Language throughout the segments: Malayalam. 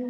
ഹരേ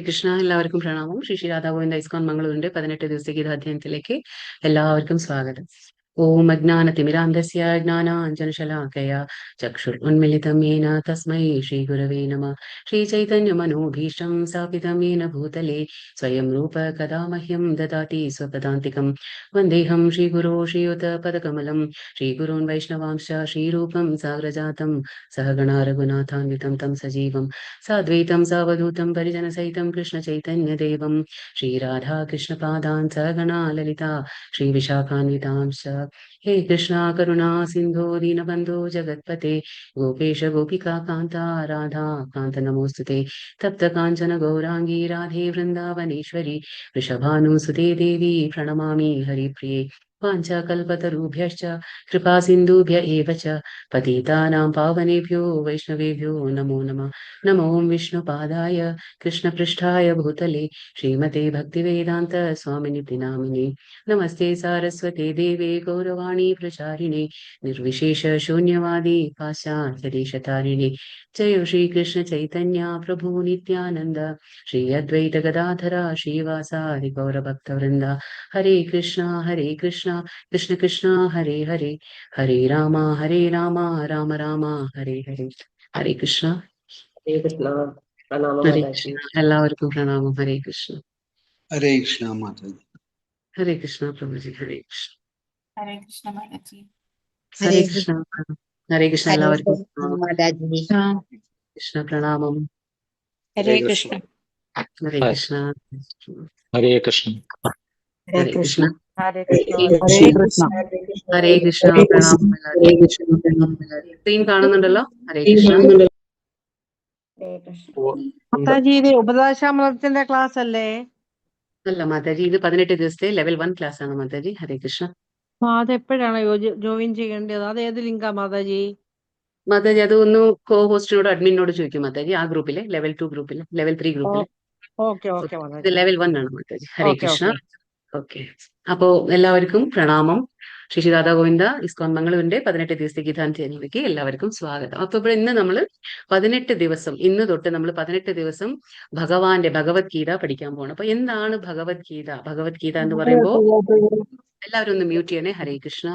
കൃഷ്ണ. എല്ലാവർക്കും പ്രണാമം. ശ്രീ രാധാഗോവിന്ദ ഇസ്കോൺ മംഗളൂരിന്റെ 18 ദിവസത്തെ ഗീതാധ്യായനത്തിലേക്ക് എല്ലാവർക്കും സ്വാഗതം. ഓം അജ്ഞാനതിമിരാന്ധസ്യ ജ്ഞാനാഞ്ജനശലാകയാ ചക്ഷുരുന്മിലിതം യേന തസ്മൈ ശ്രീഗുരവേ നമഃ. ശ്രീചൈതന്യമനോഭീഷ്ടം സ്ഥാപിതം യേന ഭൂതലേ സ്വയം രൂപ കഥാ മഹ്യം ദദാതി സ്വപദാന്തികം. വന്ദേഹം ശ്രീഗുരോ ശ്രീയുതപദകമലം ശ്രീഗുരോन् വൈഷ്ണവാംശ ശ്രീരൂപം സാഗ്രജാതം സഹഗണാ രഘുനാഥാന്വിതം തം സജീവം സാദ്വൈതം സാവധൂതം പരിജനസഹിതം കൃഷ്ണചൈതന്യദേവം ശ്രീരാധാകൃഷ്ണപാദാन् സഹഗണാ ലളിതാ ശ്രീവിശാഖാന്വിതാംശ. हे कृष्णा करुणा सिन्धो दीनबन्धो जगत्पते गोपेश गोपिका कान्ता राधा कान्त नमोस्तुते. तप्त काञ्चन गौराङ्गी राधे वृन्दावनेश्वरी वृषभानुसुते देवी प्रणमामि हरिप्रिये. वाञ्छाकल्पतरुभ्यश्च कृपा सिन्धुभ्य एव च पतितानां पावनेभ्यो वैष्णवेभ्यो नमो नमः. नमो विष्णुपादाय कृष्णपृष्ठाय भूतले श्रीमते भक्तिवेदान्त स्वामिनिति नामिने. नमस्ते सारस्वते देवे गौरवाणी प्रचारिणे निर्विशेष शून्यवादी पाश्चात्यदेशतारिणे. जय श्री कृष्ण चैतन्य प्रभु नित्यानंद श्री अद्वैत गदाधर श्रीवासादि गौरभक्तवृंद. हरे कृष्णा कृष्ण कृष्ण हरे हरे हरे राम राम राम हरे हरे. हरे कृष्ण. ഹരേ കൃഷ്ണ. പ്രണാമം ഹരേ മാതാജി. കൃഷ്ണ. എല്ലാവർക്കും പ്രണാമം. ഹരേ കൃഷ്ണ. ഹരേ കൃഷ്ണ മാതാജി. ഹരേ കൃഷ്ണ പ്രഭുജി. ഹരേ കൃഷ്ണ. ഹരേ കൃഷ്ണ മാതാജി. ഹരേ കൃഷ്ണ. ഹരേ കൃഷ്ണ. എല്ലാവർക്കും മാതാജി. കൃഷ്ണ പ്രണാമം. ഹരേ കൃഷ്ണ. ഹരേ കൃഷ്ണ. ഹരേ കൃഷ്ണ. ഹരേ കൃഷ്ണ. ഹരേ കൃഷ്ണ. ഹരേ കൃഷ്ണ. ഹരേ കൃഷ്ണ. പ്രണാമം. സ്ക്രീൻ കാണുന്നുണ്ടല്ലോ. ഹരേ കൃഷ്ണ. മാതാജി ഇത് ഉപദേശാമൃതത്തിന്റെ ക്ലാസ് അല്ലേ? അല്ല മാതാജി, ഇത് 18 ദിവസത്തെ ലെവൽ 1 ക്ലാസ് ആണ് മാതാജി. ഹരേ കൃഷ്ണ. അതെപ്പോഴാണ് ജോയിൻ ചെയ്യേണ്ടത്? അത് ഏത് ലിങ്കാ മാതാജി? മാതാജി അത് ഒന്ന് കോ ഹോസ്റ്റിനോട് അഡ്മിനോട് ചോദിക്കും മാതാജി. ആ ഗ്രൂപ്പിലെ ലെവൽ 2 ഗ്രൂപ്പിലെ ലെവൽ 3 ഗ്രൂപ്പിലെ ഓക്കെ ഇത് മാതാജി. ലെവൽ 1 ആണ് മാതാജി. ഹരേ ഓക്കെ, കൃഷ്ണ. ഓക്കെ. അപ്പോ എല്ലാവർക്കും പ്രണാമം. ശ്രീ രാധാഗോവിന്ദ ഇസ്കോൺ മംഗളൂരിന്റെ 18 ദിവസത്തെ ഗീതാഞ്ജലിക്ക് എല്ലാവർക്കും സ്വാഗതം. അപ്പൊ ഇവിടെ ഇന്ന് നമ്മൾ 18 ദിവസം, ഇന്ന് തൊട്ട് നമ്മൾ 18 ദിവസം ഭഗവാന്റെ ഭഗവത്ഗീത പഠിക്കാൻ പോകണം. അപ്പൊ എന്താണ് ഭഗവത്ഗീത? ഭഗവത്ഗീത എന്ന് പറയുമ്പോൾ എല്ലാവരും ഒന്ന് മ്യൂട്ട് ചെയ്യണേ. ഹരേ കൃഷ്ണ.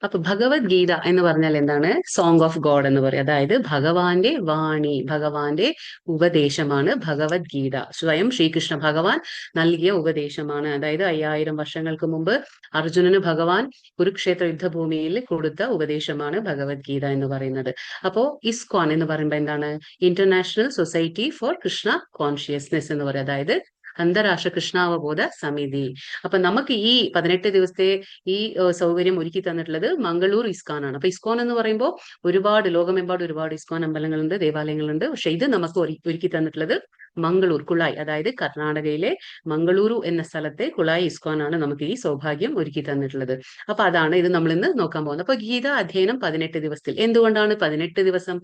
അപ്പൊ ഭഗവത്ഗീത എന്ന് പറഞ്ഞാൽ എന്താണ്? സോങ് ഓഫ് ഗോഡ് എന്ന് പറയും. അതായത് ഭഗവാന്റെ വാണി, ഭഗവാന്റെ ഉപദേശമാണ് ഭഗവത്ഗീത. സ്വയം ശ്രീകൃഷ്ണ ഭഗവാൻ നൽകിയ ഉപദേശമാണ്. അതായത് 5000 വർഷങ്ങൾക്ക് മുമ്പ് അർജുനന് ഭഗവാൻ കുരുക്ഷേത്ര യുദ്ധഭൂമിയിൽ കൊടുത്ത ഉപദേശമാണ് ഭഗവത്ഗീത എന്ന് പറയുന്നത്. അപ്പോ ഇസ്കോൺ എന്ന് പറയുമ്പോൾ എന്താണ്? International society for Krishna consciousness എന്ന് പറയും. അതായത് അന്താരാഷ്ട്ര കൃഷ്ണാവബോധ സമിതി. അപ്പൊ നമുക്ക് ഈ 18 ദിവസത്തെ ഈ സൗകര്യം ഒരുക്കി തന്നിട്ടുള്ളത് മംഗളൂർ ഇസ്കോൺ ആണ്. അപ്പൊ ഇസ്കോൺ എന്ന് പറയുമ്പോൾ ഒരുപാട് ലോകമെമ്പാടും ഒരുപാട് ഇസ്കോൺ അമ്പലങ്ങളുണ്ട്, ദേവാലയങ്ങളുണ്ട്. പക്ഷെ ഇത് നമുക്ക് ഒരുക്കി തന്നിട്ടുള്ളത് മംഗളൂർ കുളായ്, അതായത് കർണാടകയിലെ മംഗളൂരു എന്ന സ്ഥലത്തെ കുളായ് ഇസ്കോൺ ആണ് നമുക്ക് ഈ സൗഭാഗ്യം ഒരുക്കി തന്നിട്ടുള്ളത്. അപ്പൊ അതാണ് ഇത് നമ്മൾ ഇന്ന് നോക്കാൻ പോകുന്നത്. അപ്പൊ ഗീത അധ്യയനം 18 ദിവസത്തിൽ. എന്തുകൊണ്ടാണ് 18 ദിവസം?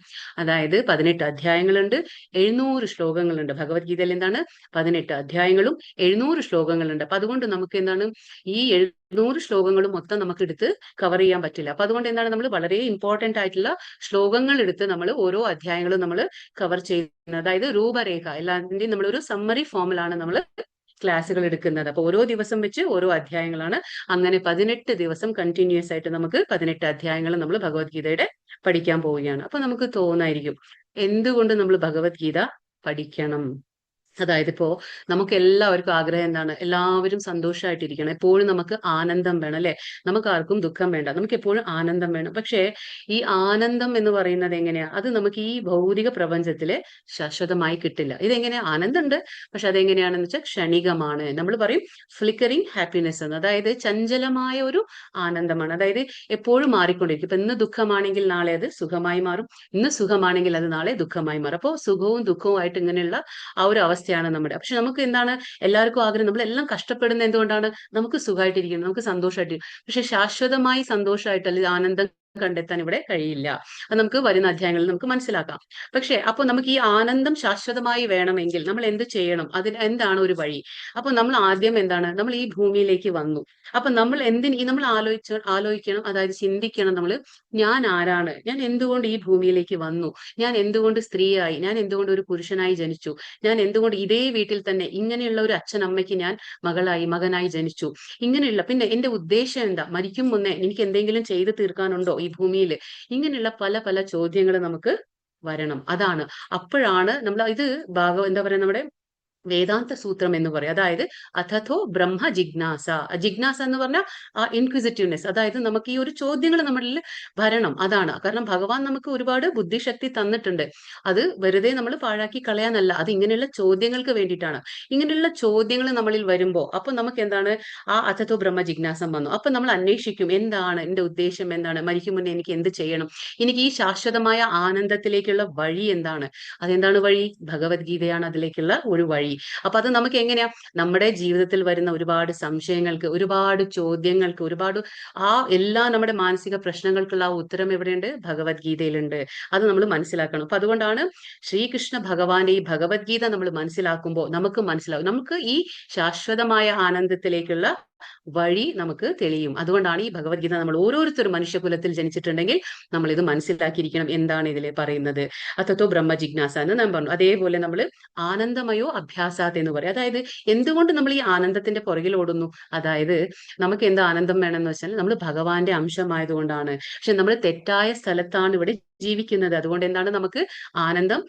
അതായത് 18 അധ്യായങ്ങളുണ്ട്, 700 ശ്ലോകങ്ങളുണ്ട്. ഭഗവത്ഗീതയിൽ എന്താണ്? 18 അധ്യായങ്ങളും 700 ശ്ലോകങ്ങളുണ്ട്. അപ്പൊ അതുകൊണ്ട് നമുക്ക് എന്താണ് ഈ 700 ശ്ലോകങ്ങളും മൊത്തം നമുക്ക് എടുത്ത് കവർ ചെയ്യാൻ പറ്റില്ല. അപ്പൊ അതുകൊണ്ട് എന്താണ് നമ്മൾ വളരെ ഇമ്പോർട്ടന്റ് ആയിട്ടുള്ള ശ്ലോകങ്ങൾ എടുത്ത് നമ്മൾ ഓരോ അധ്യായങ്ങളും നമ്മൾ കവർ ചെയ്യുന്നത്. അതായത് രൂപരേഖ എല്ലാത്തിന്റെയും നമ്മൾ ഒരു സമ്മറി ഫോമിലാണ് നമ്മൾ ക്ലാസ്സുകൾ എടുക്കുന്നത്. അപ്പൊ ഓരോ ദിവസം വെച്ച് ഓരോ അധ്യായങ്ങളാണ്. അങ്ങനെ 18 ദിവസം കണ്ടിന്യൂസ് ആയിട്ട് നമുക്ക് 18 അധ്യായങ്ങൾ നമ്മൾ ഭഗവത്ഗീതയുടെ പഠിക്കാൻ പോവുകയാണ്. അപ്പൊ നമുക്ക് തോന്നായിരിക്കും എന്തുകൊണ്ട് നമ്മൾ ഭഗവത്ഗീത പഠിക്കണം? അതായത് ഇപ്പോ നമുക്ക് എല്ലാവർക്കും ആഗ്രഹം എന്താണ്? എല്ലാവരും സന്തോഷമായിട്ടിരിക്കണം. എപ്പോഴും നമുക്ക് ആനന്ദം വേണം അല്ലെ? നമുക്ക് ആർക്കും ദുഃഖം വേണ്ട. നമുക്ക് എപ്പോഴും ആനന്ദം വേണം. പക്ഷേ ഈ ആനന്ദം എന്ന് പറയുന്നത് എങ്ങനെയാ? അത് നമുക്ക് ഈ ഭൗതിക പ്രപഞ്ചത്തില് ശാശ്വതമായി കിട്ടില്ല. ഇതെങ്ങനെയാ? ആനന്ദം ഉണ്ട്, പക്ഷെ അതെങ്ങനെയാണെന്ന് വെച്ചാൽ ക്ഷണികമാണ്. നമ്മൾ പറയും ഫ്ലിക്കറിങ് ഹാപ്പിനെസ് എന്ന്. അതായത് ചഞ്ചലമായ ഒരു ആനന്ദമാണ്. അതായത് എപ്പോഴും മാറിക്കൊണ്ടിരിക്കും. ഇപ്പൊ ഇന്ന് ദുഃഖമാണെങ്കിൽ നാളെ അത് സുഖമായി മാറും, ഇന്ന് സുഖമാണെങ്കിൽ അത് നാളെ ദുഃഖമായി മാറും. അപ്പോൾ സുഖവും ദുഃഖവും ആയിട്ട് ഇങ്ങനെയുള്ള ആ ഒരു അവസ്ഥയാണ് നമ്മുടെ. പക്ഷെ നമുക്ക് എന്താണ് എല്ലാവർക്കും ആഗ്രഹം? നമ്മളെല്ലാം കഷ്ടപ്പെടുന്ന എന്തുകൊണ്ടാണ്? നമുക്ക് സുഖമായിട്ടിരിക്കണം, നമുക്ക് സന്തോഷമായിട്ടിരിക്കും. പക്ഷെ ശാശ്വതമായി സന്തോഷമായിട്ട് അല്ലെങ്കിൽ ആനന്ദം കണ്ടെത്താൻ ഇവിടെ കഴിയില്ല. അത് നമുക്ക് വരുന്ന അധ്യായങ്ങളിൽ നമുക്ക് മനസ്സിലാക്കാം. പക്ഷെ അപ്പോൾ നമുക്ക് ഈ ആനന്ദം ശാശ്വതമായി വേണമെങ്കിൽ നമ്മൾ എന്ത് ചെയ്യണം? അതിന് എന്താണ് ഒരു വഴി? അപ്പൊ നമ്മൾ ആദ്യം എന്താണ്? നമ്മൾ ഈ ഭൂമിയിലേക്ക് വന്നു. അപ്പൊ നമ്മൾ നമ്മൾ ആലോചിക്കണം, അതായത് ചിന്തിക്കണം. നമ്മൾ ഞാൻ ആരാണ്? ഞാൻ എന്തുകൊണ്ട് ഈ ഭൂമിയിലേക്ക് വന്നു? ഞാൻ എന്തുകൊണ്ട് സ്ത്രീയായി? ഞാൻ എന്തുകൊണ്ട് ഒരു പുരുഷനായി ജനിച്ചു? ഞാൻ എന്തുകൊണ്ട് ഇതേ വീട്ടിൽ തന്നെ ഇങ്ങനെയുള്ള ഒരു അച്ഛനമ്മയ്ക്ക് ഞാൻ മകനായി ജനിച്ചു? ഇങ്ങനെയുള്ള പിന്നെ എന്റെ ഉദ്ദേശം എന്താ? മരിക്കും മുന്നേ എനിക്ക് എന്തെങ്കിലും ചെയ്തു തീർക്കാനുണ്ടോ ഈ ഭൂമിയിൽ? ഇങ്ങനെയുള്ള പല പല ചോദ്യങ്ങൾ നമുക്ക് വരണം. അതാണ് അപ്പോഴാണ് നമ്മൾ ഇത് എന്താ പറയാ, നമ്മുടെ വേദാന്ത സൂത്രം എന്ന് പറയും. അതായത് അഥഥോ ബ്രഹ്മ ജിജ്ഞാസ. ജിജ്ഞാസ എന്ന് പറഞ്ഞാൽ ആ ഇൻക്വിസിറ്റീവ്നെസ്, അതായത് നമുക്ക് ഈ ഒരു ചോദ്യങ്ങൾ നമ്മളിൽ വരണം. അതാണ് കാരണം ഭഗവാൻ നമുക്ക് ഒരുപാട് ബുദ്ധിശക്തി തന്നിട്ടുണ്ട്. അത് വെറുതെ നമ്മൾ പാഴാക്കി കളയാനല്ല, അത് ഇങ്ങനെയുള്ള ചോദ്യങ്ങൾക്ക് വേണ്ടിയിട്ടാണ്. ഇങ്ങനെയുള്ള ചോദ്യങ്ങൾ നമ്മളിൽ വരുമ്പോൾ അപ്പൊ നമുക്ക് എന്താണ്? ആ അഥഥോ ബ്രഹ്മ ജിജ്ഞാസം വന്നു. അപ്പൊ നമ്മൾ അന്വേഷിക്കും, എന്താണ് എന്റെ ഉദ്ദേശം? എന്താണ്? മരിക്കും മുന്നേ എനിക്ക് എന്ത് ചെയ്യണം? എനിക്ക് ഈ ശാശ്വതമായ ആനന്ദത്തിലേക്കുള്ള വഴി എന്താണ്? അതെന്താണ് വഴി? ഭഗവത്ഗീതയാണ് അതിലേക്കുള്ള ഒരു വഴി. അപ്പൊ അത് നമുക്ക് എങ്ങനെയാ? നമ്മുടെ ജീവിതത്തിൽ വരുന്ന ഒരുപാട് സംശയങ്ങൾക്ക്, ഒരുപാട് ചോദ്യങ്ങൾക്ക്, ഒരുപാട് എല്ലാ നമ്മുടെ മാനസിക പ്രശ്നങ്ങൾക്കുള്ള ആ ഉത്തരം എവിടെയുണ്ട്? ഭഗവത്ഗീതയിലുണ്ട്. അത് നമ്മൾ മനസ്സിലാക്കണം. അപ്പൊ അതുകൊണ്ടാണ് ശ്രീകൃഷ്ണ ഭഗവാന്റെ ഈ ഭഗവത്ഗീത നമ്മൾ മനസ്സിലാക്കുമ്പോൾ നമുക്ക് മനസ്സിലാവും, നമുക്ക് ഈ ശാശ്വതമായ ആനന്ദത്തിലേക്കുള്ള വഴി നമുക്ക് തെളിയും. അതുകൊണ്ടാണ് ഈ ഭഗവത്ഗീത നമ്മൾ ഓരോരുത്തരും മനുഷ്യകുലത്തിൽ ജനിച്ചിട്ടുണ്ടെങ്കിൽ നമ്മൾ ഇത് മനസ്സിലാക്കിയിരിക്കണം. എന്താണ് ഇതിൽ പറയുന്നത്? അഥത്തോ ബ്രഹ്മ ജിജ്ഞാസ എന്ന് ഞാൻ പറഞ്ഞു. അതേപോലെ നമ്മൾ ആനന്ദമയോ അഭ്യാസാത് എന്ന് പറയും. അതായത് എന്തുകൊണ്ട് നമ്മൾ ഈ ആനന്ദത്തിന്റെ പുറകിൽ ഓടുന്നു? അതായത് നമുക്ക് എന്ത് ആനന്ദം വേണമെന്ന് വെച്ചാൽ നമ്മൾ ഭഗവാന്റെ അംശമായതുകൊണ്ടാണ്. പക്ഷെ നമ്മൾ തെറ്റായ സ്ഥലത്താണ് ഇവിടെ ജീവിക്കുന്നത്. അതുകൊണ്ട് എന്താണ്? നമുക്ക് ആനന്ദം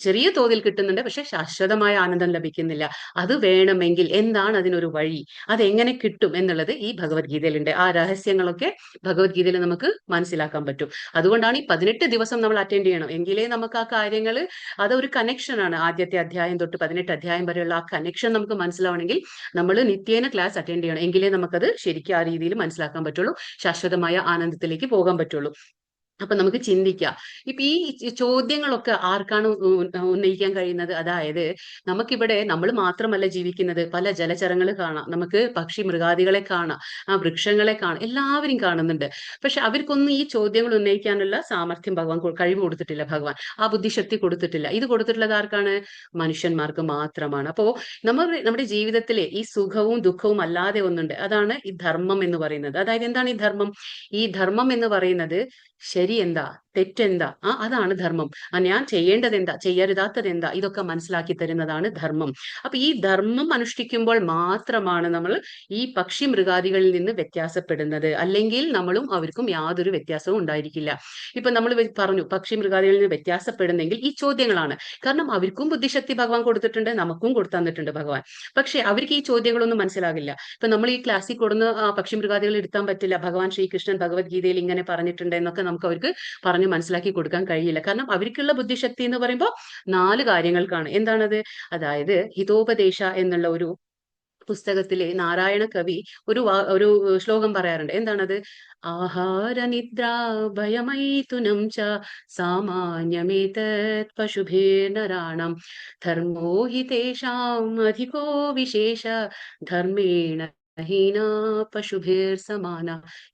ചെറിയ തോതിൽ കിട്ടുന്നുണ്ട്, പക്ഷെ ശാശ്വതമായ ആനന്ദം ലഭിക്കുന്നില്ല. അത് വേണമെങ്കിൽ എന്താണ് അതിനൊരു വഴി? അതെങ്ങനെ കിട്ടും എന്നുള്ളത് ഈ ഭഗവത്ഗീതയിലുണ്ട്. ആ രഹസ്യങ്ങളൊക്കെ ഭഗവത്ഗീതയിൽ നമുക്ക് മനസ്സിലാക്കാൻ പറ്റും. അതുകൊണ്ടാണ് ഈ 18 ദിവസം നമ്മൾ അറ്റൻഡ് ചെയ്യണം. എങ്കിലേ നമുക്ക് ആ കാര്യങ്ങൾ, അതൊരു കണക്ഷൻ ആണ്. ആദ്യത്തെ അധ്യായം തൊട്ട് 18 അധ്യായം വരെയുള്ള ആ കണക്ഷൻ നമുക്ക് മനസ്സിലാവണമെങ്കിൽ നമ്മൾ നിത്യേന ക്ലാസ് അറ്റൻഡ് ചെയ്യണം. എങ്കിലേ നമുക്കത് ശരിക്കും ആ രീതിയിൽ മനസ്സിലാക്കാൻ പറ്റുള്ളൂ, ശാശ്വതമായ ആനന്ദത്തിലേക്ക് പോകാൻ പറ്റുള്ളൂ. അപ്പൊ നമുക്ക് ചിന്തിക്കാം, ഇപ്പൊ ഈ ചോദ്യങ്ങളൊക്കെ ആർക്കാണ് ഉന്നയിക്കാൻ കഴിയുന്നത്? അതായത് നമുക്കിവിടെ നമ്മൾ മാത്രമല്ല ജീവിക്കുന്നത്, പല ജലചരങ്ങൾ കാണാം, നമുക്ക് പക്ഷി മൃഗാദികളെ കാണാം, ആ വൃക്ഷങ്ങളെ കാണാം, എല്ലാവരും കാണുന്നുണ്ട്. പക്ഷെ അവർക്കൊന്നും ഈ ചോദ്യങ്ങൾ ഉന്നയിക്കാനുള്ള സാമർഥ്യം ഭഗവാൻ കഴിവ് കൊടുത്തിട്ടില്ല. ഭഗവാൻ ആ ബുദ്ധിശക്തി കൊടുത്തിട്ടില്ല. ഇത് കൊടുത്തിട്ടുള്ളത് ആർക്കാണ്? മനുഷ്യന്മാർക്ക് മാത്രമാണ്. അപ്പോ നമ്മുടെ ജീവിതത്തിലെ ഈ സുഖവും ദുഃഖവും അല്ലാതെ ഒന്നുണ്ട്. അതാണ് ഈ ധർമ്മം എന്ന് പറയുന്നത്. അതായത് എന്താണ് ഈ ധർമ്മം? ഈ ധർമ്മം എന്ന് പറയുന്നത് ശരി എന്താ, തെറ്റെന്താ, അതാണ് ധർമ്മം. ഞാൻ ചെയ്യേണ്ടത് എന്താ, ചെയ്യരുതാത്തത് എന്താ, ഇതൊക്കെ മനസ്സിലാക്കി തരുന്നതാണ് ധർമ്മം. അപ്പൊ ഈ ധർമ്മം അനുഷ്ഠിക്കുമ്പോൾ മാത്രമാണ് നമ്മൾ ഈ പക്ഷി മൃഗാദികളിൽ നിന്ന് വ്യത്യാസപ്പെടുന്നത്. അല്ലെങ്കിൽ നമ്മളും അവർക്കും യാതൊരു വ്യത്യാസവും ഉണ്ടായിരിക്കില്ല. ഇപ്പൊ നമ്മൾ പറഞ്ഞു പക്ഷി മൃഗാദികളിൽ നിന്ന് വ്യത്യാസപ്പെടുന്നെങ്കിൽ ഈ ചോദ്യങ്ങളാണ്. കാരണം അവർക്കും ബുദ്ധിശക്തി ഭഗവാൻ കൊടുത്തിട്ടുണ്ട്, നമുക്കും കൊടുത്തന്നിട്ടുണ്ട് ഭഗവാൻ. പക്ഷെ അവർക്ക് ഈ ചോദ്യങ്ങളൊന്നും മനസ്സിലാകില്ല. ഇപ്പൊ നമ്മൾ ഈ ക്ലാസ്സിൽ കൊടുന്ന് പക്ഷി മൃഗാദികൾ എടുത്താൻ പറ്റില്ല. ഭഗവാൻ ശ്രീകൃഷ്ണൻ ഭഗവത്ഗീതയിൽ ഇങ്ങനെ പറഞ്ഞിട്ടുണ്ട് എന്നൊക്കെ നമുക്ക് അവർക്ക് പറഞ്ഞു മനസ്സിലാക്കി കൊടുക്കാൻ കഴിയില്ല. കാരണം അവർക്കുള്ള ബുദ്ധിശക്തി എന്ന് പറയുമ്പോൾ 4 കാര്യങ്ങൾക്കാണ്. എന്താണത്? അതായത് ഹിതോപദേശ എന്നുള്ള ഒരു പുസ്തകത്തിലെ നാരായണ കവി ഒരു ശ്ലോകം പറയാറുണ്ട്. എന്താണത്? ആഹാര നിദ്ര ഭയമൈഥുനം ച സാമാന്യമേതത് പശുഭിർനരാണം ധർമ്മോ ഹി തേഷാം അധികോ വിശേഷ ധർമ്മേണ ഹീന പശുഭിർ സമാന.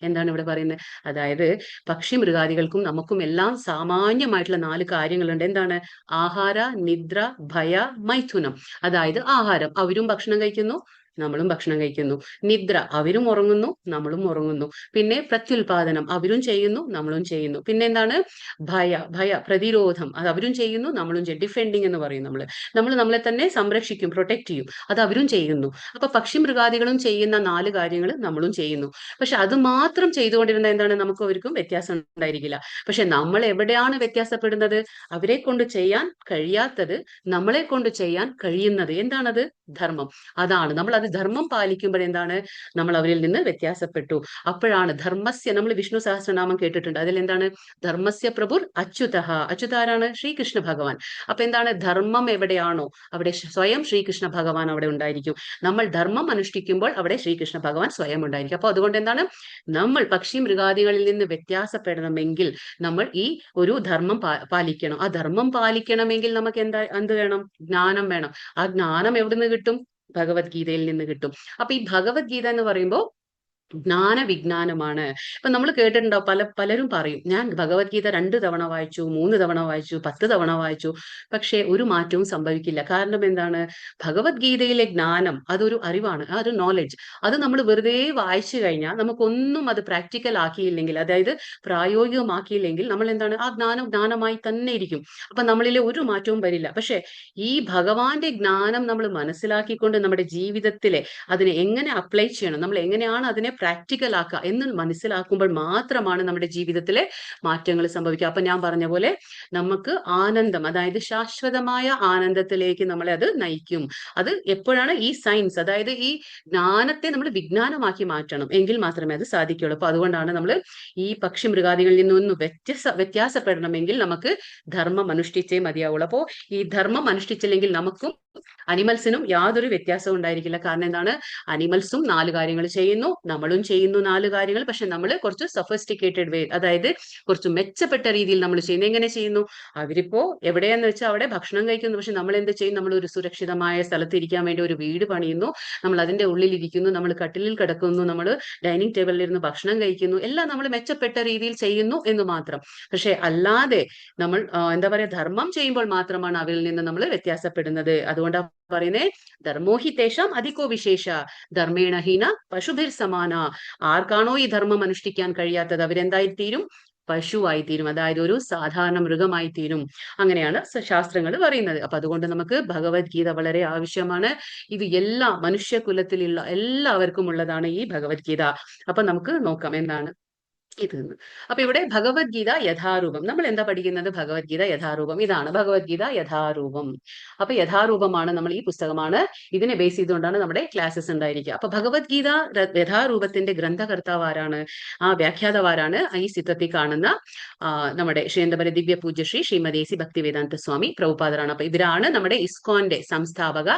എന്താണ് ഇവിടെ പറയുന്നത്? അതായത് പക്ഷി മൃഗാദികൾക്കും നമുക്കും എല്ലാം സാമാന്യമായിട്ടുള്ള 4 കാര്യങ്ങളുണ്ട്. എന്താണ്? ആഹാര, നിദ്ര, ഭയ, മൈഥുനം. അതായത് ആഹാരം, അവരും ഭക്ഷണം കഴിക്കുന്നു, നമ്മളും ഭക്ഷണം കഴിക്കുന്നു. നിദ്ര, അവരും ഉറങ്ങുന്നു, നമ്മളും ഉറങ്ങുന്നു. പിന്നെ പ്രത്യുൽപാദനം, അവരും ചെയ്യുന്നു, നമ്മളും ചെയ്യുന്നു. പിന്നെ എന്താണ്? ഭയ പ്രതിരോധം, അത് അവരും ചെയ്യുന്നു, നമ്മളും ചെയ്യും. ഡിഫെൻഡിങ് എന്ന് പറയും നമ്മൾ നമ്മളെ തന്നെ സംരക്ഷിക്കും, പ്രൊട്ടക്ട് ചെയ്യും, അത് അവരും ചെയ്യുന്നു. അപ്പൊ പക്ഷി മൃഗാദികളും ചെയ്യുന്ന 4 കാര്യങ്ങൾ നമ്മളും ചെയ്യുന്നു. പക്ഷെ അത് മാത്രം ചെയ്തുകൊണ്ടിരുന്ന എന്താണ്? നമുക്ക് അവർക്കും വ്യത്യാസം ഉണ്ടായിരിക്കില്ല. പക്ഷെ നമ്മൾ എവിടെയാണ് വ്യത്യാസപ്പെടുന്നത്? അവരെ കൊണ്ട് ചെയ്യാൻ കഴിയാത്തത് നമ്മളെ കൊണ്ട് ചെയ്യാൻ കഴിയുന്നത്. എന്താണത്? ധർമ്മം. അതാണ് നമ്മൾ അത് ധർമ്മം പാലിക്കുമ്പോഴെന്താണ്? നമ്മൾ അവരിൽ നിന്ന് വ്യത്യാസപ്പെട്ടു. അപ്പോഴാണ് ധർമ്മസ്യ, നമ്മൾ വിഷ്ണു സഹസ്രനാമം കേട്ടിട്ടുണ്ട്, അതിൽ എന്താണ്? ധർമ്മസ്യ പ്രഭുർ അച്യുതഃ. അച്യുത ആരാണ്? ശ്രീകൃഷ്ണ ഭഗവാൻ. അപ്പൊ എന്താണ്? ധർമ്മം എവിടെയാണോ അവിടെ സ്വയം ശ്രീകൃഷ്ണ ഭഗവാൻ അവിടെ ഉണ്ടായിരിക്കും. നമ്മൾ ധർമ്മം അനുഷ്ഠിക്കുമ്പോൾ അവിടെ ശ്രീകൃഷ്ണ ഭഗവാൻ സ്വയം ഉണ്ടായിരിക്കും. അപ്പൊ അതുകൊണ്ട് എന്താണ്? നമ്മൾ പക്ഷി മൃഗാദികളിൽ നിന്ന് വ്യത്യാസപ്പെടണമെങ്കിൽ നമ്മൾ ഈ ഒരു ധർമ്മം പാലിക്കണം. ആ ധർമ്മം പാലിക്കണമെങ്കിൽ നമുക്ക് എന്ത് വേണം? ജ്ഞാനം വേണം. ആ ജ്ഞാനം എവിടെ നിന്ന് കിട്ടും? ഭഗവത്ഗീതയിൽ നിന്ന് കിട്ടും. അപ്പൊ ഈ ഭഗവത്ഗീത എന്ന് പറയുമ്പോൾ ജ്ഞാന വിജ്ഞാനമാണ്. ഇപ്പൊ നമ്മൾ കേട്ടിട്ടുണ്ടാവും, പലരും പറയും, ഞാൻ ഭഗവത്ഗീത 2 തവണ വായിച്ചു, 3 തവണ വായിച്ചു, 10 തവണ വായിച്ചു, പക്ഷെ ഒരു മാറ്റവും സംഭവിക്കില്ല. കാരണം എന്താണ്? ഭഗവത്ഗീതയിലെ ജ്ഞാനം അതൊരു അറിവാണ്, അതൊരു നോളജ്. അത് നമ്മൾ വെറുതെ വായിച്ചു കഴിഞ്ഞാൽ നമുക്കൊന്നും അത് പ്രാക്ടിക്കൽ ആക്കിയില്ലെങ്കിൽ, അതായത് പ്രായോഗികമാക്കിയില്ലെങ്കിൽ നമ്മൾ എന്താണ്? ആ ജ്ഞാനമായി തന്നെ ഇരിക്കും. അപ്പൊ നമ്മളിലെ ഒരു മാറ്റവും വരില്ല. പക്ഷെ ഈ ഭഗവാന്റെ ജ്ഞാനം നമ്മൾ മനസ്സിലാക്കിക്കൊണ്ട് നമ്മുടെ ജീവിതത്തിലെ അതിനെ എങ്ങനെ അപ്ലൈ ചെയ്യണം, നമ്മൾ എങ്ങനെയാണ് അതിനെ പ്രാക്ടിക്കൽ ആക്കുക എന്ന് മനസ്സിലാക്കുമ്പോൾ മാത്രമാണ് നമ്മുടെ ജീവിതത്തിലെ മാറ്റങ്ങൾ സംഭവിക്കുക. അപ്പൊ ഞാൻ പറഞ്ഞ പോലെ നമുക്ക് ആനന്ദം, അതായത് ശാശ്വതമായ ആനന്ദത്തിലേക്ക് നമ്മളെ അത് നയിക്കും. അത് എപ്പോഴാണ്? ഈ സയൻസ്, അതായത് ഈ ജ്ഞാനത്തെ നമ്മൾ വിജ്ഞാനമാക്കി മാറ്റണം, എങ്കിൽ മാത്രമേ അത് സാധിക്കുള്ളൂ. അപ്പൊ അതുകൊണ്ടാണ് നമ്മൾ ഈ പക്ഷി മൃഗാദികളിൽ നിന്നൊന്ന് വ്യത്യാസപ്പെടണമെങ്കിൽ നമുക്ക് ധർമ്മം അനുഷ്ഠിച്ചേ മതിയാവുള്ളൂ. അപ്പോ ഈ ധർമ്മം അനുഷ്ഠിച്ചില്ലെങ്കിൽ നമുക്കും അനിമൽസിനും യാതൊരു വ്യത്യാസവും ഉണ്ടായിരിക്കില്ല. കാരണം എന്താണ്? അനിമൽസും 4 കാര്യങ്ങൾ ചെയ്യുന്നു, നമ്മളും ചെയ്യുന്നു 4 കാര്യങ്ങൾ. പക്ഷെ നമ്മൾ കുറച്ച് സഫിസ്റ്റിക്കേറ്റഡ് വേ, അതായത് കുറച്ച് മെച്ചപ്പെട്ട രീതിയിൽ നമ്മൾ ചെയ്യുന്നു. എങ്ങനെ ചെയ്യുന്നു? അവരിപ്പോ എവിടെയാന്ന് വെച്ചാൽ അവിടെ ഭക്ഷണം കഴിക്കുന്നു. പക്ഷെ നമ്മൾ എന്ത് ചെയ്യും? നമ്മൾ ഒരു സുരക്ഷിതമായ സ്ഥലത്ത് ഇരിക്കാൻ വേണ്ടി ഒരു വീട് പണിയുന്നു, നമ്മൾ അതിന്റെ ഉള്ളിൽ ഇരിക്കുന്നു, നമ്മൾ കട്ടിലിൽ കിടക്കുന്നു, നമ്മൾ ഡൈനിങ് ടേബിളിൽ ഇരുന്ന് ഭക്ഷണം കഴിക്കുന്നു. എല്ലാം നമ്മൾ മെച്ചപ്പെട്ട രീതിയിൽ ചെയ്യുന്നു എന്ന് മാത്രം. പക്ഷെ അല്ലാതെ നമ്മൾ എന്താ പറയാ, ധർമ്മം ചെയ്യുമ്പോൾ മാത്രമാണ് അവരിൽ നിന്ന് നമ്മൾ വ്യത്യാസപ്പെടുന്നത്. അതുകൊണ്ടാ പറയുന്നേ, ധർമ്മോഹി തേഷാം അധികോ വിശേഷ ധർമ്മേണ ഹീന പശുഭിർ സമാന. ആർക്കാണോ ഈ ധർമ്മം അനുഷ്ഠിക്കാൻ കഴിയാത്തത് അവരെന്തായി തീരും? പശുവായി തീരും, അതായത് ഒരു സാധാരണ മൃഗമായി തീരും. അങ്ങനെയാണ് ശാസ്ത്രങ്ങൾ പറയുന്നത്. അപ്പൊ അതുകൊണ്ട് നമുക്ക് ഭഗവത്ഗീത വളരെ ആവശ്യമാണ്. ഇത് എല്ലാ മനുഷ്യകുലത്തിലുള്ള എല്ലാവർക്കും ഉള്ളതാണ് ഈ ഭഗവത്ഗീത. അപ്പൊ നമുക്ക് നോക്കാം എന്താണ് ഇതെന്ന്. അപ്പൊ ഇവിടെ ഭഗവത്ഗീത യഥാരൂപം, നമ്മൾ എന്താ പഠിക്കുന്നത്? ഭഗവത്ഗീത യഥാരൂപം. ഇതാണ് ഭഗവത്ഗീത യഥാരൂപം. അപ്പൊ യഥാരൂപമാണ് നമ്മൾ, ഈ പുസ്തകമാണ്, ഇതിനെ ബേസ് ചെയ്തുകൊണ്ടാണ് നമ്മുടെ ക്ലാസ്സസ് ഉണ്ടായിരിക്കുക. അപ്പൊ ഭഗവത്ഗീത യഥാരൂപത്തിന്റെ ഗ്രന്ഥകർത്താവ് ആരാണ്? ആ വ്യാഖ്യാതാവാരാണ്? ഈ ചിത്രത്തിൽ കാണുന്ന നമ്മുടെ എന്താ പറയുക, ദിവ്യ പൂജ്യ ശ്രീമതി സി ഭക്തിവേദാന്ത സ്വാമി പ്രഭുപാദരാണ്. അപ്പൊ ഇവരാണ് നമ്മുടെ ഇസ്കോന്റെ സംസ്ഥാപക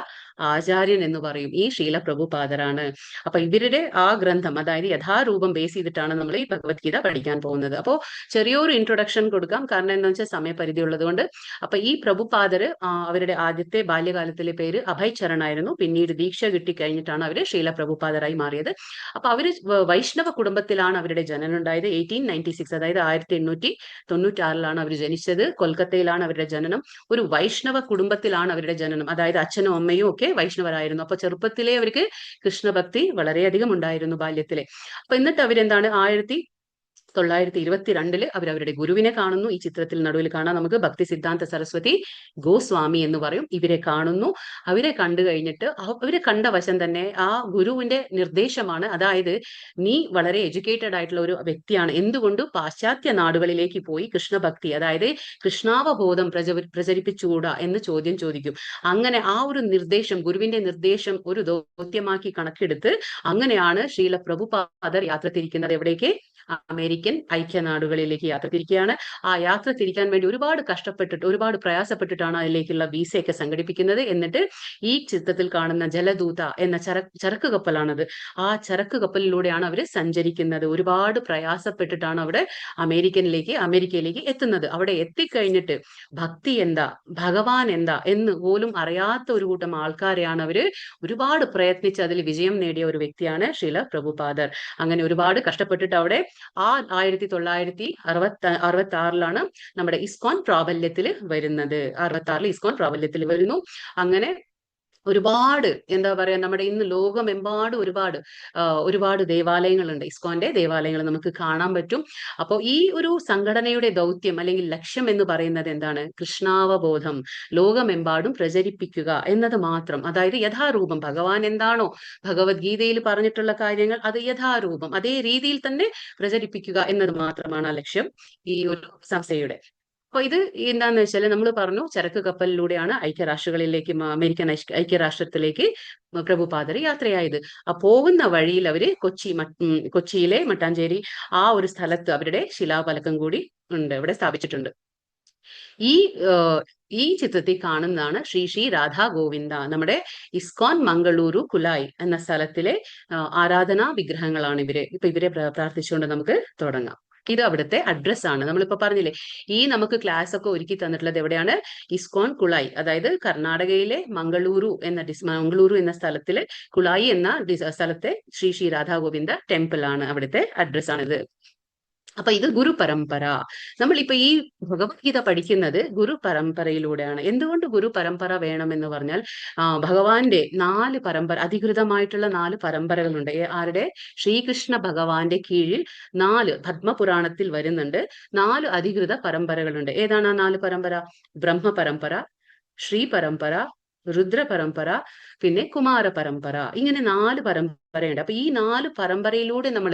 ആചാര്യൻ എന്ന് പറയും. ഈ ശീല പ്രഭുപാദരാണ്. അപ്പൊ ഇവരുടെ ആ ഗ്രന്ഥം, അതായത് യഥാരൂപം ബേസ് ചെയ്തിട്ടാണ് നമ്മൾ ഈ ഭഗവത്ഗീത പഠിക്കാൻ പോകുന്നത്. അപ്പോൾ ചെറിയൊരു ഇൻട്രൊഡക്ഷൻ കൊടുക്കാം, കാരണം എന്താ വെച്ചാൽ സമയപരിധി ഉള്ളത് കൊണ്ട്. അപ്പൊ ഈ പ്രഭുപാദര് അവരുടെ ആദ്യത്തെ ബാല്യകാലത്തിലെ പേര് അഭയ് ചരൺ ആയിരുന്നു. പിന്നീട് ദീക്ഷ കിട്ടി കഴിഞ്ഞിട്ടാണ് അവര് ശീല പ്രഭുപാദരായി മാറിയത്. അപ്പൊ അവര് വൈഷ്ണവ കുടുംബത്തിലാണ് അവരുടെ ജനനം ഉണ്ടായത്. 1896, അതായത് 1896 അവർ ജനിച്ചത്. കൊൽക്കത്തയിലാണ് അവരുടെ ജനനം. ഒരു വൈഷ്ണവ കുടുംബത്തിലാണ് അവരുടെ ജനനം, അതായത് അച്ഛനും അമ്മയും ഒക്കെ വൈഷ്ണവരായിരുന്നു. അപ്പൊ ചെറുപ്പത്തിലെ അവർക്ക് കൃഷ്ണഭക്തി വളരെയധികം ഉണ്ടായിരുന്നു, ബാല്യത്തിലെ. അപ്പൊ എന്നിട്ട് അവരെന്താണ് 1922 അവരവരുടെ ഗുരുവിനെ കാണുന്നു. ഈ ചിത്രത്തിൽ നടുവിൽ കാണാം നമുക്ക് ഭക്തി സിദ്ധാന്ത സരസ്വതി ഗോസ്വാമി എന്ന് പറയും. ഇവരെ കാണുന്നു. അവരെ കണ്ടു കഴിഞ്ഞിട്ട് അവരെ കണ്ട വശം തന്നെ ആ ഗുരുവിന്റെ നിർദ്ദേശമാണ്, അതായത് നീ വളരെ എഡ്യൂക്കേറ്റഡ് ആയിട്ടുള്ള ഒരു വ്യക്തിയാണ്, എന്തുകൊണ്ട് പാശ്ചാത്യ നാടുകളിലേക്ക് പോയി കൃഷ്ണഭക്തി, അതായത് കൃഷ്ണാവബോധം പ്രചരിപ്പിച്ചുകൂടാ എന്ന് ചോദ്യം ചോദിക്കും. അങ്ങനെ ആ ഒരു നിർദ്ദേശം, ഗുരുവിന്റെ നിർദ്ദേശം ഒരു ദൗത്യമാക്കി കണക്കെടുത്ത് അങ്ങനെയാണ് ശ്രീല പ്രഭുപാദർ യാത്ര തിരിക്കുന്നത്. എവിടേക്ക്? അമേരിക്കൻ ഐക്യനാടുകളിലേക്ക് യാത്ര തിരിക്കുകയാണ്. ആ യാത്ര തിരിക്കാൻ വേണ്ടി ഒരുപാട് കഷ്ടപ്പെട്ടിട്ട്, ഒരുപാട് പ്രയാസപ്പെട്ടിട്ടാണ് അതിലേക്കുള്ള വിസയൊക്കെ സംഘടിപ്പിക്കുന്നത്. എന്നിട്ട് ഈ ചിത്രത്തിൽ കാണുന്ന ജലദൂത എന്ന ചരക്ക് കപ്പലാണത്. ആ ചരക്ക് കപ്പലിലൂടെയാണ് അവർ സഞ്ചരിക്കുന്നത്. ഒരുപാട് പ്രയാസപ്പെട്ടിട്ടാണ് അവിടെ അമേരിക്കയിലേക്ക് എത്തുന്നത്. അവിടെ എത്തിക്കഴിഞ്ഞിട്ട് ഭക്തി എന്താ, ഭഗവാൻ എന്താ എന്ന് പോലും അറിയാത്ത ഒരു കൂട്ടം ആൾക്കാരെയാണ് അവര് ഒരുപാട് പ്രയത്നിച്ച് അതിൽ വിജയം നേടിയ ഒരു വ്യക്തിയാണ് ശ്രീല പ്രഭുപാദർ. അങ്ങനെ ഒരുപാട് കഷ്ടപ്പെട്ടിട്ട് അവിടെ ആ 1966 നമ്മുടെ ഇസ്കോൺ പ്രാബല്യത്തിൽ വരുന്നത്. 66 ഇസ്കോൺ പ്രാബല്യത്തിൽ വരുന്നു. അങ്ങനെ ഒരുപാട് എന്താ പറയാ, നമ്മുടെ ഇന്ന് ലോകമെമ്പാടും ഒരുപാട് ദേവാലയങ്ങളുണ്ട്. ഇസ്കോന്റെ ദേവാലയങ്ങൾ നമുക്ക് കാണാൻ പറ്റും. അപ്പോൾ ഈ ഒരു സംഘടനയുടെ ദൗത്യം അല്ലെങ്കിൽ ലക്ഷ്യം എന്ന് പറയുന്നത് എന്താണ്? കൃഷ്ണാവബോധം ലോകമെമ്പാടും പ്രചരിപ്പിക്കുക എന്നത് മാത്രം. അതായത് യഥാരൂപം ഭഗവാൻ എന്താണോ ഭഗവത്ഗീതയിൽ പറഞ്ഞിട്ടുള്ള കാര്യങ്ങൾ അത് യഥാരൂപം അതേ രീതിയിൽ തന്നെ പ്രചരിപ്പിക്കുക എന്നത് മാത്രമാണ് ആ ലക്ഷ്യം ഈ ഒരു സംസ്ഥയുടെ. അപ്പൊ ഇത് എന്താന്ന് വെച്ചാൽ നമ്മൾ പറഞ്ഞു, ചരക്ക് കപ്പലിലൂടെയാണ് അമേരിക്കൻ ഐക്യരാഷ്ട്രത്തിലേക്ക് പ്രഭുപാദർ യാത്രയായത്. ആ പോകുന്ന വഴിയിൽ അവര് കൊച്ചിയിലെ മട്ടാഞ്ചേരി ആ ഒരു സ്ഥലത്ത് അവരുടെ ശിലാഫലകം കൂടി ഉണ്ട്, അവിടെ സ്ഥാപിച്ചിട്ടുണ്ട്. ഈ ചിത്രത്തിൽ കാണുന്നതാണ് ശ്രീ രാധാ ഗോവിന്ദ, നമ്മുടെ ഇസ്കോൻ മംഗളൂരു കുലായ് എന്ന സ്ഥലത്തിലെ ആരാധനാ വിഗ്രഹങ്ങളാണ് ഇവരെ പ്രാർത്ഥിച്ചുകൊണ്ട് നമുക്ക് തുടങ്ങാം. ഇത് അവിടുത്തെ അഡ്രസ് ആണ്. നമ്മളിപ്പോ പറഞ്ഞില്ലേ, നമുക്ക് ക്ലാസ് ഒക്കെ ഒരുക്കി തന്നിട്ടുള്ളത് എവിടെയാണ്? ഇസ്കോൺ കുളായി, അതായത് കർണാടകയിലെ മംഗളൂരു എന്ന സ്ഥലത്തിലെ കുളായി എന്ന സ്ഥലത്തെ ശ്രീ രാധാ ഗോവിന്ദ ടെമ്പിൾ ആണ്, അവിടുത്തെ അഡ്രസ് ആണിത്. അപ്പൊ ഇത് ഗുരു പരമ്പര. നമ്മളിപ്പോ ഈ ഭഗവത്ഗീത പഠിക്കുന്നത് ഗുരു പരമ്പരയിലൂടെയാണ്. എന്തുകൊണ്ട് ഗുരു പരമ്പര വേണമെന്ന് പറഞ്ഞാൽ, ഭഗവാന്റെ 4 അധികൃതമായിട്ടുള്ള 4 പരമ്പരകളുണ്ട്. ആരുടെ? ശ്രീകൃഷ്ണ ഭഗവാന്റെ കീഴിൽ 4 പത്മപുരാണത്തിൽ വരുന്നുണ്ട്. 4 അധികൃത പരമ്പരകളുണ്ട്. ഏതാണ് ആ 4 പരമ്പര? ബ്രഹ്മ പരമ്പര, ശ്രീ പരമ്പര, രുദ്ര പരമ്പര, പിന്നെ കുമാര പരമ്പര. ഇങ്ങനെ 4 പരമ്പരയുണ്ട്. അപ്പൊ ഈ 4 പരമ്പരയിലൂടെ നമ്മൾ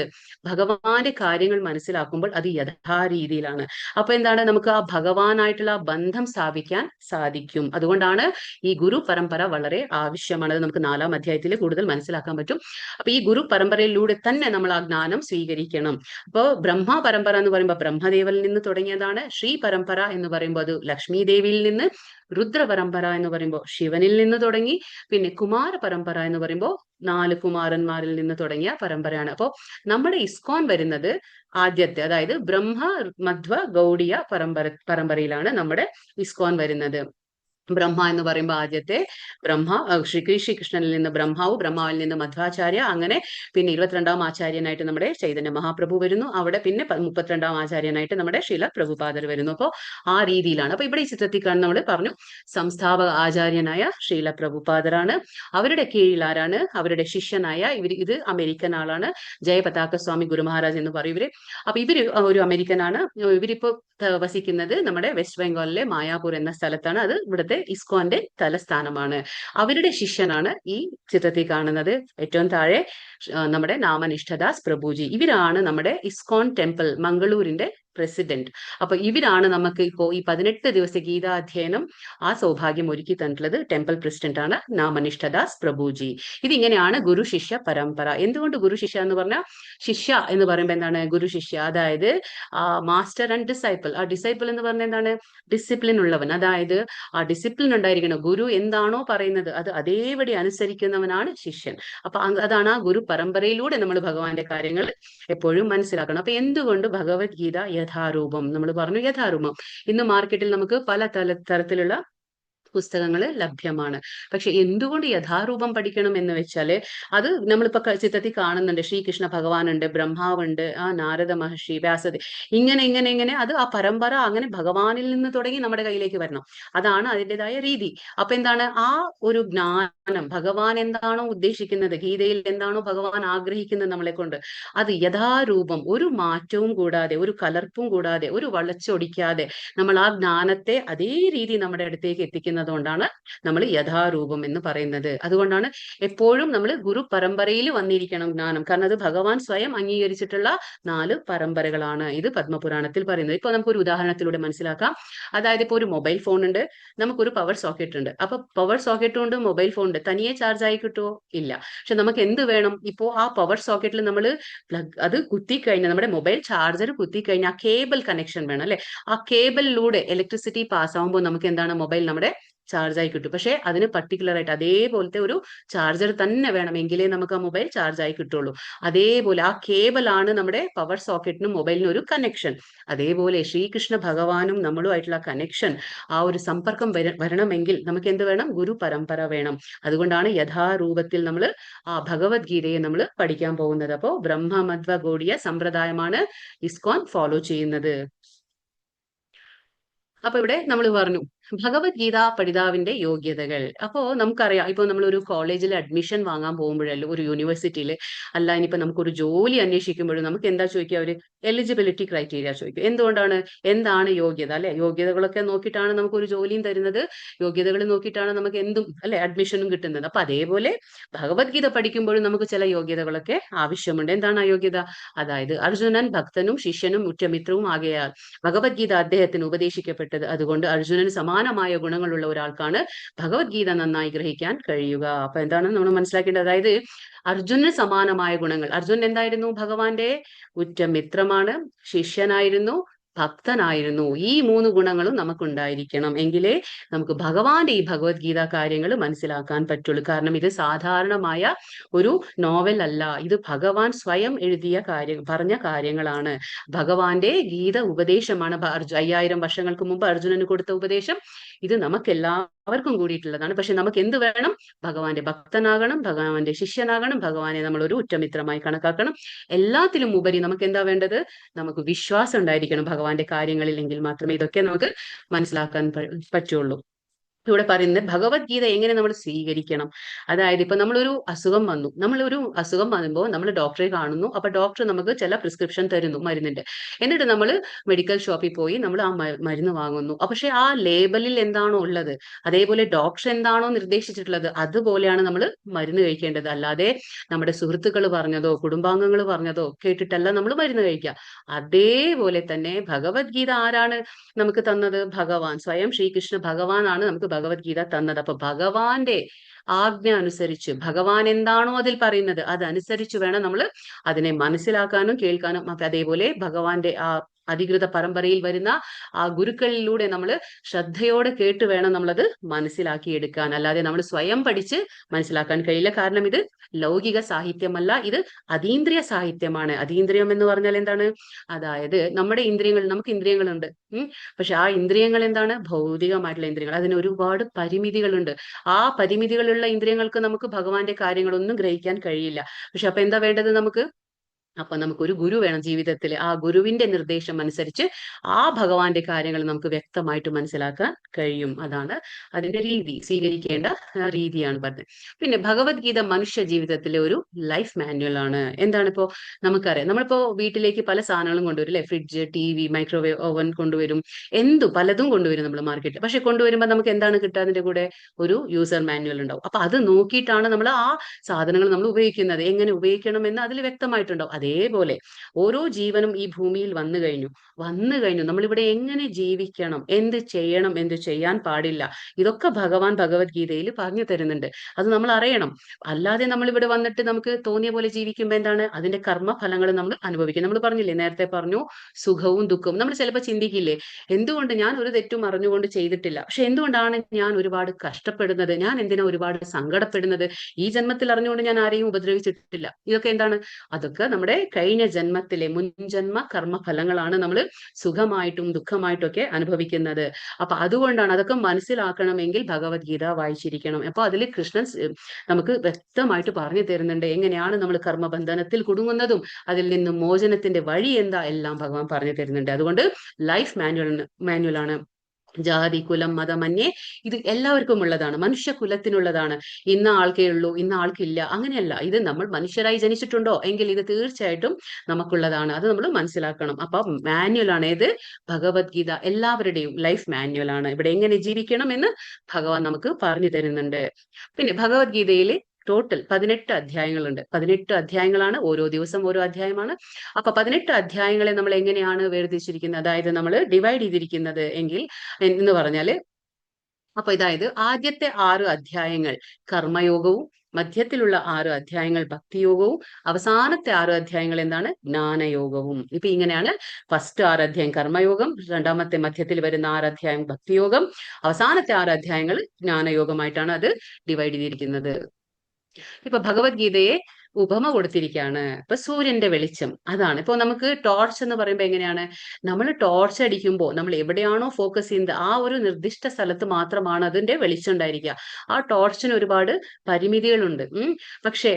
ഭഗവാന്റെ കാര്യങ്ങൾ മനസ്സിലാക്കുമ്പോൾ അത് യഥാരീതിയിലാണ്. അപ്പൊ എന്താണ്? നമുക്ക് ആ ഭഗവാനായിട്ടുള്ള ആ ബന്ധം സ്ഥാപിക്കാൻ സാധിക്കും. അതുകൊണ്ടാണ് ഈ ഗുരു പരമ്പര വളരെ ആവശ്യമാണ്. അത് നമുക്ക് 4-ാം അധ്യായത്തിൽ കൂടുതൽ മനസ്സിലാക്കാൻ പറ്റും. അപ്പൊ ഈ ഗുരു പരമ്പരയിലൂടെ തന്നെ നമ്മൾ ആ ജ്ഞാനം സ്വീകരിക്കണം. അപ്പോൾ ബ്രഹ്മ പരമ്പര എന്ന് പറയുമ്പോൾ ബ്രഹ്മദേവനിൽ നിന്ന് തുടങ്ങിയതാണ്. ശ്രീ പരമ്പര എന്ന് പറയുമ്പോൾ അത് ലക്ഷ്മി ദേവിയിൽ നിന്ന്, രുദ്ര പരമ്പര എന്ന് പറയുമ്പോൾ ശിവനിൽ നിന്ന് തുടങ്ങി, പിന്നെ കുമാര പരമ്പര എന്ന് പറയുമ്പോൾ 4 കുമാരന്മാരിൽ നിന്ന് തുടങ്ങിയ പരമ്പരയാണ്. അപ്പോൾ നമ്മുടെ ഇസ്കോൻ വരുന്നത് ആദ്യത്തെ, അതായത് ബ്രഹ്മ മധ്വ ഗൗഡിയ പരമ്പരയിലാണ് നമ്മുടെ ഇസ്കോൻ വരുന്നത്. ബ്രഹ്മ എന്ന് പറയുമ്പോൾ ആദ്യത്തെ ശ്രീകൃഷ്ണനിൽ നിന്ന് ബ്രഹ്മാവിൽ നിന്ന് മധ്വാചാര്യ, അങ്ങനെ പിന്നെ 22-ാം ആചാര്യനായിട്ട് നമ്മുടെ ചൈതന്യ മഹാപ്രഭു വരുന്നു. അവിടെ പിന്നെ 32-ാം ആചാര്യനായിട്ട് നമ്മുടെ ശില പ്രഭുപാദർ വരുന്നു. അപ്പോൾ ആ രീതിയിലാണ്. അപ്പൊ ഇവിടെ ഈ ചിത്രത്തിൽ കാണുന്ന നമ്മൾ പറഞ്ഞു, സംസ്ഥാപക ആചാര്യനായ ശീല പ്രഭുപാദരാണ്. അവരുടെ കീഴിൽ ആരാണ്? അവരുടെ ശിഷ്യനായ ഇത് അമേരിക്കൻ ആളാണ്, ജയപതാക സ്വാമി ഗുരു മഹാരാജ് എന്ന് പറയും ഇവര്. അപ്പൊ ഇവര് ഒരു അമേരിക്കനാണ്. ഇവരിപ്പോ വസിക്കുന്നത് നമ്മുടെ വെസ്റ്റ് ബംഗാളിലെ മായാപൂർ എന്ന സ്ഥലത്താണ്. അത് ഇവിടുത്തെ ഇസ്കോന്റെ തലസ്ഥാനമാണ്. അവരുടെ ശിഷ്യനാണ് ഈ ചിത്രത്തിൽ കാണുന്നത്. ഏറ്റവും താഴെ നമ്മുടെ നാമനിഷ്ഠദാസ് പ്രഭുജി. ഇവരാണ് നമ്മുടെ ഇസ്കോൺ ടെമ്പിൾ മംഗളൂരിന്റെ പ്രസിഡന്റ്. അപ്പൊ ഇവരാണ് നമുക്ക് ഇപ്പോ ഈ 18 ദിവസത്തെ ഗീതാധ്യയനം ആ സൗഭാഗ്യം ഒരുക്കി തന്നിട്ടുള്ളത്. ടെമ്പിൾ പ്രസിഡന്റ് ആണ് നാമനിഷ്ഠദാസ് പ്രഭുജി. ഇതിങ്ങനെയാണ് ഗുരു ശിഷ്യ പരമ്പര. എന്തുകൊണ്ട് ഗുരു ശിഷ്യ എന്ന് പറഞ്ഞാൽ, ശിഷ്യ എന്ന് പറയുമ്പോൾ എന്താണ്? ഗുരു ശിഷ്യ, അതായത് മാസ്റ്റർ ആൻഡ് ഡിസൈപ്പിൾ. ആ ഡിസൈപ്പിൾ എന്ന് പറഞ്ഞാൽ എന്താണ്? ഡിസിപ്ലിൻ ഉള്ളവൻ, അതായത് ആ ഡിസിപ്ലിൻ ഉണ്ടായിരിക്കണം. ഗുരു എന്താണോ പറയുന്നത് അത് അതേപടി അനുസരിക്കുന്നവനാണ് ശിഷ്യൻ. അപ്പൊ അതാണ് ആ ഗുരു പരമ്പരയിലൂടെ നമ്മൾ ഭഗവാന്റെ കാര്യങ്ങൾ എപ്പോഴും മനസ്സിലാക്കണം. അപ്പൊ എന്തുകൊണ്ട് ഭഗവത്ഗീത യഥാരൂപം? നമ്മൾ പറഞ്ഞു യഥാരൂപം. ഇന്ന് മാർക്കറ്റിൽ നമുക്ക് പല തരത്തിലുള്ള പുസ്തകങ്ങൾ ലഭ്യമാണ്. പക്ഷെ എന്തുകൊണ്ട് യഥാരൂപം പഠിക്കണം എന്ന് വെച്ചാല്, അത് നമ്മളിപ്പോ ചിത്രത്തിൽ കാണുന്നുണ്ട്. ശ്രീകൃഷ്ണ ഭഗവാനുണ്ട്, ബ്രഹ്മാവുണ്ട്, നാരദ മഹർഷി, വ്യാസദേവൻ, ഇങ്ങനെ അത് ആ പരമ്പര അങ്ങനെ ഭഗവാനിൽ നിന്ന് തുടങ്ങി നമ്മുടെ കയ്യിലേക്ക് വരണം. അതാണ് അതിൻ്റെതായ രീതി. അപ്പൊ എന്താണ്? ആ ഒരു ജ്ഞാനം, ഭഗവാൻ എന്താണോ ഉദ്ദേശിക്കുന്നത്, ഗീതയിൽ എന്താണോ ഭഗവാൻ ആഗ്രഹിക്കുന്നത് നമ്മളെ കൊണ്ട്, അത് യഥാരൂപം, ഒരു മാറ്റവും കൂടാതെ, ഒരു കലർപ്പും കൂടാതെ, ഒരു വളച്ചൊടിക്കാതെ നമ്മൾ ആ ജ്ഞാനത്തെ അതേ രീതി നമ്മുടെ അടുത്തേക്ക് എത്തിക്കുന്നത് ാണ് നമ്മൾ യഥാരൂപം എന്ന് പറയുന്നത്. അതുകൊണ്ടാണ് എപ്പോഴും നമ്മൾ ഗുരു പരമ്പരയിൽ വന്നിരിക്കണം ജ്ഞാനം. കാരണം അത് ഭഗവാൻ സ്വയം അംഗീകരിച്ചിട്ടുള്ള 4 പരമ്പരകളാണ്. ഇത് പത്മപുരാണത്തിൽ പറയുന്നത്. ഇപ്പൊ നമുക്കൊരു ഉദാഹരണത്തിലൂടെ മനസ്സിലാക്കാം. അതായത് ഇപ്പൊ ഒരു മൊബൈൽ ഫോൺ ഉണ്ട്, നമുക്കൊരു പവർ സോക്കറ്റ് ഉണ്ട്. അപ്പൊ പവർ സോക്കറ്റ് ഉണ്ട്, മൊബൈൽ ഫോൺ ഉണ്ട്, തനിയെ ചാർജ് ആയി കിട്ടുമോ? ഇല്ല. പക്ഷെ നമുക്ക് എന്ത് വേണം? ഇപ്പോ ആ പവർ സോക്കറ്റിൽ നമ്മൾ അത് കുത്തിക്കഴിഞ്ഞാൽ, നമ്മുടെ മൊബൈൽ ചാർജർ കുത്തിക്കഴിഞ്ഞാൽ ആ കേബിൾ കണക്ഷൻ വേണം, അല്ലെ? ആ കേബിളിലൂടെ ഇലക്ട്രിസിറ്റി പാസ് ആകുമ്പോൾ നമുക്ക് എന്താണ്? മൊബൈൽ നമ്മുടെ ചാർജ് ആയി കിട്ടും. പക്ഷെ അതിന് പർട്ടിക്കുലർ ആയിട്ട് അതേപോലത്തെ ഒരു ചാർജർ തന്നെ വേണമെങ്കിലേ നമുക്ക് ആ മൊബൈൽ ചാർജ് ആയി കിട്ടുള്ളൂ. അതേപോലെ ആ കേബിൾ ആണ് നമ്മുടെ പവർ സോക്കറ്റിനും മൊബൈലിനും ഒരു കണക്ഷൻ. അതേപോലെ ശ്രീകൃഷ്ണ ഭഗവാനും നമ്മളുമായിട്ടുള്ള കണക്ഷൻ, ആ ഒരു സമ്പർക്കം വരണമെങ്കിൽ നമുക്ക് എന്ത് വേണം? ഗുരു പരമ്പര വേണം. അതുകൊണ്ടാണ് യഥാരൂപത്തിൽ നമ്മൾ ആ ഭഗവത്ഗീതയെ നമ്മൾ പഠിക്കാൻ പോകുന്നത്. അപ്പോ ബ്രഹ്മ മധ്വ ഗൗഡിയ സമ്പ്രദായമാണ് ഇസ്കോൻ ഫോളോ ചെയ്യുന്നത്. അപ്പൊ ഇവിടെ നമ്മൾ പറഞ്ഞു ഭഗവത്ഗീത പഠിതാവിന്റെ യോഗ്യതകൾ. അപ്പോ നമുക്കറിയാം, ഇപ്പൊ നമ്മൾ ഒരു കോളേജിൽ അഡ്മിഷൻ വാങ്ങാൻ പോകുമ്പോഴല്ലോ, ഒരു യൂണിവേഴ്സിറ്റിയിൽ, അല്ല ഇനിയിപ്പോ നമുക്കൊരു ജോലി അന്വേഷിക്കുമ്പോഴും നമുക്ക് എന്താ ചോദിക്കുക, അവര് എലിജിബിലിറ്റി ക്രൈറ്റീരിയ ചോദിക്കും. എന്തുകൊണ്ടാണ്? എന്താണ് യോഗ്യത, അല്ലെ? യോഗ്യതകളൊക്കെ നോക്കിയിട്ടാണ് നമുക്ക് ഒരു ജോലിയും തരുന്നത്, യോഗ്യതകൾ നോക്കിയിട്ടാണ് നമുക്ക് എന്തും, അല്ലെ, അഡ്മിഷനും കിട്ടുന്നത്. അപ്പൊ അതേപോലെ ഭഗവത്ഗീത പഠിക്കുമ്പോഴും നമുക്ക് ചില യോഗ്യതകളൊക്കെ ആവശ്യമുണ്ട്. എന്താണ് ആ യോഗ്യത? അതായത് അർജുനൻ ഭക്തനും ശിഷ്യനും ഉറ്റമിത്രവും ആകയാൽ ഭഗവത്ഗീത അദ്ദേഹത്തിന് ഉപദേശിക്കപ്പെട്ടത്. അതുകൊണ്ട് അർജുനന് സമാനമായ ഗുണങ്ങളുള്ള ഒരാൾക്കാണ് ഭഗവത്ഗീത നന്നായി ഗ്രഹിക്കാൻ കഴിയുക. അപ്പൊ എന്താണ് നമ്മൾ മനസ്സിലാക്കേണ്ടത്? അതായത് അർജുനന് സമാനമായ ഗുണങ്ങൾ. അർജുനൻ എന്തായിരുന്നു? ഭഗവാന്റെ ഉറ്റമിത്രമാണ്, ശിഷ്യനായിരുന്നു, ഭക്തനായിരുന്നു. ഈ 3 ഗുണങ്ങളും നമുക്കുണ്ടായിരിക്കണം. എങ്കിലേ നമുക്ക് ഭഗവാന്റെ ഈ ഭഗവത്ഗീത കാര്യങ്ങൾ മനസ്സിലാക്കാൻ പറ്റുള്ളൂ. കാരണം ഇത് സാധാരണമായ ഒരു നോവൽ അല്ല, ഇത് ഭഗവാൻ സ്വയം എഴുതിയ പറഞ്ഞ കാര്യങ്ങളാണ്. ഭഗവാന്റെ ഗീത ഉപദേശമാണ്. 5000 വർഷങ്ങൾക്ക് മുമ്പ് അർജുനന് കൊടുത്ത ഉപദേശം ഇത് നമുക്കെല്ലാവർക്കും കൂടിയിട്ടുള്ളതാണ്. പക്ഷെ നമുക്ക് എന്ത് വേണം? ഭഗവാന്റെ ഭക്തനാകണം, ഭഗവാന്റെ ശിഷ്യനാകണം, ഭഗവാനെ നമ്മൾ ഒരു ഉറ്റമിത്രമായി കണക്കാക്കണം. എല്ലാത്തിലും ഉപരി നമുക്ക് എന്താ വേണ്ടത്? നമുക്ക് വിശ്വാസം ഉണ്ടായിരിക്കണം ഭഗവാന്റെ കാര്യങ്ങളിൽ. എങ്കിൽ മാത്രമേ ഇതൊക്കെ നമുക്ക് മനസ്സിലാക്കാൻ പറ്റുള്ളൂ. ഇവിടെ പറയുന്നത് ഭഗവത്ഗീത എങ്ങനെ നമ്മൾ സ്വീകരിക്കണം. അതായത് ഇപ്പൊ നമ്മളൊരു അസുഖം വന്നുമ്പോൾ നമ്മൾ ഡോക്ടറെ കാണുന്നു. അപ്പൊ ഡോക്ടർ നമുക്ക് ചില പ്രിസ്ക്രിപ്ഷൻ തരുന്നു, മരുന്നിന്റെ. എന്നിട്ട് നമ്മൾ മെഡിക്കൽ ഷോപ്പിൽ പോയി നമ്മൾ ആ മരുന്ന് വാങ്ങുന്നു. പക്ഷെ ആ ലേബലിൽ എന്താണോ ഉള്ളത്, അതേപോലെ ഡോക്ടർ എന്താണോ നിർദ്ദേശിച്ചിട്ടുള്ളത്, അതുപോലെയാണ് നമ്മൾ മരുന്ന് കഴിക്കേണ്ടത്. അല്ലാതെ നമ്മുടെ സുഹൃത്തുക്കൾ പറഞ്ഞതോ കുടുംബാംഗങ്ങൾ പറഞ്ഞതോ കേട്ടിട്ടല്ല നമ്മൾ മരുന്ന് കഴിക്കുക. അതേപോലെ തന്നെ ഭഗവത്ഗീത ആരാണ് നമുക്ക് തന്നത്? ഭഗവാൻ സ്വയം ശ്രീകൃഷ്ണ ഭഗവാനാണ് നമുക്ക് ഭഗവത്ഗീത തന്നത്. അപ്പൊ ഭഗവാന്റെ ആജ്ഞ അനുസരിച്ച്, ഭഗവാൻ എന്താണോ അതിൽ പറയുന്നത് അതനുസരിച്ച് വേണം നമ്മൾ അതിനെ മനസ്സിലാക്കാനും കേൾക്കാനും. അപ്പൊ അതേപോലെ ഭഗവാന്റെ ആ അധികൃത പരമ്പരയിൽ വരുന്ന ആ ഗുരുക്കളിലൂടെ നമ്മൾ ശ്രദ്ധയോടെ കേട്ട് വേണം നമ്മളത് മനസ്സിലാക്കിയെടുക്കാൻ. അല്ലാതെ നമ്മൾ സ്വയം പഠിച്ച് മനസ്സിലാക്കാൻ കഴിയില്ല. കാരണം ഇത് ലൗകിക സാഹിത്യമല്ല, ഇത് അതീന്ദ്രിയ സാഹിത്യമാണ്. അതീന്ദ്രിയം എന്ന് പറഞ്ഞാൽ എന്താണ്? അതായത് നമ്മുടെ ഇന്ദ്രിയങ്ങൾ, നമുക്ക് ഇന്ദ്രിയങ്ങളുണ്ട്, പക്ഷെ ആ ഇന്ദ്രിയങ്ങൾ എന്താണ്? ഭൗതികമായിട്ടുള്ള ഇന്ദ്രിയങ്ങൾ. അതിന് ഒരുപാട് പരിമിതികളുണ്ട്. ആ പരിമിതികളുള്ള ഇന്ദ്രിയങ്ങൾക്ക് നമുക്ക് ഭഗവാന്റെ കാര്യങ്ങളൊന്നും ഗ്രഹിക്കാൻ കഴിയില്ല. പക്ഷെ അപ്പൊ എന്താ വേണ്ടത് നമുക്ക്? അപ്പൊ നമുക്കൊരു ഗുരു വേണം ജീവിതത്തിൽ. ആ ഗുരുവിന്റെ നിർദ്ദേശം അനുസരിച്ച് ആ ഭഗവാന്റെ കാര്യങ്ങൾ നമുക്ക് വ്യക്തമായിട്ട് മനസ്സിലാക്കാൻ കഴിയും. അതാണ് അതിന്റെ രീതി, സ്വീകരിക്കേണ്ട രീതിയാണ് പറഞ്ഞത്. പിന്നെ ഭഗവത്ഗീത മനുഷ്യ ജീവിതത്തിലെ ഒരു ലൈഫ് മാനുവൽ ആണ്. എന്താണ്? ഇപ്പോ നമുക്കറിയാം, നമ്മളിപ്പോ വീട്ടിലേക്ക് പല സാധനങ്ങളും കൊണ്ടുവരും, അല്ലെ? ഫ്രിഡ്ജ്, TV, മൈക്രോവേവ് ഓവൻ കൊണ്ടുവരും, പലതും കൊണ്ടുവരും നമ്മൾ മാർക്കറ്റിൽ. പക്ഷെ കൊണ്ടുവരുമ്പോൾ നമുക്ക് എന്താണ് കിട്ടുക? അതിന്റെ കൂടെ ഒരു യൂസർ മാനുവൽ ഉണ്ടാവും. അപ്പൊ അത് നോക്കിയിട്ടാണ് നമ്മൾ ആ സാധനങ്ങൾ നമ്മൾ ഉപയോഗിക്കുന്നത്. എങ്ങനെ ഉപയോഗിക്കണം എന്ന് അതിൽ വ്യക്തമായിട്ടുണ്ടാവും. അതേപോലെ ഓരോ ജീവനും ഈ ഭൂമിയിൽ വന്നു കഴിഞ്ഞു. നമ്മളിവിടെ എങ്ങനെ ജീവിക്കണം, എന്ത് ചെയ്യണം, എന്ത് ചെയ്യാൻ പാടില്ല, ഇതൊക്കെ ഭഗവാൻ ഭഗവത്ഗീതയിൽ പറഞ്ഞു തരുന്നുണ്ട്. അത് നമ്മൾ അറിയണം. അല്ലാതെ നമ്മൾ ഇവിടെ വന്നിട്ട് നമുക്ക് തോന്നിയ പോലെ ജീവിക്കുമ്പോൾ എന്താണ്? അതിന്റെ കർമ്മഫലങ്ങൾ നമ്മൾ അനുഭവിക്കും. നമ്മൾ പറഞ്ഞില്ലേ, നേരത്തെ പറഞ്ഞു, സുഖവും ദുഃഖവും. നമ്മൾ ചിലപ്പോൾ ചിന്തിക്കില്ലേ, എന്തുകൊണ്ട് ഞാൻ ഒരു തെറ്റും അറിഞ്ഞുകൊണ്ട് ചെയ്തിട്ടില്ല, പക്ഷെ എന്തുകൊണ്ടാണ് ഞാൻ ഒരുപാട് കഷ്ടപ്പെടുന്നത്, ഞാൻ എന്തിനാ ഒരുപാട് സങ്കടപ്പെടുന്നത്, ഈ ജന്മത്തിൽ അറിഞ്ഞുകൊണ്ട് ഞാൻ ആരെയും ഉപദ്രവിച്ചിട്ടില്ല. ഇതൊക്കെ എന്താണ്? അതൊക്കെ നമ്മുടെ കഴിഞ്ഞ ജന്മത്തിലെ മുൻജന്മ കർമ്മഫലങ്ങളാണ് നമ്മൾ സുഖമായിട്ടും ദുഃഖമായിട്ടും ഒക്കെ അനുഭവിക്കുന്നത്. അപ്പൊ അതുകൊണ്ടാണ് അതൊക്കെ മനസ്സിലാക്കണമെങ്കിൽ ഭഗവത്ഗീത വായിച്ചിരിക്കണം. അപ്പൊ അതിൽ കൃഷ്ണൻ നമുക്ക് വ്യക്തമായിട്ട് പറഞ്ഞു തരുന്നുണ്ട് എങ്ങനെയാണ് നമ്മൾ കർമ്മബന്ധനത്തിൽ കുടുങ്ങുന്നതും അതിൽ നിന്ന് മോചനത്തിന്റെ വഴി എന്താ, എല്ലാം ഭഗവാൻ പറഞ്ഞു തരുന്നുണ്ട്. അതുകൊണ്ട് ലൈഫ് മാനുവലാണ്. ജാതി, കുലം, മതമന്യേ ഇത് എല്ലാവർക്കും ഉള്ളതാണ്, മനുഷ്യകുലത്തിനുള്ളതാണ്. ഇന്ന ആൾക്കേ ഉള്ളൂ, ഇന്ന ആൾക്കില്ല, അങ്ങനെയല്ല. ഇത് നമ്മൾ മനുഷ്യരായി ജനിച്ചിട്ടുണ്ടോ എങ്കിൽ ഇത് തീർച്ചയായിട്ടും നമുക്കുള്ളതാണ്. അത് നമ്മൾ മനസ്സിലാക്കണം. അപ്പൊ മാനുവലാണ് ഏത്? ഭഗവത്ഗീത എല്ലാവരുടെയും ലൈഫ് മാനുവൽ ആണ്. ഇവിടെ എങ്ങനെ ജീവിക്കണം എന്ന് ഭഗവാൻ നമുക്ക് പറഞ്ഞു തരുന്നുണ്ട്. പിന്നെ ഭഗവത്ഗീതയിൽ ടോട്ടൽ 18 അധ്യായങ്ങളുണ്ട്. 18 അധ്യായങ്ങളാണ്. ഓരോ ദിവസം ഓരോ അധ്യായമാണ്. അപ്പൊ 18 അധ്യായങ്ങളെ നമ്മൾ എങ്ങനെയാണ് വേർതിരിച്ചിരിക്കുന്നത്, അതായത് നമ്മൾ ഡിവൈഡ് ചെയ്തിരിക്കുന്നത് എന്ന് പറഞ്ഞാല്, അപ്പൊ ഇതായത് ആദ്യത്തെ 6 അധ്യായങ്ങൾ കർമ്മയോഗവും, മധ്യത്തിലുള്ള 6 അധ്യായങ്ങൾ ഭക്തിയോഗവും, അവസാനത്തെ 6 അധ്യായങ്ങൾ എന്താണ്? ജ്ഞാനയോഗവും. ഇപ്പൊ ഇങ്ങനെയാണ്. ഫസ്റ്റ് 6 അധ്യായം കർമ്മയോഗം, രണ്ടാമത്തെ മധ്യത്തിൽ വരുന്ന 6 അധ്യായം ഭക്തിയോഗം, അവസാനത്തെ 6 അധ്യായങ്ങൾ ജ്ഞാനയോഗമായിട്ടാണ് അത് ഡിവൈഡ് ചെയ്തിരിക്കുന്നത്. ഇപ്പൊ ഭഗവത്ഗീതയെ ഉപമ കൊടുത്തിരിക്കുകയാണ്. ഇപ്പൊ സൂര്യന്റെ വെളിച്ചം അതാണ്. ഇപ്പൊ നമുക്ക് ടോർച്ച് എന്ന് പറയുമ്പോൾ എങ്ങനെയാണ്, നമ്മൾ ടോർച്ച് അടിക്കുമ്പോൾ നമ്മൾ എവിടെയാണോ ഫോക്കസ് ചെയ്യുന്നത് ആ ഒരു നിർദ്ദിഷ്ട സ്ഥലത്ത് മാത്രമാണ് അതിന്റെ വെളിച്ചം ഉണ്ടായിരിക്കുക. ആ ടോർച്ചിന് ഒരുപാട് പരിമിതികളുണ്ട്. പക്ഷേ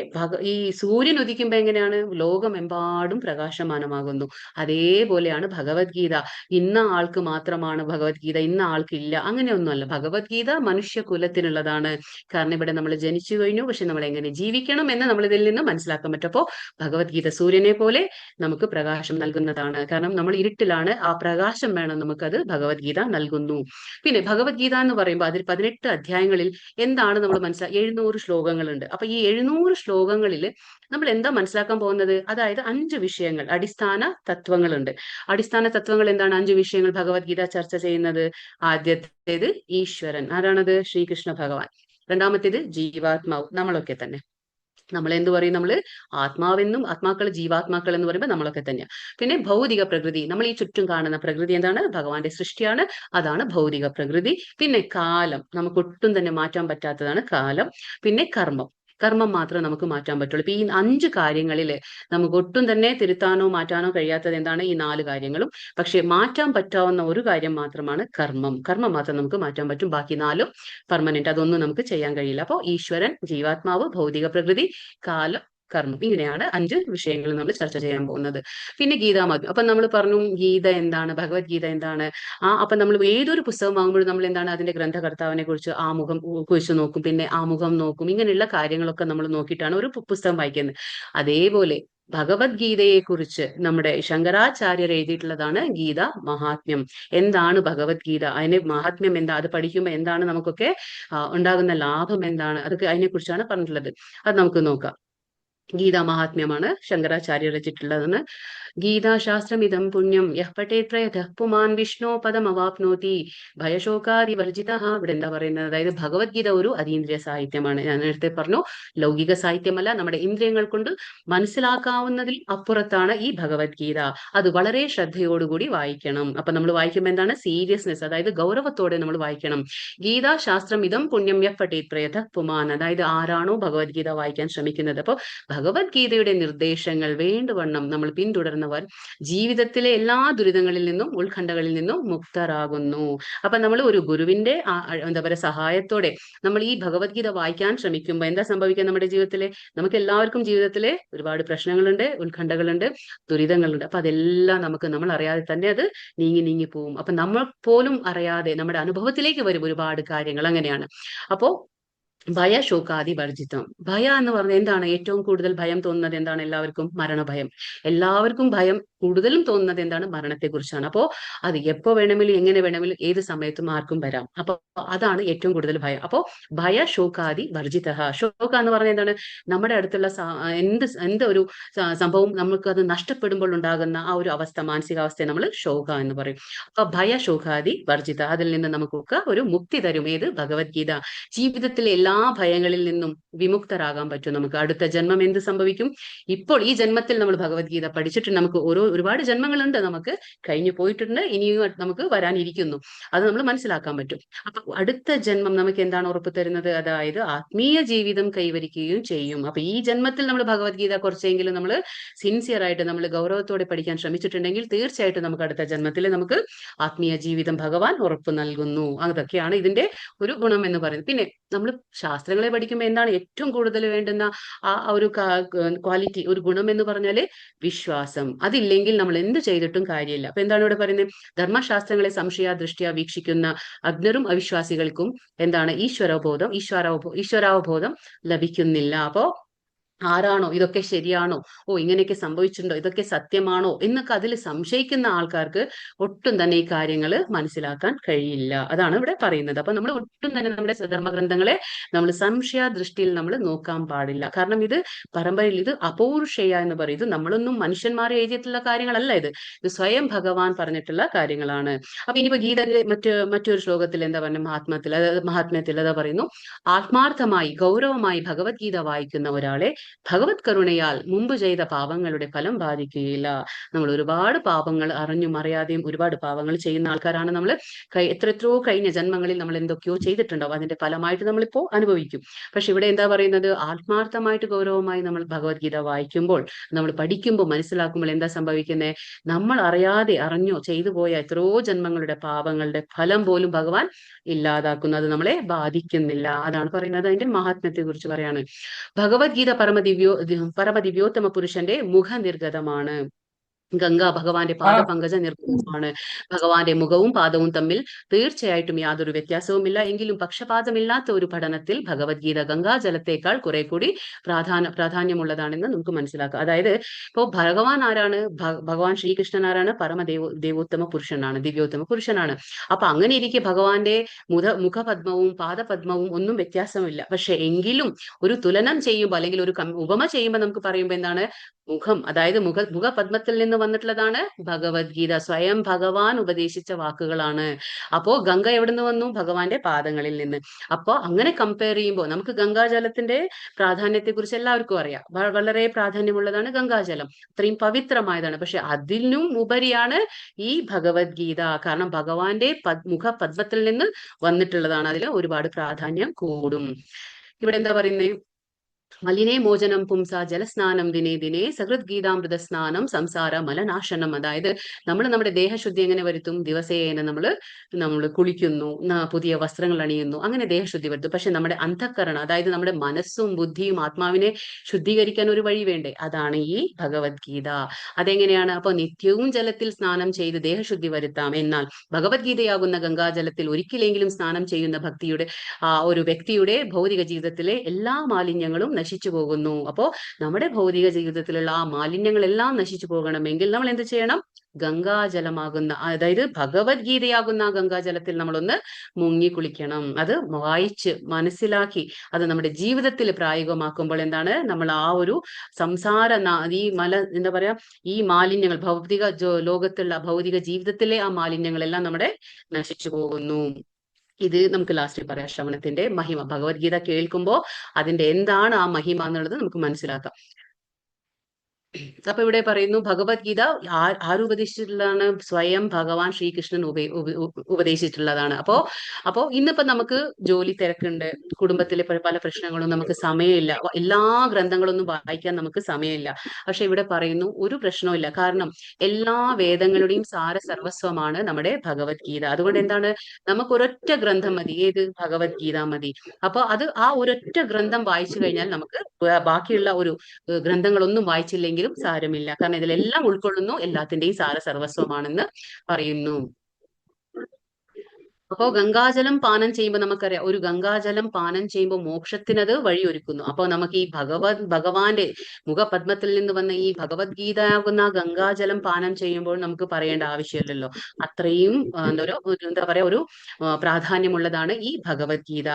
ഈ സൂര്യൻ ഉദിക്കുമ്പോൾ എങ്ങനെയാണ്, ലോകമെമ്പാടും പ്രകാശമാനമാകുന്നു. അതേപോലെയാണ് ഭഗവത്ഗീത. ഇന്ന ആൾക്ക് മാത്രമാണ് ഭഗവത്ഗീത, ഇന്ന ആൾക്കില്ല, അങ്ങനെയൊന്നുമല്ല. ഭഗവത്ഗീത മനുഷ്യകുലത്തിനുള്ളതാണ്. കാരണം ഇവിടെ നമ്മൾ ജനിച്ചു കഴിഞ്ഞു, പക്ഷെ നമ്മൾ എങ്ങനെ ജീവിക്കണം എന്ന് നമ്മൾ ഇതിൽ നിന്ന് മനസ്സിലാക്കാൻ പറ്റും. അപ്പോൾ ഭഗവത്ഗീത സൂര്യനെ പോലെ നമുക്ക് പ്രകാശം നൽകുന്നതാണ്. കാരണം നമ്മൾ ഇരുട്ടിലാണ്, ആ പ്രകാശം വേണം നമുക്കത് ഭഗവത്ഗീത നൽകുന്നു. പിന്നെ ഭഗവത്ഗീത എന്ന് പറയുമ്പോൾ അതിൽ 18 അധ്യായങ്ങളിൽ എന്താണ് നമ്മൾ 700 ശ്ലോകങ്ങളുണ്ട്. അപ്പൊ ഈ 700 ശ്ലോകങ്ങളിൽ നമ്മൾ എന്താ മനസ്സിലാക്കാൻ പോകുന്നത്, അതായത് 5 വിഷയങ്ങൾ, അടിസ്ഥാന തത്വങ്ങളുണ്ട്. അടിസ്ഥാന തത്വങ്ങൾ എന്താണ്? 5 വിഷയങ്ങൾ ഭഗവത്ഗീത ചർച്ച ചെയ്യുന്നത്. ആദ്യത്തേത് ഈശ്വരൻ, ആരാണത്? ശ്രീകൃഷ്ണ ഭഗവാൻ. രണ്ടാമത്തേത് ജീവാത്മാവ്, നമ്മളൊക്കെ തന്നെ. നമ്മൾ എന്ത് പറയും, നമ്മൾ ആത്മാവെന്നും ആത്മാക്കൾ ജീവാത്മാക്കൾ എന്ന് പറയുമ്പോൾ നമ്മളൊക്കെ തന്നെയാണ്. പിന്നെ ഭൗതിക പ്രകൃതി, നമ്മൾ ഈ ചുറ്റും കാണുന്ന പ്രകൃതി എന്താണ്? ഭഗവാന്റെ സൃഷ്ടിയാണ്, അതാണ് ഭൗതിക പ്രകൃതി. പിന്നെ കാലം, നമുക്ക് ഒട്ടും തന്നെ മാറ്റാൻ പറ്റാത്തതാണ് കാലം. പിന്നെ കർമ്മം, കർമ്മം മാത്രമേ നമുക്ക് മാറ്റാൻ പറ്റുള്ളൂ. ഇപ്പൊ ഈ 5 കാര്യങ്ങളിൽ നമുക്ക് ഒട്ടും തന്നെ തിരുത്താനോ മാറ്റാനോ കഴിയാത്തത് എന്താണ്? ഈ 4 കാര്യങ്ങളും. പക്ഷെ മാറ്റാൻ പറ്റാവുന്ന ഒരു കാര്യം മാത്രമാണ് കർമ്മം. കർമ്മം മാത്രം നമുക്ക് മാറ്റാൻ പറ്റും, ബാക്കി 4 പെർമനന്റ്, അതൊന്നും നമുക്ക് ചെയ്യാൻ കഴിയില്ല. അപ്പോൾ ഈശ്വരൻ, ജീവാത്മാവ്, ഭൗതിക പ്രകൃതി, കാലം, കർമ്മം, ഇങ്ങനെയാണ് 5 വിഷയങ്ങൾ നമ്മൾ ചർച്ച ചെയ്യാൻ പോകുന്നത്. പിന്നെ ഗീതാമാധ്യം. അപ്പൊ നമ്മൾ പറഞ്ഞു ഗീത എന്താണ്, ഭഗവത്ഗീത എന്താണ്. അപ്പൊ നമ്മൾ ഏതൊരു പുസ്തകം വാങ്ങുമ്പോഴും നമ്മൾ എന്താണ്, അതിന്റെ ഗ്രന്ഥകർത്താവിനെ കുറിച്ച് ആമുഖം കുറിച്ച് നോക്കും, പിന്നെ ആമുഖം നോക്കും, ഇങ്ങനെയുള്ള കാര്യങ്ങളൊക്കെ നമ്മൾ നോക്കിയിട്ടാണ് ഒരു പുസ്തകം വായിക്കുന്നത്. അതേപോലെ ഭഗവത്ഗീതയെ കുറിച്ച് നമ്മുടെ ശങ്കരാചാര്യർ എഴുതിയിട്ടുള്ളതാണ് ഗീത മഹാത്മ്യം. എന്താണ് ഭഗവത്ഗീത, അതിന്റെ മഹാത്മ്യം എന്താ, അത് പഠിക്കുമ്പോൾ എന്താണ് നമുക്കൊക്കെ ഉണ്ടാകുന്ന ലാഭം എന്താണ്, അതൊക്കെ അതിനെ കുറിച്ചാണ് പറഞ്ഞിട്ടുള്ളത്. അത് നമുക്ക് നോക്കാം. ഗീതാ മഹാത്മ്യമാണ് ശങ്കരാചാര്യർ രചിച്ചിട്ടുള്ളതെന്ന്. ഗീതാശാസ്ത്രമിതം പുണ്യം യഃ പഠേത് പുമാൻ വിഷ്ണു പദമവാപ്നോതി ഭയശോകാദി വർജിതഃ. ഇവിടെ എന്താ പറയുന്നത്, അതായത് ഭഗവത്ഗീത ഒരു അതീന്ദ്രിയ സാഹിത്യമാണ്. ഞാൻ നേരത്തെ പറഞ്ഞു, ലൗകിക സാഹിത്യമല്ല, നമ്മുടെ ഇന്ദ്രിയങ്ങൾ കൊണ്ട് മനസ്സിലാക്കാവുന്നതിൽ അപ്പുറത്താണ് ഈ ഭഗവത്ഗീത. അത് വളരെ ശ്രദ്ധയോടുകൂടി വായിക്കണം. അപ്പൊ നമ്മൾ വായിക്കുമ്പോൾ എന്താണ്, സീരിയസ്നെസ്, അതായത് ഗൗരവത്തോടെ നമ്മൾ വായിക്കണം. ഗീതാശാസ്ത്രം ഇതം പുണ്യം യഃ പഠേത് പുമാൻ, അതായത് ആരാണോ ഭഗവത്ഗീത വായിക്കാൻ ശ്രമിക്കുന്നത്. അപ്പോൾ ഭഗവത്ഗീതയുടെ നിർദ്ദേശങ്ങൾ വേണ്ടുവണ്ണം നമ്മൾ പിന്തുടർന്നവർ ജീവിതത്തിലെ എല്ലാ ദുരിതങ്ങളിൽ നിന്നും ഉത്കണ്ഠകളിൽ നിന്നും മുക്തരാകുന്നു. അപ്പൊ നമ്മൾ ഒരു ഗുരുവിന്റെ എന്താ പറയുക സഹായത്തോടെ നമ്മൾ ഈ ഭഗവത്ഗീത വായിക്കാൻ ശ്രമിക്കുമ്പോൾ എന്താ സംഭവിക്കുക നമ്മുടെ ജീവിതത്തിലെ? നമുക്ക് എല്ലാവർക്കും ജീവിതത്തിലെ ഒരുപാട് പ്രശ്നങ്ങളുണ്ട്, ഉത്കണ്ഠകളുണ്ട്, ദുരിതങ്ങളുണ്ട്. അപ്പൊ അതെല്ലാം നമ്മൾ അറിയാതെ തന്നെ അത് നീങ്ങി പോവും. അപ്പൊ നമ്മൾ പോലും അറിയാതെ നമ്മുടെ അനുഭവത്തിലേക്ക് വരും ഒരുപാട് കാര്യങ്ങൾ. അങ്ങനെയാണ്. അപ്പോ ഭയ ശോകാദി വർജിതം. ഭയ എന്ന് പറഞ്ഞാൽ എന്താണ്? ഏറ്റവും കൂടുതൽ ഭയം തോന്നുന്നത് എന്താണ്? എല്ലാവർക്കും മരണഭയം. എല്ലാവർക്കും ഭയം കൂടുതലും തോന്നുന്നത് എന്താണ്? മരണത്തെ കുറിച്ചാണ്. അപ്പോ അത് എപ്പോ വേണമെങ്കിലും എങ്ങനെ വേണമെങ്കിലും ഏത് സമയത്തും ആർക്കും വരാം. അപ്പൊ അതാണ് ഏറ്റവും കൂടുതൽ ഭയം. അപ്പോ ഭയ ശോകാദി വർജിത. ശോക എന്ന് പറഞ്ഞാൽ എന്താണ്? നമ്മുടെ അടുത്തുള്ള എന്ത് ഒരു സംഭവം നമുക്ക് അത് നഷ്ടപ്പെടുമ്പോൾ ഉണ്ടാകുന്ന ആ ഒരു അവസ്ഥ, മാനസികാവസ്ഥയെ നമ്മൾ ശോക എന്ന് പറയും. അപ്പൊ ഭയ ശോകാദി വർജിത, അതിൽ നിന്ന് നമുക്കൊക്കെ ഒരു മുക്തി തരും. ഏത്? ഭഗവത്ഗീത. ജീവിതത്തിലെ എല്ലാ ഭയങ്ങളിൽ നിന്നും വിമുക്തരാകാൻ പറ്റും നമുക്ക്. അടുത്ത ജന്മം എന്ത് സംഭവിക്കും? ഇപ്പോൾ ഈ ജന്മത്തിൽ നമ്മൾ ഭഗവത്ഗീത പഠിച്ചിട്ടുണ്ട്. നമുക്ക് ഒരുപാട് ജന്മങ്ങളുണ്ട്, നമുക്ക് കഴിഞ്ഞു പോയിട്ടുണ്ട്, ഇനിയും നമുക്ക് വരാനിരിക്കുന്നു. അത് നമ്മൾ മനസ്സിലാക്കാൻ പറ്റും. അപ്പൊ അടുത്ത ജന്മം നമുക്ക് എന്താണ് ഉറപ്പ് തരുന്നത്? അതായത് ആത്മീയ ജീവിതം കൈവരിക്കുകയും ചെയ്യും. അപ്പൊ ഈ ജന്മത്തിൽ നമ്മൾ ഭഗവത്ഗീത കുറച്ചെങ്കിലും നമ്മൾ സിൻസിയർ ആയിട്ട് നമ്മൾ ഗൗരവത്തോടെ പഠിക്കാൻ ശ്രമിച്ചിട്ടുണ്ടെങ്കിൽ തീർച്ചയായിട്ടും നമുക്ക് അടുത്ത ജന്മത്തിൽ നമുക്ക് ആത്മീയ ജീവിതം ഭഗവാൻ ഉറപ്പ് നൽകുന്നു. അതൊക്കെയാണ് ഇതിന്റെ ഒരു ഗുണം എന്ന് പറയുന്നത്. പിന്നെ നമ്മൾ ശാസ്ത്രങ്ങളെ പഠിക്കുമ്പോൾ എന്താണ് ഏറ്റവും കൂടുതൽ വേണ്ടുന്ന ആ ഒരു ക്വാളിറ്റി, ഒരു ഗുണം എന്ന് പറഞ്ഞാല് വിശ്വാസം. അതില്ലെങ്കിൽ നമ്മൾ എന്ത് ചെയ്തിട്ടും കാര്യമില്ല. അപ്പൊ എന്താണ് ഇവിടെ പറയുന്നത്? ധർമ്മശാസ്ത്രങ്ങളെ സംശയാദൃഷ്ട്യാ വീക്ഷിക്കുന്ന അജ്ഞരും അവിശ്വാസികൾക്കും എന്താണ്? ഈശ്വരാവബോധം ലഭിക്കുന്നില്ല. അപ്പോ ആരാണോ ഇതൊക്കെ ശരിയാണോ, ഇങ്ങനെയൊക്കെ സംഭവിച്ചിട്ടുണ്ടോ, ഇതൊക്കെ സത്യമാണോ എന്നൊക്കെ അതിൽ സംശയിക്കുന്ന ആൾക്കാർക്ക് ഒട്ടും തന്നെ ഈ കാര്യങ്ങൾ മനസ്സിലാക്കാൻ കഴിയില്ല. അതാണ് ഇവിടെ പറയുന്നത്. അപ്പൊ നമ്മൾ ഒട്ടും തന്നെ നമ്മുടെ ധർമ്മഗ്രന്ഥങ്ങളെ നമ്മൾ സംശയദൃഷ്ടിയിൽ നമ്മൾ നോക്കാൻ പാടില്ല. കാരണം ഇത് പരമ്പരയിൽ ഇത് അപൗരുഷേയ എന്ന് പറയും. ഇത് നമ്മളൊന്നും മനുഷ്യന്മാരെ എഴുതിയിട്ടുള്ള കാര്യങ്ങളല്ല, ഇത് സ്വയം ഭഗവാൻ പറഞ്ഞിട്ടുള്ള കാര്യങ്ങളാണ്. അപ്പൊ ഇനിയിപ്പോ ഗീതയിലെ മറ്റൊരു ശ്ലോകത്തിൽ എന്താ പറയുക? മഹാത്മ്യത്തിൽ എന്താ പറയുന്നു? ആത്മാർത്ഥമായി ഗൗരവമായി ഭഗവത്ഗീത വായിക്കുന്ന ഒരാളെ ഭഗവത് കരുണയാൽ മുമ്പ് ചെയ്ത പാപങ്ങളുടെ ഫലം ബാധിക്കുകയില്ല. നമ്മൾ ഒരുപാട് പാപങ്ങൾ അറിഞ്ഞും അറിയാതെയും ഒരുപാട് പാപങ്ങൾ ചെയ്യുന്ന ആൾക്കാരാണ് നമ്മൾ. എത്രയോ കഴിഞ്ഞ ജന്മങ്ങളിൽ നമ്മൾ എന്തൊക്കെയോ ചെയ്തിട്ടുണ്ടാവും, അതിന്റെ ഫലമായിട്ട് നമ്മളിപ്പോ അനുഭവിക്കും. പക്ഷെ ഇവിടെ എന്താ പറയുന്നത്, ആത്മാർത്ഥമായിട്ട് ഗൗരവമായി നമ്മൾ ഭഗവത്ഗീത വായിക്കുമ്പോൾ, നമ്മൾ പഠിക്കുമ്പോൾ, മനസ്സിലാക്കുമ്പോൾ എന്താ സംഭവിക്കുന്നത്, നമ്മൾ അറിയാതെ അറിഞ്ഞോ ചെയ്തു പോയ എത്രയോ ജന്മങ്ങളുടെ പാപങ്ങളുടെ ഫലം പോലും ഭഗവാൻ ഇല്ലാതാക്കുന്നു, അത് നമ്മളെ ബാധിക്കുന്നില്ല. അതാണ് പറയുന്നത്, അതിന്റെ മഹാത്മ്യത്തെ കുറിച്ച് പറയാണ്. ഭഗവത്ഗീത പരമദിവ്യോത്തമ പുരുഷന്റെ മുഖനിർഗതമാണ്. ഗംഗ ഭഗവാന്റെ പാദപങ്കജ നിർഗതമാണ്. ഭഗവാന്റെ മുഖവും പാദവും തമ്മിൽ തീർച്ചയായിട്ടും യാതൊരു വ്യത്യാസവുമില്ല. എങ്കിലും പക്ഷപാതമില്ലാത്ത ഒരു പഠനത്തിൽ ഭഗവത്ഗീത ഗംഗാജലത്തേക്കാൾ കുറെ കൂടി പ്രാധാന്യമുള്ളതാണെന്ന് നമുക്ക് മനസ്സിലാക്കാം. അതായത് ഇപ്പോൾ ഭഗവാൻ ആരാണ്, ഭഗവാൻ ശ്രീകൃഷ്ണൻ ആരാണ്, ദേവോത്തമ പുരുഷനാണ്, ദിവ്യോത്തമ പുരുഷനാണ്. അപ്പൊ അങ്ങനെ ഇരിക്കെ ഭഗവാന്റെ മുഖപത്മവും പാദപത്മവും ഒന്നും വ്യത്യാസമില്ല. പക്ഷെ എങ്കിലും ഒരു തുലനം ചെയ്യുമ്പോൾ, അല്ലെങ്കിൽ ഒരു ഉപമ ചെയ്യുമ്പോൾ നമുക്ക് പറയുമ്പോൾ എന്താണ്, മുഖം, അതായത് മുഖപത്മത്തിൽ നിന്ന് വന്നിട്ടുള്ളതാണ് ഭഗവത്ഗീത, സ്വയം ഭഗവാൻ ഉപദേശിച്ച വാക്കുകളാണ്. അപ്പോ ഗംഗ എവിടുന്ന് വന്നു, ഭഗവാന്റെ പാദങ്ങളിൽ നിന്ന്. അപ്പോ അങ്ങനെ കമ്പയർ ചെയ്യുമ്പോൾ നമുക്ക് ഗംഗാജലത്തിന്റെ പ്രാധാന്യത്തെ കുറിച്ച് എല്ലാവർക്കും അറിയാം. വളരെ പ്രാധാന്യമുള്ളതാണ് ഗംഗാജലം, അത്രയും പവിത്രമായതാണ്. പക്ഷെ അതിനും ഉപരിയാണ് ഈ ഭഗവത്ഗീത. കാരണം ഭഗവാന്റെ മുഖപദ്മത്തിൽ നിന്ന് വന്നിട്ടുള്ളതാണ്, അതിൽ ഒരുപാട് പ്രാധാന്യം കൂടും. ഇവിടെ എന്താ പറയുന്നത്, മലിനേ മോചനം പുംസ ജലസ്നാനം ദിനേ ദിനേ സഹൃദ് ഗീതാമൃത സ്നാനം സംസാര മലനാശനം. അതായത് നമ്മൾ നമ്മുടെ ദേഹശുദ്ധി എങ്ങനെ വരുത്തും, ദിവസേന നമ്മൾ കുളിക്കുന്നു, പുതിയ വസ്ത്രങ്ങൾ അണിയുന്നു, അങ്ങനെ ദേഹശുദ്ധി വരുത്തും. പക്ഷെ നമ്മുടെ അന്ധക്കരണം, അതായത് നമ്മുടെ മനസ്സും ബുദ്ധിയും ആത്മാവിനെ ശുദ്ധീകരിക്കാൻ ഒരു വഴി വേണ്ടേ, അതാണ് ഈ ഭഗവത്ഗീത. അതെങ്ങനെയാണ്, അപ്പൊ നിത്യവും ജലത്തിൽ സ്നാനം ചെയ്ത് ദേഹശുദ്ധി വരുത്താം. എന്നാൽ ഭഗവത്ഗീതയാകുന്ന ഗംഗാജലത്തിൽ ഒരിക്കലെങ്കിലും സ്നാനം ചെയ്യുന്ന ഒരു വ്യക്തിയുടെ ഭൗതിക ജീവിതത്തിലെ എല്ലാ മാലിന്യങ്ങളും നശിച്ചു പോകുന്നു. അപ്പോ നമ്മുടെ ഭൗതിക ജീവിതത്തിലുള്ള ആ മാലിന്യങ്ങളെല്ലാം നശിച്ചു പോകണമെങ്കിൽ നമ്മൾ എന്ത് ചെയ്യണം, ഗംഗാജലമാകുന്ന, അതായത് ഭഗവത്ഗീതയാകുന്ന ഗംഗാജലത്തിൽ നമ്മളൊന്ന് മുങ്ങി കുളിക്കണം. അത് വായിച്ച് മനസ്സിലാക്കി അത് നമ്മുടെ ജീവിതത്തിൽ പ്രായോഗികമാക്കുമ്പോൾ എന്താണ്, നമ്മൾ ആ ഒരു എന്താ പറയാ, ഈ മാലിന്യങ്ങൾ, ഭൗതിക ലോകത്തുള്ള ഭൗതിക ജീവിതത്തിലെ ആ മാലിന്യങ്ങളെല്ലാം നമ്മുടെ നശിച്ചു പോകുന്നു. ഇത് നമുക്ക് ലാസ്റ്റ് പറയാം, ശ്രവണത്തിന്റെ മഹിമ. ഭഗവത്ഗീത കേൾക്കുമ്പോൾ അതിന്റെ എന്താണ് ആ മഹിമ എന്നുള്ളത് നമുക്ക് മനസ്സിലാക്കാം. അപ്പൊ ഇവിടെ പറയുന്നു, ഭഗവത്ഗീത ആരുപദേശിച്ചിട്ടുള്ളതാണ്, സ്വയം ഭഗവാൻ ശ്രീകൃഷ്ണൻ ഉപദേശിച്ചിട്ടുള്ളതാണ്. അപ്പോ ഇന്നിപ്പോ നമുക്ക് ജോലി തിരക്കുണ്ട്, കുടുംബത്തിലെ പല പ്രശ്നങ്ങളും, നമുക്ക് സമയമില്ല, എല്ലാ ഗ്രന്ഥങ്ങളൊന്നും വായിക്കാൻ നമുക്ക് സമയമില്ല. പക്ഷെ ഇവിടെ പറയുന്നു ഒരു പ്രശ്നവുമില്ല, കാരണം എല്ലാ വേദങ്ങളുടെയും സർവസ്വമാണ് നമ്മുടെ ഭഗവത്ഗീത. അതുകൊണ്ട് എന്താണ്, നമുക്ക് ഒരൊറ്റ ഗ്രന്ഥം മതി, ഏത്, ഭഗവത്ഗീത മതി. അപ്പൊ ആ ഒരൊറ്റ ഗ്രന്ഥം വായിച്ചു കഴിഞ്ഞാൽ നമുക്ക് ബാക്കിയുള്ള ഒരു ഗ്രന്ഥങ്ങളൊന്നും വായിച്ചില്ലെങ്കിൽ സാരമില്ല, കാരണം ഇതിലെല്ലാം ഉൾക്കൊള്ളുന്നു, എല്ലാത്തിന്റെയും സർവസ്വമാണെന്ന് പറയുന്നു. അപ്പോ ഗംഗാജലം പാനം ചെയ്യുമ്പോൾ നമുക്കറിയാം, ഒരു ഗംഗാജലം പാനം ചെയ്യുമ്പോൾ മോക്ഷത്തിനത് വഴിയൊരുക്കുന്നു. അപ്പോൾ നമുക്ക് ഈ ഭഗവാന്റെ മുഖപദ്മത്തിൽ നിന്ന് വന്ന ഈ ഭഗവത്ഗീതയാകുന്ന ഗംഗാജലം പാനം ചെയ്യുമ്പോൾ നമുക്ക് പറയേണ്ട ആവശ്യമില്ലല്ലോ, അത്രയും എന്താ പറയാ, ഒരു പ്രാധാന്യമുള്ളതാണ് ഈ ഭഗവത്ഗീത.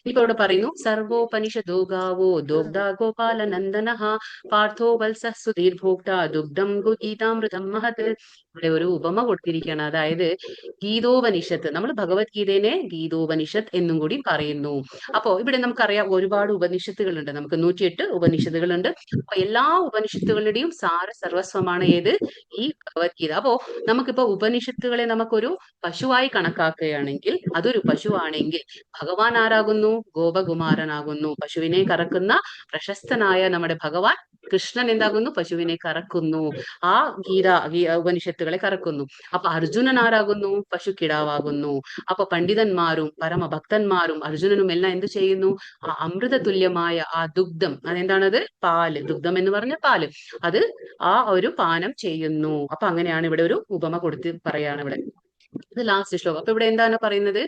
ഇപ്പൊ ഇവിടെ പറയുന്നു, സർവോപനിഷദോ ഗാവോ ദോഗ്ധ ഗോപാല നന്ദനഃ പാർത്ഥോ വത്സ സുധീർഭോക്ത ദുഗ്ധം ഗീതാമൃതം മഹത്. ഇവിടെ ഒരു ഉപമ കൊടുത്തിരിക്കുകയാണ്, അതായത് ഗീതോപനിഷത്ത്, നമ്മൾ ഭഗവത്ഗീതയെ ഗീതോപനിഷത്ത് എന്നും കൂടി പറയുന്നു. അപ്പോ ഇവിടെ നമുക്കറിയാം ഒരുപാട് ഉപനിഷത്തുകളുണ്ട്, നമുക്ക് 108 ഉപനിഷത്തുകളുണ്ട്. അപ്പൊ എല്ലാ ഉപനിഷത്തുകളുടെയും സർവസ്വമാണ് ഏത്, ഈ ഭഗവത്ഗീത. അപ്പോ നമുക്കിപ്പോ ഉപനിഷത്തുകളെ നമുക്കൊരു പശുവായി കണക്കാക്കുകയാണെങ്കിൽ, അതൊരു പശുവാണെങ്കിൽ ഭഗവാൻ ആരാകുന്നു, ഗോപകുമാരനാകുന്നു. പശുവിനെ കറക്കുന്ന പ്രശസ്തനായ നമ്മുടെ ഭഗവാൻ കൃഷ്ണൻ എന്താകുന്നു, പശുവിനെ കറക്കുന്നു, ആ ഉപനിഷത്തുകളെ കറക്കുന്നു. അപ്പൊ അർജുനൻ ആരാകുന്നു, പശുക്കിടാവാകുന്നു. അപ്പൊ പണ്ഡിതന്മാരും പരമഭക്തന്മാരും അർജുനനും എല്ലാം എന്ത് ചെയ്യുന്നു, ആ അമൃത തുല്യമായ ആ ദുഗ്ധം, അതെന്താണത്, പാല്, ദുഗ്ധം എന്ന് പറഞ്ഞ പാല്, അത് ആ ഒരു പാനം ചെയ്യുന്നു. അപ്പൊ അങ്ങനെയാണ് ഇവിടെ ഒരു ഉപമ കൊടുത്ത് പറയാണ് ഇവിടെ. ഇത് ലാസ്റ്റ് ശ്ലോകം. അപ്പൊ ഇവിടെ എന്താണ് പറയുന്നത്,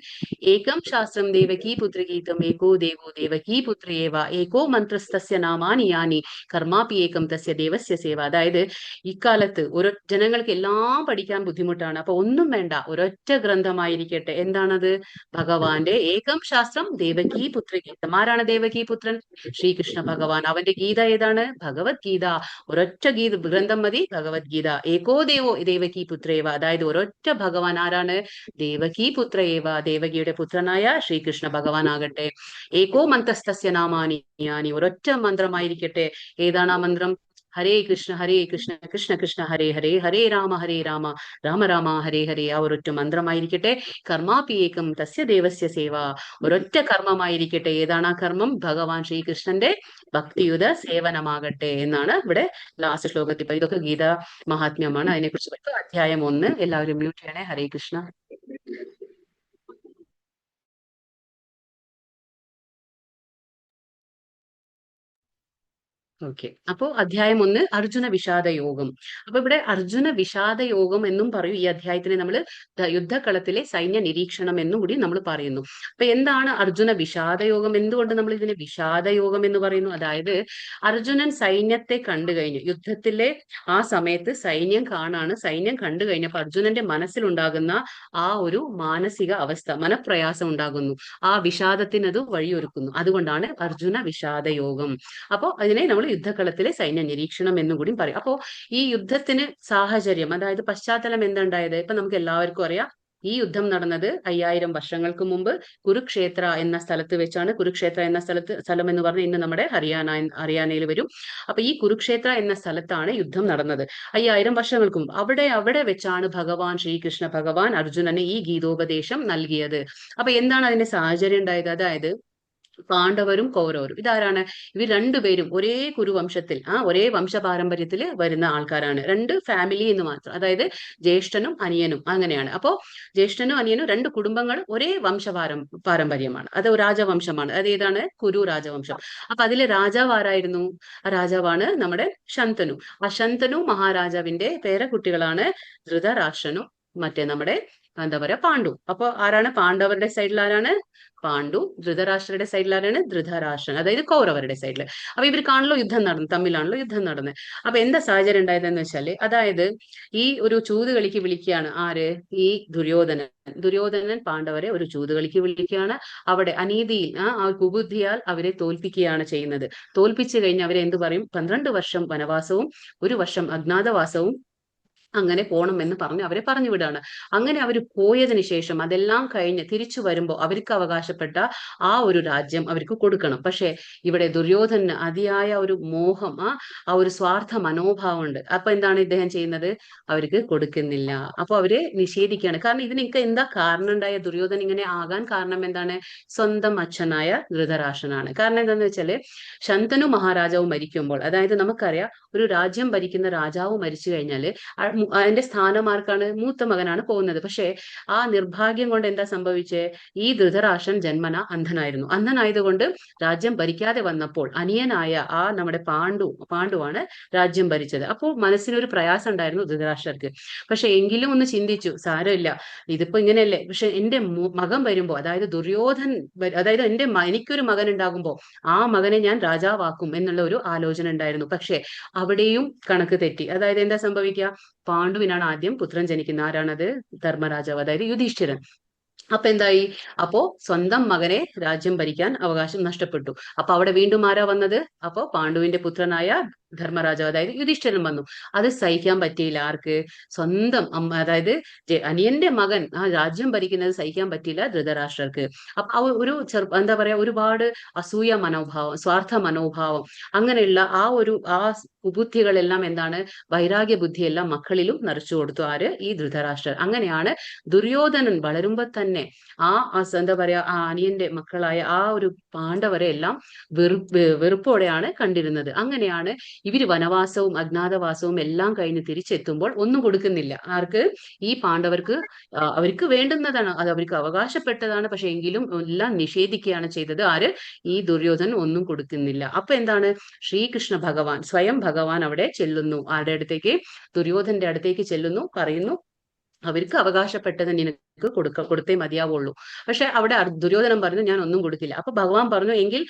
ഏകം ശാസ്ത്രം ദേവകീ പുത്രഗീതം ഏകോ ദേവോ ദേവകീ പുത്രയേവ ഏകോ മന്ത്രസ്തസ്യ നാമാനി യാനി കർമാപി ഏകം തസ്യ ദേവസ്യ സേവ. അതായത് ഇക്കാലത്ത് ജനങ്ങൾക്ക് എല്ലാം പഠിക്കാൻ ബുദ്ധിമുട്ടാണ്. അപ്പൊ ഒന്നും വേണ്ട, ഒരൊറ്റ ഗ്രന്ഥമായിരിക്കട്ടെ. എന്താണത്, ഭഗവാന്റെ ഏകം ശാസ്ത്രം ദേവകീ പുത്രഗീതം. ആരാണ് ദേവകീ പുത്രൻ, ശ്രീകൃഷ്ണ ഭഗവാൻ. അവന്റെ ഗീത ഏതാണ്, ഭഗവത്ഗീത. ഒരൊറ്റ ഗ്രന്ഥം മതി, ഭഗവത്ഗീത. ഏകോ ദേവോ ദേവകീ പുത്രേവ, അതായത് ഒരൊറ്റ ഭഗവാൻ ആരാണ്, ആരാണ്? ദേവകീ പുത്ര ഏവ, ദേവകിയുടെ പുത്രനായ ശ്രീകൃഷ്ണ ഭഗവാൻ ആകട്ടെ. ഏകോ മന്ത്രസ്തസ്യ നാമാനി യാനി, ഒരൊറ്റ മന്ത്രമായിരിക്കട്ടെ. ഏതാണ് ആ മന്ത്രം? ഹരേ കൃഷ്ണ കൃഷ്ണ കൃഷ്ണ ഹരേ ഹരേ, ഹരേ രാമ രാമ രാമ ഹരേ ഹരേ. ആ ഒരൊറ്റ മന്ത്രമായിരിക്കട്ടെ. കർമാപി ഏകം തസ്യ ദേവസ്യ സേവ, ഒരൊറ്റ കർമ്മമായിരിക്കട്ടെ. ഏതാണ് ആ കർമ്മം? ഭഗവാൻ ശ്രീകൃഷ്ണന്റെ ഭക്തിയുത സേവനമാകട്ടെ എന്നാണ് ഇവിടെ ലാസ്റ്റ് ശ്ലോകത്തിൽ. ഇതൊക്കെ ഗീത മഹാത്മ്യമാണ്. അതിനെക്കുറിച്ച് അധ്യായം 1. എല്ലാവരും മ്യൂട്ട് ചെയ്യണേ. ഹരേ കൃഷ്ണ. ഓക്കെ, അപ്പോ അധ്യായം 1 അർജുന വിഷാദ യോഗം. അപ്പൊ ഇവിടെ അർജുന വിഷാദ യോഗം എന്നും പറയും. ഈ അധ്യായത്തിനെ നമ്മൾ യുദ്ധകളത്തിലെ സൈന്യ നിരീക്ഷണം എന്നും കൂടി നമ്മൾ പറയുന്നു. അപ്പൊ എന്താണ് അർജുന വിഷാദ യോഗം? എന്തുകൊണ്ട് നമ്മൾ ഇതിനെ വിഷാദ യോഗം എന്ന് പറയുന്നു? അതായത് അർജുനൻ സൈന്യത്തെ കണ്ടു കഴിഞ്ഞു, യുദ്ധത്തിലെ ആ സമയത്ത് സൈന്യം കണ്ടു കഴിഞ്ഞപ്പോൾ അർജുനന്റെ മനസ്സിലുണ്ടാകുന്ന ആ ഒരു മാനസിക അവസ്ഥ, മനപ്രയാസം ഉണ്ടാകുന്നു. ആ വിഷാദത്തിനത് വഴിയൊരുക്കുന്നു. അതുകൊണ്ടാണ് അർജുന വിഷാദ യോഗം. അപ്പോൾ അതിനെ നമ്മൾ യുദ്ധകളത്തിലെ സൈന്യ നിരീക്ഷണം എന്നും കൂടി പറയും. അപ്പോ ഈ യുദ്ധത്തിന് സാഹചര്യം, അതായത് പശ്ചാത്തലം എന്തുണ്ടായത്? ഇപ്പൊ നമുക്ക് എല്ലാവർക്കും അറിയാം, ഈ യുദ്ധം നടന്നത് 5000 വർഷങ്ങൾക്ക് മുമ്പ് കുരുക്ഷേത്ര എന്ന സ്ഥലത്ത് വെച്ചാണ്. കുരുക്ഷേത്ര എന്ന സ്ഥലം എന്ന് പറഞ്ഞാൽ ഇന്ന് നമ്മുടെ ഹരിയാനയിൽ വരും. അപ്പൊ ഈ കുരുക്ഷേത്ര എന്ന സ്ഥലത്താണ് യുദ്ധം നടന്നത് 5000 വർഷങ്ങൾക്ക് മുമ്പ്. അവിടെ വെച്ചാണ് ഭഗവാൻ ശ്രീകൃഷ്ണ ഭഗവാൻ അർജുനന് ഈ ഗീതോപദേശം നൽകിയത്. അപ്പൊ എന്താണ് അതിന്റെ സാഹചര്യം ഉണ്ടായത്? അതായത് പാണ്ഡവരും കൗരവരും, ഇതാരാണ്? ഇവർ രണ്ടുപേരും ഒരേ കുരുവംശത്തിൽ, ഒരേ വംശപാരമ്പര്യത്തിൽ വരുന്ന ആൾക്കാരാണ്. 2 ഫാമിലി എന്ന് മാത്രം, അതായത് ജ്യേഷ്ഠനും അനിയനും, അങ്ങനെയാണ്. അപ്പോ ജ്യേഷ്ഠനും അനിയനും 2 കുടുംബങ്ങൾ ഒരേ പാരമ്പര്യമാണ്. അത് രാജവംശമാണ്. അത് ഏതാണ്? കുരു രാജവംശം. അപ്പൊ അതിലെ രാജാവ് ആരായിരുന്നു? ആ രാജാവാണ് നമ്മുടെ ശന്തനു. ആ ശന്തനു മഹാരാജാവിന്റെ പേരക്കുട്ടികളാണ് ധൃതരാഷ്ട്രനും മറ്റേ നമ്മുടെ എന്താ പറയാ പാണ്ഡു. അപ്പൊ ആരാണ് പാണ്ഡവരുടെ സൈഡിൽ? ആരാണ് പാണ്ഡു. ധൃതരാഷ്ട്രയുടെ സൈഡിൽ ആരാണ്? ധൃതരാഷ്ട്രൻ, അതായത് കൗരവരുടെ സൈഡിൽ. അപ്പൊ ഇവർക്കാണല്ലോ യുദ്ധം നടന്നത്, തമ്മിലാണല്ലോ യുദ്ധം നടന്നത്. അപ്പൊ എന്താ സാഹചര്യം ഉണ്ടായതെന്ന് വെച്ചാല്, അതായത് ഈ ഒരു ചൂതുകളിക്ക് വിളിക്കുകയാണ് ആര്? ഈ ദുര്യോധനൻ പാണ്ഡവരെ ഒരു ചൂതുകളിക്ക് വിളിക്കുകയാണ്. അവിടെ അനീതിയിൽ ആ കുബുദ്ധിയാൽ അവരെ തോൽപ്പിക്കുകയാണ് ചെയ്യുന്നത്. തോൽപ്പിച്ചു കഴിഞ്ഞ് അവരെ എന്ത് പറയും? 12 വർഷം വനവാസവും 1 വർഷം അജ്ഞാതവാസവും അങ്ങനെ പോണം എന്ന് പറഞ്ഞ് അവരെ പറഞ്ഞു വിടാണ്. അങ്ങനെ അവർ പോയതിനു ശേഷം അതെല്ലാം കഴിഞ്ഞ് തിരിച്ചു വരുമ്പോൾ അവർക്ക് അവകാശപ്പെട്ട ആ ഒരു രാജ്യം അവർക്ക് കൊടുക്കണം. പക്ഷെ ഇവിടെ ദുര്യോധനന് അതിയായ ഒരു മോഹം, ആ ഒരു സ്വാർത്ഥ മനോഭാവം ഉണ്ട്. അപ്പൊ എന്താണ് ഇദ്ദേഹം ചെയ്യുന്നത്? അവർക്ക് കൊടുക്കുന്നില്ല. അപ്പൊ അവരെ നിഷേധിക്കുകയാണ്. കാരണം ഇതിനൊക്കെ എന്താ കാരണം ഉണ്ടായ? ദുര്യോധനൻ ഇങ്ങനെ ആകാൻ കാരണം എന്താണ്? സ്വന്തം അച്ഛനായ ധൃതരാഷ്ട്രനാണ്. കാരണം എന്താന്ന് വെച്ചാല്, ശന്തനു മഹാരാജാവ് മരിക്കുമ്പോൾ, അതായത് നമുക്കറിയാം ഒരു രാജ്യം ഭരിക്കുന്ന രാജാവ് മരിച്ചു കഴിഞ്ഞാല് അതിന്റെ സ്ഥാനമാർക്കാണ്? മൂത്ത മകനാണ് പോകുന്നത്. പക്ഷെ ആ നിർഭാഗ്യം കൊണ്ട് എന്താ സംഭവിച്ചേ? ഈ ധൃതരാഷ്ട്രൻ ജന്മന അന്ധനായിരുന്നു. അന്ധനായതുകൊണ്ട് രാജ്യം ഭരിക്കാതെ വന്നപ്പോൾ അനിയനായ ആ നമ്മുടെ പാണ്ഡുവാണ് രാജ്യം ഭരിച്ചത്. അപ്പോൾ മനസ്സിനൊരു പ്രയാസം ഉണ്ടായിരുന്നു ധൃതരാഷ്ട്രർക്ക്. പക്ഷെ എങ്കിലും ഒന്ന് ചിന്തിച്ചു, സാരമില്ല, ഇതിപ്പോ ഇങ്ങനെയല്ലേ, പക്ഷെ എന്റെ മകൻ വരുമ്പോ, അതായത് അതായത് എനിക്കൊരു മകൻ ഉണ്ടാകുമ്പോ ആ മകനെ ഞാൻ രാജാവാക്കും എന്നുള്ള ഒരു ആലോചന ഉണ്ടായിരുന്നു. പക്ഷെ അവിടെയും കണക്ക് തെറ്റി. അതായത് എന്താ സംഭവിക്കുക? പാണ്ഡുവിനാണ് ആദ്യം പുത്രൻ ജനിക്കുന്നത്. ആരാണത്? ധർമ്മരാജാവ്, അതായത് യുധിഷ്ഠിരൻ. അപ്പൊ എന്തായി? അപ്പോ സ്വന്തം മകനെ രാജ്യം ഭരിക്കാൻ അവകാശം നഷ്ടപ്പെട്ടു. അപ്പൊ അവിടെ വീണ്ടും ആരാ വന്നത്? അപ്പോ പാണ്ഡുവിന്റെ പുത്രനായ ധർമ്മരാജാവ്, അതായത് യുധിഷ്ഠിരൻ വന്നു. അത് സഹിക്കാൻ പറ്റിയില്ല. ആർക്ക്? സ്വന്തം അതായത് അനിയന്റെ മകൻ ആ രാജ്യം ഭരിക്കുന്നത് സഹിക്കാൻ പറ്റിയില്ല ധൃതരാഷ്ട്രർക്ക്. അപ്പൊ ഒരു എന്താ പറയാ, ഒരുപാട് അസൂയ മനോഭാവം, സ്വാർത്ഥ മനോഭാവം, അങ്ങനെയുള്ള ആ കുബുദ്ധികളെല്ലാം എന്താണ്? വൈരാഗ്യ ബുദ്ധിയെല്ലാം മക്കളിലും നിറച്ചു കൊടുത്തു. ആര്? ഈ ധൃതരാഷ്ട്രർ. അങ്ങനെയാണ് ദുര്യോധനൻ വളരുമ്പോ തന്നെ എന്താ പറയാ, ആ അനിയന്റെ മക്കളായ ആ ഒരു പാണ്ഡവരെ എല്ലാം വെറുപ്പോടെയാണ് കണ്ടിരുന്നത്. അങ്ങനെയാണ് ഇവര് വനവാസവും അജ്ഞാതവാസവും എല്ലാം കഴിഞ്ഞ് തിരിച്ചെത്തുമ്പോൾ ഒന്നും കൊടുക്കുന്നില്ല. ആർക്ക്? ഈ പാണ്ഡവർക്ക്. അവർക്ക് വേണ്ടുന്നതാണ്, അത് അവർക്ക് അവകാശപ്പെട്ടതാണ്. പക്ഷെ എങ്കിലും എല്ലാം നിഷേധിക്കുകയാണ് ചെയ്തത്. ആര്? ഈ ദുര്യോധനൻ ഒന്നും കൊടുക്കുന്നില്ല. അപ്പൊ എന്താണ്? ശ്രീകൃഷ്ണ ഭഗവാൻ, സ്വയം ഭഗവാൻ അവിടെ ചെല്ലുന്നു. ആരുടെ അടുത്തേക്ക്? ദുര്യോധനന്റെ അടുത്തേക്ക് ചെല്ലുന്നു. പറയുന്നു, അവർക്ക് അവകാശപ്പെട്ടത് നിനക്ക് കൊടുത്തേ മതിയാവുള്ളൂ. പക്ഷെ അവിടെ ദുര്യോധനൻ പറഞ്ഞു ഞാൻ ഒന്നും കൊടുക്കില്ല. അപ്പൊ ഭഗവാൻ പറഞ്ഞു എങ്കിൽ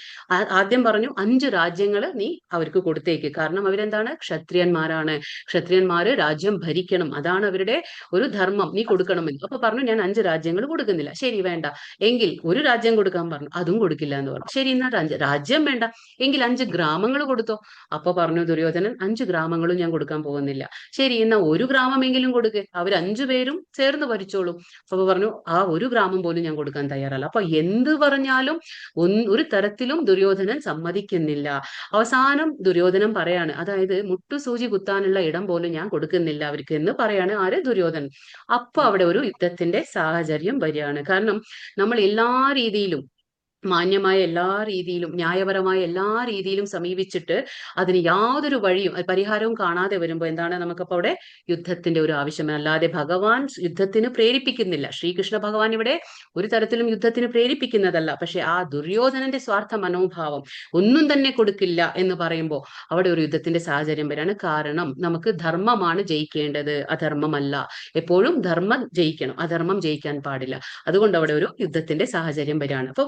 ആദ്യം പറഞ്ഞു 5 രാജ്യങ്ങൾ നീ അവർക്ക് കൊടുത്തേക്ക്. കാരണം അവരെന്താണ്? ക്ഷത്രിയന്മാരാണ്. ക്ഷത്രിയന്മാര് രാജ്യം ഭരിക്കണം, അതാണ് അവരുടെ ഒരു ധർമ്മം, നീ കൊടുക്കണമെന്ന്. അപ്പൊ പറഞ്ഞു ഞാൻ 5 രാജ്യങ്ങൾ കൊടുക്കുന്നില്ല. ശരി വേണ്ട എങ്കിൽ ഒരു രാജ്യം കൊടുക്കാൻ പറഞ്ഞു, അതും കൊടുക്കില്ല എന്ന് പറഞ്ഞു. ശരി എന്നാ രാജ്യം വേണ്ട എങ്കിൽ 5 ഗ്രാമങ്ങൾ കൊടുത്തോ. അപ്പൊ പറഞ്ഞു ദുര്യോധനൻ 5 ഗ്രാമങ്ങളും ഞാൻ കൊടുക്കാൻ പോകുന്നില്ല. ശരി എന്നാ ഒരു ഗ്രാമമെങ്കിലും കൊടുക്ക്, അവർ 5 പേരും ചേർന്ന് ഭരിച്ചോളും. അപ്പൊ പറഞ്ഞു ആ ഒരു ഗ്രാമം പോലും ഞാൻ കൊടുക്കാൻ തയ്യാറല്ല. അപ്പൊ എന്ത് പറഞ്ഞാലും ഒരു തരത്തിലും ദുര്യോധനൻ സമ്മതിക്കുന്നില്ല. അവസാനം ദുര്യോധനൻ പറയാണ്, അതായത് മുട്ടുസൂചി കുത്താനുള്ള ഇടം പോലും ഞാൻ കൊടുക്കുന്നില്ല അവർക്ക് എന്ന് പറയാണ് ആര്? ദുര്യോധനൻ. അപ്പൊ അവിടെ ഒരു യുദ്ധത്തിന്റെ സാഹചര്യം വരികയാണ്. കാരണം നമ്മൾ എല്ലാ രീതിയിലും മാന്യമായ എല്ലാ രീതിയിലും ന്യായപരമായ എല്ലാ രീതിയിലും സമീപിച്ചിട്ട് അതിന് യാതൊരു വഴിയും പരിഹാരവും കാണാതെ വരുമ്പോൾ എന്താണ് നമുക്കപ്പോൾ അവിടെ യുദ്ധത്തിന്റെ ഒരു ആവശ്യം. അല്ലാതെ ഭഗവാൻ യുദ്ധത്തിന് പ്രേരിപ്പിക്കുന്നില്ല. ശ്രീകൃഷ്ണ ഭഗവാൻ ഇവിടെ ഒരു തരത്തിലും യുദ്ധത്തിന് പ്രേരിപ്പിക്കുന്നതല്ല. പക്ഷെ ആ ദുര്യോധനന്റെ സ്വാർത്ഥ മനോഭാവം ഒന്നും തന്നെ കൊടുക്കില്ല എന്ന് പറയുമ്പോൾ അവിടെ ഒരു യുദ്ധത്തിന്റെ സാഹചര്യം വരാണ്. കാരണം നമുക്ക് ധർമ്മമാണ് ജയിക്കേണ്ടത്, അധർമ്മമല്ല. എപ്പോഴും ധർമ്മം ജയിക്കണം, അധർമ്മം ജയിക്കാൻ പാടില്ല. അതുകൊണ്ട് അവിടെ ഒരു യുദ്ധത്തിന്റെ സാഹചര്യം വരികയാണ്. അപ്പൊ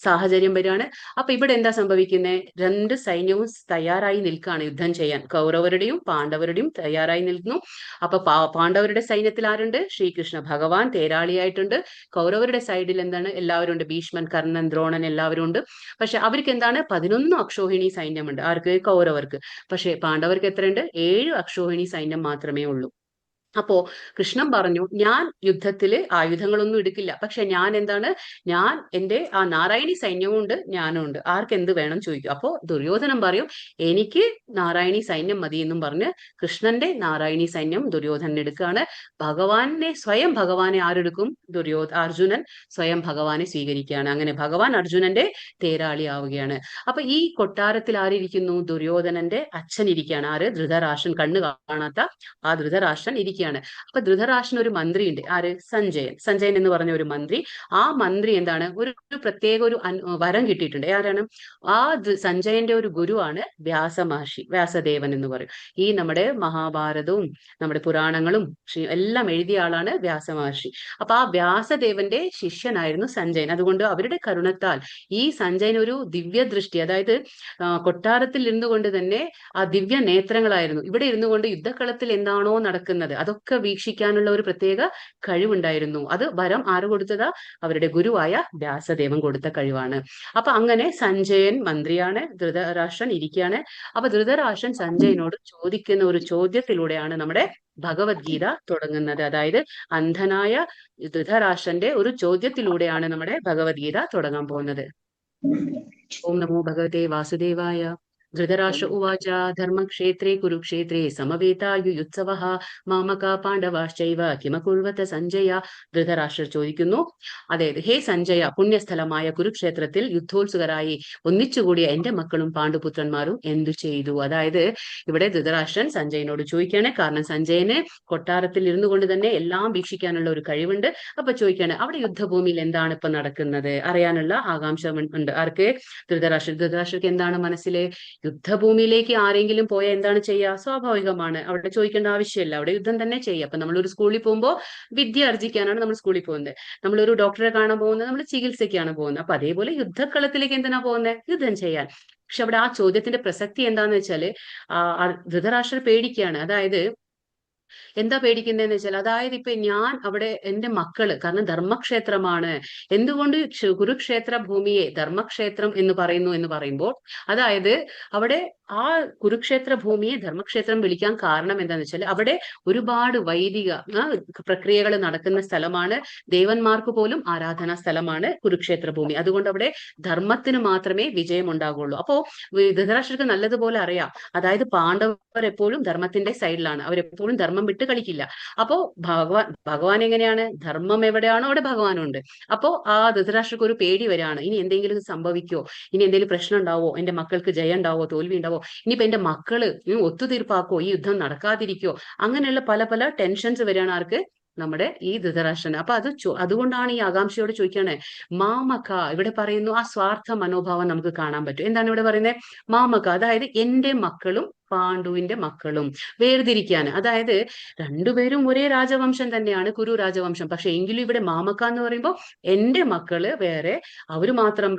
സാഹചര്യം വരികയാണ്. അപ്പൊ ഇവിടെ എന്താ സംഭവിക്കുന്നത്? 2 സൈന്യവും തയ്യാറായി നിൽക്കുകയാണ് യുദ്ധം ചെയ്യാൻ. കൗരവരുടെയും പാണ്ഡവരുടെയും തയ്യാറായി നിൽക്കുന്നു. അപ്പൊ പാണ്ഡവരുടെ സൈന്യത്തിൽ ആരുണ്ട്? ശ്രീകൃഷ്ണ ഭഗവാൻ തേരാളിയായിട്ടുണ്ട്. കൗരവരുടെ സൈഡിൽ എന്താണ്? എല്ലാവരും ഉണ്ട്. ഭീഷ്മൻ, കർണൻ, ദ്രോണൻ എല്ലാവരും ഉണ്ട്. പക്ഷെ അവർക്ക് എന്താണ്? 11 അക്ഷോഹിണി സൈന്യമുണ്ട്. ആർക്ക്? കൗരവർക്ക്. പക്ഷെ പാണ്ഡവർക്ക് എത്രയുണ്ട്? 7 അക്ഷോഹിണി സൈന്യം മാത്രമേ ഉള്ളൂ. അപ്പോ കൃഷ്ണൻ പറഞ്ഞു ഞാൻ യുദ്ധത്തില് ആയുധങ്ങളൊന്നും എടുക്കില്ല. പക്ഷെ ഞാൻ എന്താണ്? ഞാൻ എന്റെ ആ നാരായണി സൈന്യവും ഉണ്ട്, ഞാനും ഉണ്ട്. ആർക്ക് എന്ത് വേണം ചോദിക്കും. അപ്പോ ദുര്യോധനൻ പറയും എനിക്ക് നാരായണി സൈന്യം മതി എന്നും പറഞ്ഞ് കൃഷ്ണന്റെ നാരായണി സൈന്യം ദുര്യോധനൻ എടുക്കുകയാണ്. സ്വയം ഭഗവാനെ ആരെടുക്കും? അർജുനൻ സ്വയം ഭഗവാനെ സ്വീകരിക്കുകയാണ്. അങ്ങനെ ഭഗവാൻ അർജുനന്റെ തേരാളി ആവുകയാണ്. അപ്പൊ ഈ കൊട്ടാരത്തിൽ ആരിയ്ക്കുന്നു? ദുര്യോധനന്റെ അച്ഛൻ ഇരിക്കുകയാണ്. ആര്? ധൃതരാഷ്ട്രൻ. കണ്ണ് കാണാത്ത ആ ധൃതരാഷ്ട്രൻ ഇരിക്കുകയാണ്. അപ്പൊ ധൃതരാഷ്ട്രൻ ഒരു മന്ത്രി ഉണ്ട്. ആര്? സഞ്ജയൻ എന്ന് പറഞ്ഞ ഒരു മന്ത്രി. ആ മന്ത്രി എന്താണ്? ഒരു പ്രത്യേക ഒരു വരം കിട്ടിയിട്ടുണ്ട്. ആരാണ്? ആ സഞ്ജയന്റെ ഒരു ഗുരുവാണ് വ്യാസമഹർഷി, വ്യാസദേവൻ എന്ന് പറയും. ഈ നമ്മുടെ മഹാഭാരതവും നമ്മുടെ പുരാണങ്ങളും എല്ലാം എഴുതിയ ആളാണ് വ്യാസമഹർഷി. അപ്പൊ ആ വ്യാസദേവന്റെ ശിഷ്യനായിരുന്നു സഞ്ജയൻ. അതുകൊണ്ട് അവരുടെ കരുണത്താൽ ഈ സഞ്ജയൻ ഒരു ദിവ്യ ദൃഷ്ടി, അതായത് കൊട്ടാരത്തിൽ ഇരുന്നു കൊണ്ട് തന്നെ ആ ദിവ്യ നേത്രങ്ങളായിരുന്നു. ഇവിടെ ഇരുന്നു കൊണ്ട് യുദ്ധക്കളത്തിൽ എന്താണോ നടക്കുന്നത് അതൊക്കെ വീക്ഷിക്കാനുള്ള ഒരു പ്രത്യേക കഴിവുണ്ടായിരുന്നു. അത് വരം ആര് കൊടുത്തതാ? അവരുടെ ഗുരുവായ വ്യാസദേവൻ കൊടുത്ത കഴിവാണ്. അപ്പൊ അങ്ങനെ സഞ്ജയൻ മന്ത്രിയാണ്, ധൃതരാഷ്ട്രൻ ഇരിക്കുകയാണ്. അപ്പൊ ധൃതരാഷ്ട്രൻ സഞ്ജയനോട് ചോദിക്കുന്ന ഒരു ചോദ്യത്തിലൂടെയാണ് നമ്മുടെ ഭഗവത്ഗീത തുടങ്ങുന്നത്. അതായത് അന്ധനായ ധൃതരാഷ്ട്രന്റെ ഒരു ചോദ്യത്തിലൂടെയാണ് നമ്മുടെ ഭഗവത്ഗീത തുടങ്ങാൻ പോകുന്നത്. ഓം നമോ ഭഗവതേ വാസുദേവായ. ധൃതരാഷ്ട്ര ഉവാച ധർമ്മക്ഷേത്രേ കുരുക്ഷേത്രേ സമവേതായുയുത്സവഃ മാമക പാണ്ഡവാശ്ചൈവ കിമകുർവത സഞ്ജയ. ധൃതരാഷ്ട്രർ ചോദിക്കുന്നു, അതായത് ഹേ സഞ്ജയ, പുണ്യസ്ഥലമായ കുരുക്ഷേത്രത്തിൽ യുദ്ധോത്സുകരായി ഒന്നിച്ചുകൂടിയ എന്റെ മക്കളും പാണ്ഡുപുത്രന്മാരും എന്തു ചെയ്തു? അതായത് ഇവിടെ ധൃതരാഷ്ട്രൻ സഞ്ജയനോട് ചോദിക്കുകയാണ്. കാരണം സഞ്ജയന് കൊട്ടാരത്തിൽ ഇരുന്നു കൊണ്ട് തന്നെ എല്ലാം വീക്ഷിക്കാനുള്ള ഒരു കഴിവുണ്ട്. അപ്പൊ ചോദിക്കുകയാണ് അവിടെ യുദ്ധഭൂമിയിൽ എന്താണ് ഇപ്പൊ നടക്കുന്നത് അറിയാനുള്ള ആകാംക്ഷ ഉണ്ട്. ആർക്ക്? ധൃതരാഷ്ട്രർക്ക് എന്താണ് മനസ്സിലെ? യുദ്ധഭൂമിയിലേക്ക് ആരെങ്കിലും പോയാൽ എന്താണ് ചെയ്യുക? സ്വാഭാവികമാണ്, അവിടെ ചോദിക്കേണ്ട ആവശ്യമില്ല, അവിടെ യുദ്ധം തന്നെ ചെയ്യുക. അപ്പൊ നമ്മളൊരു സ്കൂളിൽ പോകുമ്പോൾ വിദ്യ ആർജിക്കാനാണ് നമ്മൾ സ്കൂളിൽ പോകുന്നത്. നമ്മളൊരു ഡോക്ടറെ കാണാൻ പോകുന്നത് നമ്മൾ ചികിത്സയ്ക്കാണ് പോകുന്നത്. അപ്പൊ അതേപോലെ യുദ്ധക്കളത്തിലേക്ക് എന്തിനാ പോകുന്നത്? യുദ്ധം ചെയ്യാൻ. പക്ഷെ അവിടെ ആ ചോദ്യത്തിന്റെ പ്രസക്തി എന്താന്ന് വെച്ചാല് ധൃതരാഷ്ട്രർ പേടിക്കുകയാണ്. അതായത് എന്താ പേടിക്കുന്നതെന്ന് വെച്ചാൽ, അതായത് ഇപ്പൊ ഞാൻ അവിടെ എന്റെ മക്കള്, കാരണം ധർമ്മക്ഷേത്രമാണ്. എന്തുകൊണ്ട് കുരുക്ഷേത്ര ഭൂമിയെ ധർമ്മക്ഷേത്രം എന്ന് പറയുമ്പോൾ അതായത് അവിടെ ആ കുരുക്ഷേത്ര ഭൂമിയെ ധർമ്മക്ഷേത്രം വിളിക്കാൻ കാരണം എന്താന്ന് വെച്ചാൽ അവിടെ ഒരുപാട് വൈദിക പ്രക്രിയകൾ നടക്കുന്ന സ്ഥലമാണ്. ദേവന്മാർക്ക് പോലും ആരാധനാ സ്ഥലമാണ് കുരുക്ഷേത്ര ഭൂമി. അതുകൊണ്ട് അവിടെ ധർമ്മത്തിന് മാത്രമേ വിജയം ഉണ്ടാകുള്ളൂ. അപ്പോ ധൃതരാഷ്ട്രർക്ക് നല്ലതുപോലെ അറിയാം, അതായത് പാണ്ഡവർ എപ്പോഴും ധർമ്മത്തിന്റെ സൈഡിലാണ്, അവരെപ്പോഴും ധർമ്മം വിട്ട് കളിക്കില്ല. അപ്പോ ഭഗവാൻ എങ്ങനെയാണ്? ധർമ്മം എവിടെയാണോ അവിടെ ഭഗവാനുണ്ട്. അപ്പോ ആ ധൃതരാഷ്ട്രർക്ക് ഒരു പേടി വരാണ്, ഇനി എന്തെങ്കിലും സംഭവിക്കോ, ഇനി എന്തെങ്കിലും പ്രശ്നം ഉണ്ടാവോ, എന്റെ മക്കൾക്ക് ജയം ഉണ്ടാവോ, തോൽവി ഉണ്ടാവോ, ഇനിയിപ്പോ എന്റെ മക്കള് ഒത്തുതീർപ്പാക്കോ, ഈ യുദ്ധം നടക്കാതിരിക്കോ, അങ്ങനെയുള്ള പല പല ടെൻഷൻസ് വരികയാണ് ആർക്ക്? നമ്മുടെ ഈ ധൃതരാഷ്ട്രന്. അപ്പൊ അതുകൊണ്ടാണ് ഈ ആകാംക്ഷയോട് ചോദിക്കുകയാണ് മാമക. ഇവിടെ പറയുന്നു ആ സ്വാർത്ഥ മനോഭാവം നമുക്ക് കാണാൻ പറ്റും. എന്താണ് ഇവിടെ പറയുന്നത്? മാമക, അതായത് എന്റെ മക്കളും പാണ്ഡുവിന്റെ മക്കളും വേർതിരിക്കാൻ. അതായത് രണ്ടുപേരും ഒരേ രാജവംശം തന്നെയാണ്, കുരു രാജവംശം. പക്ഷെ എങ്കിലും ഇവിടെ മാമക്ക എന്ന് പറയുമ്പോൾ എന്റെ മക്കള് വേറെ, അവര് മാത്രം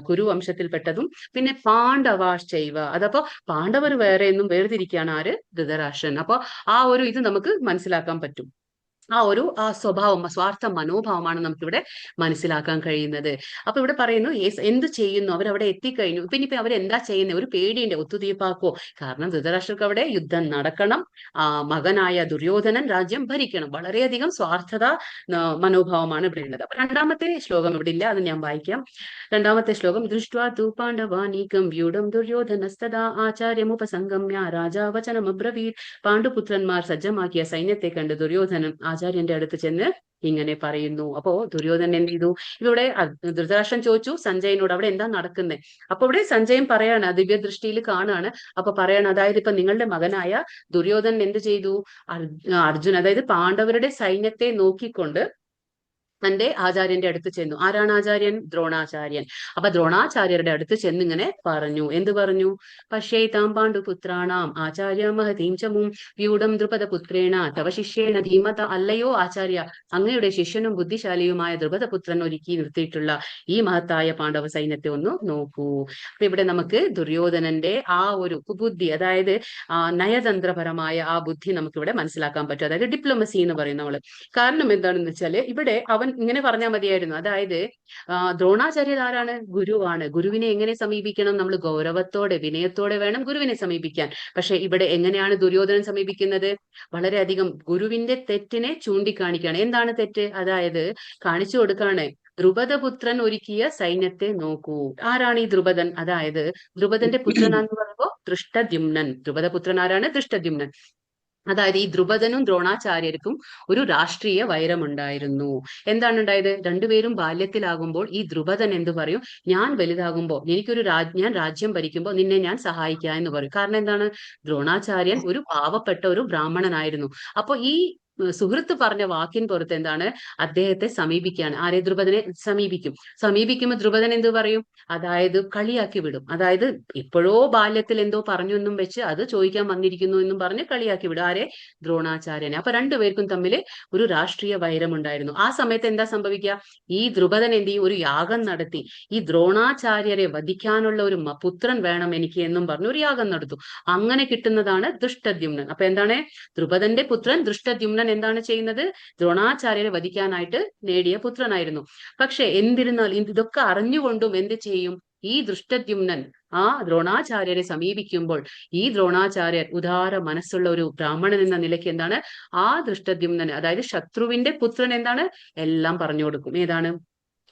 കുരു വംശത്തിൽപ്പെട്ടതും, പിന്നെ പാണ്ഡവാശ്ചൈവ, അതപ്പോ പാണ്ഡവർ വേറെ എന്നും വേർതിരിക്കുകയാണ് ആര്? ധൃതരാഷ്ട്രൻ. അപ്പൊ ആ ഒരു ഇത് നമുക്ക് മനസ്സിലാക്കാൻ പറ്റും. ആ സ്വഭാവം, സ്വാർത്ഥ മനോഭാവമാണ് നമുക്കിവിടെ മനസ്സിലാക്കാൻ കഴിയുന്നത്. അപ്പൊ ഇവിടെ പറയുന്നു എന്ത് ചെയ്യുന്നു, അവരവിടെ എത്തിക്കഴിഞ്ഞു. പിന്നെ ഇപ്പൊ അവരെന്താ ചെയ്യുന്നത്? ഒരു പേടിയുണ്ട്, ഒത്തുതീർപ്പാക്കോ? കാരണം ധൃതരാഷ്ട്രർക്ക് അവിടെ യുദ്ധം നടക്കണം, മകനായ ദുര്യോധനൻ രാജ്യം ഭരിക്കണം. വളരെയധികം സ്വാർത്ഥത മനോഭാവമാണ് ഇവിടെ ഉള്ളത്. അപ്പൊ രണ്ടാമത്തെ ശ്ലോകം ഇവിടെ ഇല്ല, അത് ഞാൻ വായിക്കാം. രണ്ടാമത്തെ ശ്ലോകം. ദൃഷ്ട്വാ തു പാണ്ഡവാനീകം വ്യൂഢം ദുര്യോധനസ്തദാ ആചാര്യമുപസംഗമ്യ രാജാവചനമബ്രവീത്. പാണ്ഡുപുത്രന്മാർ സജ്ജമാക്കിയ സൈന്യത്തെ കണ്ട് ദുര്യോധനൻ ആചാര്യന്റെ അടുത്ത് ചെന്ന് ഇങ്ങനെ പറയുന്നു. അപ്പോ ദുര്യോധനൻ എന്ത് ചെയ്തു? ഇവിടെ ധൃതരാഷ്ട്രൻ ചോദിച്ചു സഞ്ജയനോട് അവിടെ എന്താ നടക്കുന്നത്. അപ്പൊ ഇവിടെ സഞ്ജയൻ പറയാണ്, ദിവ്യദൃഷ്ടിയിൽ കാണാണ്. അപ്പൊ പറയാണ്, അതായത് ഇപ്പൊ നിങ്ങളുടെ മകനായ ദുര്യോധനൻ എന്ത് ചെയ്തു? അർജുൻ, അതായത് പാണ്ഡവരുടെ സൈന്യത്തെ നോക്കിക്കൊണ്ട് തന്റെ ആചാര്യന്റെ അടുത്ത് ചെന്നു. ആരാണ് ആചാര്യൻ? ദ്രോണാചാര്യൻ. അപ്പൊ ദ്രോണാചാര്യരുടെ അടുത്ത് ചെന്ന് ഇങ്ങനെ പറഞ്ഞു. എന്ത് പറഞ്ഞു? പശ്യൈതാം പാണ്ഡുപുത്രാണാം ആചാര്യ മഹതീം ചമും വ്യൂഢം ദ്രുപദപുത്രേണ തവ ശിഷ്യേണ ധീമത. അല്ലയോ ആചാര്യ, അങ്ങയുടെ ശിഷ്യനും ബുദ്ധിശാലിയുമായ ദ്രുപദപുത്രൻ ഒരുക്കി നിർത്തിയിട്ടുള്ള ഈ മഹത്തായ പാണ്ഡവ സൈന്യത്തെ ഒന്ന് നോക്കൂ. അപ്പൊ ഇവിടെ നമുക്ക് ദുര്യോധനന്റെ ആ ഒരു കുബുദ്ധി, അതായത് നയതന്ത്രപരമായ ആ ബുദ്ധി നമുക്കിവിടെ മനസ്സിലാക്കാൻ പറ്റും. അതായത് ഡിപ്ലോമസി എന്ന് പറയും നമ്മള്. കാരണം എന്താണെന്ന് വെച്ചാല് ഇവിടെ അവൻ ഇങ്ങനെ പറഞ്ഞാൽ മതിയായിരുന്നു. അതായത് ദ്രോണാചാര്യർ ആരാണ്? ഗുരുവാണ്. ഗുരുവിനെ എങ്ങനെ സമീപിക്കണം? നമ്മൾ ഗൗരവത്തോടെ വിനയത്തോടെ വേണം ഗുരുവിനെ സമീപിക്കാൻ. പക്ഷെ ഇവിടെ എങ്ങനെയാണ് ദുര്യോധനൻ സമീപിക്കുന്നത്? വളരെയധികം ഗുരുവിന്റെ തെറ്റിനെ ചൂണ്ടിക്കാണിക്കുകയാണ്. എന്താണ് തെറ്റ്? അതായത് കാണിച്ചു കൊടുക്കാണ്, ദ്രുപദപുത്രൻ ഒരുക്കിയ സൈന്യത്തെ നോക്കൂ. ആരാണ് ഈ ദ്രുപദൻ? അതായത് ദ്രുപദന്റെ പുത്രനാന്ന് പറയുമ്പോ ദൃഷ്ടദ്യുമ്നൻ. ദ്രുപദപുത്രൻ ആരാണ്? ദൃഷ്ടദ്യുമ്നൻ. അതായത് ഈ ദ്രുപദനും ദ്രോണാചാര്യർക്കും ഒരു രാഷ്ട്രീയ വൈരമുണ്ടായിരുന്നു. എന്താണ് ഉണ്ടായത്? രണ്ടുപേരും ബാല്യത്തിലാകുമ്പോൾ ഈ ദ്രുപദൻ എന്ത് പറയും? ഞാൻ വലുതാകുമ്പോൾ ഞാൻ രാജ്യം ഭരിക്കുമ്പോൾ നിന്നെ ഞാൻ സഹായിക്കാം എന്ന് പറയും. കാരണം എന്താണ്? ദ്രോണാചാര്യൻ ഒരു പാവപ്പെട്ട ഒരു ബ്രാഹ്മണനായിരുന്നു. അപ്പൊ ഈ സുഹൃത്ത് പറഞ്ഞ വാക്കിൻ പുറത്ത് എന്താണ്? അദ്ദേഹത്തെ സമീപിക്കുകയാണ്. ആരെ? ദ്രുപദനെ സമീപിക്കുമ്പോൾ ദ്രുപദൻ എന്ത് പറയും? അതായത് കളിയാക്കി വിടും. അതായത് ഇപ്പോഴോ ബാല്യത്തിൽ എന്തോ പറഞ്ഞു എന്നും വെച്ച് അത് ചോദിക്കാൻ വന്നിരിക്കുന്നു എന്നും പറഞ്ഞ് കളിയാക്കി വിടും. ആരെ? ദ്രോണാചാര്യനെ. അപ്പൊ രണ്ടുപേർക്കും തമ്മിൽ ഒരു രാഷ്ട്രീയ വൈരമുണ്ടായിരുന്നു. ആ സമയത്ത് എന്താ സംഭവിക്കുക? ഈ ദ്രുപദൻ എന്ത് ചെയ്യും? ഒരു യാഗം നടത്തി ഈ ദ്രോണാചാര്യരെ വധിക്കാനുള്ള ഒരു പുത്രൻ വേണം എനിക്ക് എന്നും പറഞ്ഞു ഒരു യാഗം നടത്തും. അങ്ങനെ കിട്ടുന്നതാണ് ദൃഷ്ടദ്യുമ്നൻ. അപ്പൊ എന്താണ്? ദ്രുപദന്റെ പുത്രൻ ദൃഷ്ടദ്യുമ്നൻ എന്താണ് ചെയ്യുന്നത്? ദ്രോണാചാര്യരെ വധിക്കാനായിട്ട് നേടിയ പുത്രനായിരുന്നു. പക്ഷെ എന്തിരുന്നാലും ഇതൊക്കെ അറിഞ്ഞുകൊണ്ടും എന്ത് ചെയ്യും? ഈ ദൃഷ്ടദ്യുമ്നൻ ആ ദ്രോണാചാര്യരെ സമീപിക്കുമ്പോൾ ഈ ദ്രോണാചാര്യർ ഉദാര മനസ്സുള്ള ഒരു ബ്രാഹ്മണൻ എന്ന നിലയ്ക്ക് എന്താണ്? ആ ദൃഷ്ടദ്യുമ്നൻ, അതായത് ശത്രുവിന്റെ പുത്രൻ എന്താണ്? എല്ലാം പറഞ്ഞു കൊടുക്കും. ഏതാണ്?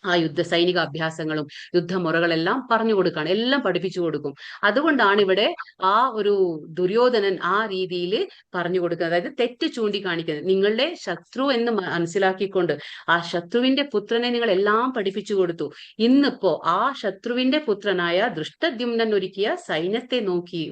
ആ സൈനിക അഭ്യാസങ്ങളും യുദ്ധമുറകളെല്ലാം പറഞ്ഞു കൊടുക്കുകയാണ്, എല്ലാം പഠിപ്പിച്ചു കൊടുക്കും. അതുകൊണ്ടാണ് ഇവിടെ ആ ഒരു ദുര്യോധനൻ ആ രീതിയിൽ പറഞ്ഞു കൊടുക്കുക. അതായത് തെറ്റ് ചൂണ്ടിക്കാണിക്കുന്നത്. നിങ്ങളുടെ ശത്രു എന്ന് മനസ്സിലാക്കിക്കൊണ്ട് ആ ശത്രുവിന്റെ പുത്രനെ നിങ്ങൾ എല്ലാം പഠിപ്പിച്ചു കൊടുത്തു. ഇന്നിപ്പോ ആ ശത്രുവിന്റെ പുത്രനായ ദൃഷ്ടദ്യുമ്നൻ ഒരുക്കിയ സൈന്യത്തെ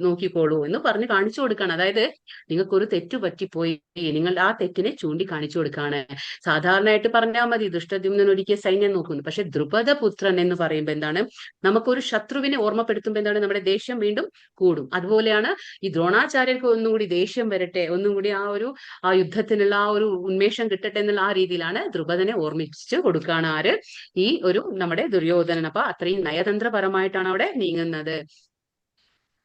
നോക്കിക്കോളൂ എന്ന് പറഞ്ഞു കാണിച്ചു കൊടുക്കുകയാണ്. അതായത് നിങ്ങൾക്കൊരു തെറ്റു പറ്റിപ്പോയി, നിങ്ങൾ ആ തെറ്റിനെ ചൂണ്ടിക്കാണിച്ചു കൊടുക്കുകയാണ്. സാധാരണയായിട്ട് പറഞ്ഞാൽ മതി ദൃഷ്ടദ്യുമ്നൻ ഒരുക്കിയ സൈന്യം നോക്കുന്നു. പക്ഷെ ദ്രുപദപുത്രൻ എന്ന് പറയുമ്പോൾ എന്താണ്? നമുക്കൊരു ശത്രുവിനെ ഓർമ്മപ്പെടുത്തുമ്പോൾ എന്താണ്? നമ്മുടെ ദേഷ്യം വീണ്ടും കൂടും. അതുപോലെയാണ് ഈ ദ്രോണാചാര്യർക്ക് ഒന്നും കൂടി ദേഷ്യം വരട്ടെ, ഒന്നും കൂടി ആ യുദ്ധത്തിനുള്ള ആ ഒരു ഉന്മേഷം കിട്ടട്ടെ എന്നുള്ള ആ രീതിയിലാണ് ദ്രുപദനെ ഓർമ്മിപ്പിച്ച് കൊടുക്കുകയാണ് ആര്? ഈ ഒരു നമ്മുടെ ദുര്യോധനൻ. അപ്പൊ അത്രയും നയതന്ത്രപരമായിട്ടാണ് അവിടെ നീങ്ങുന്നത്.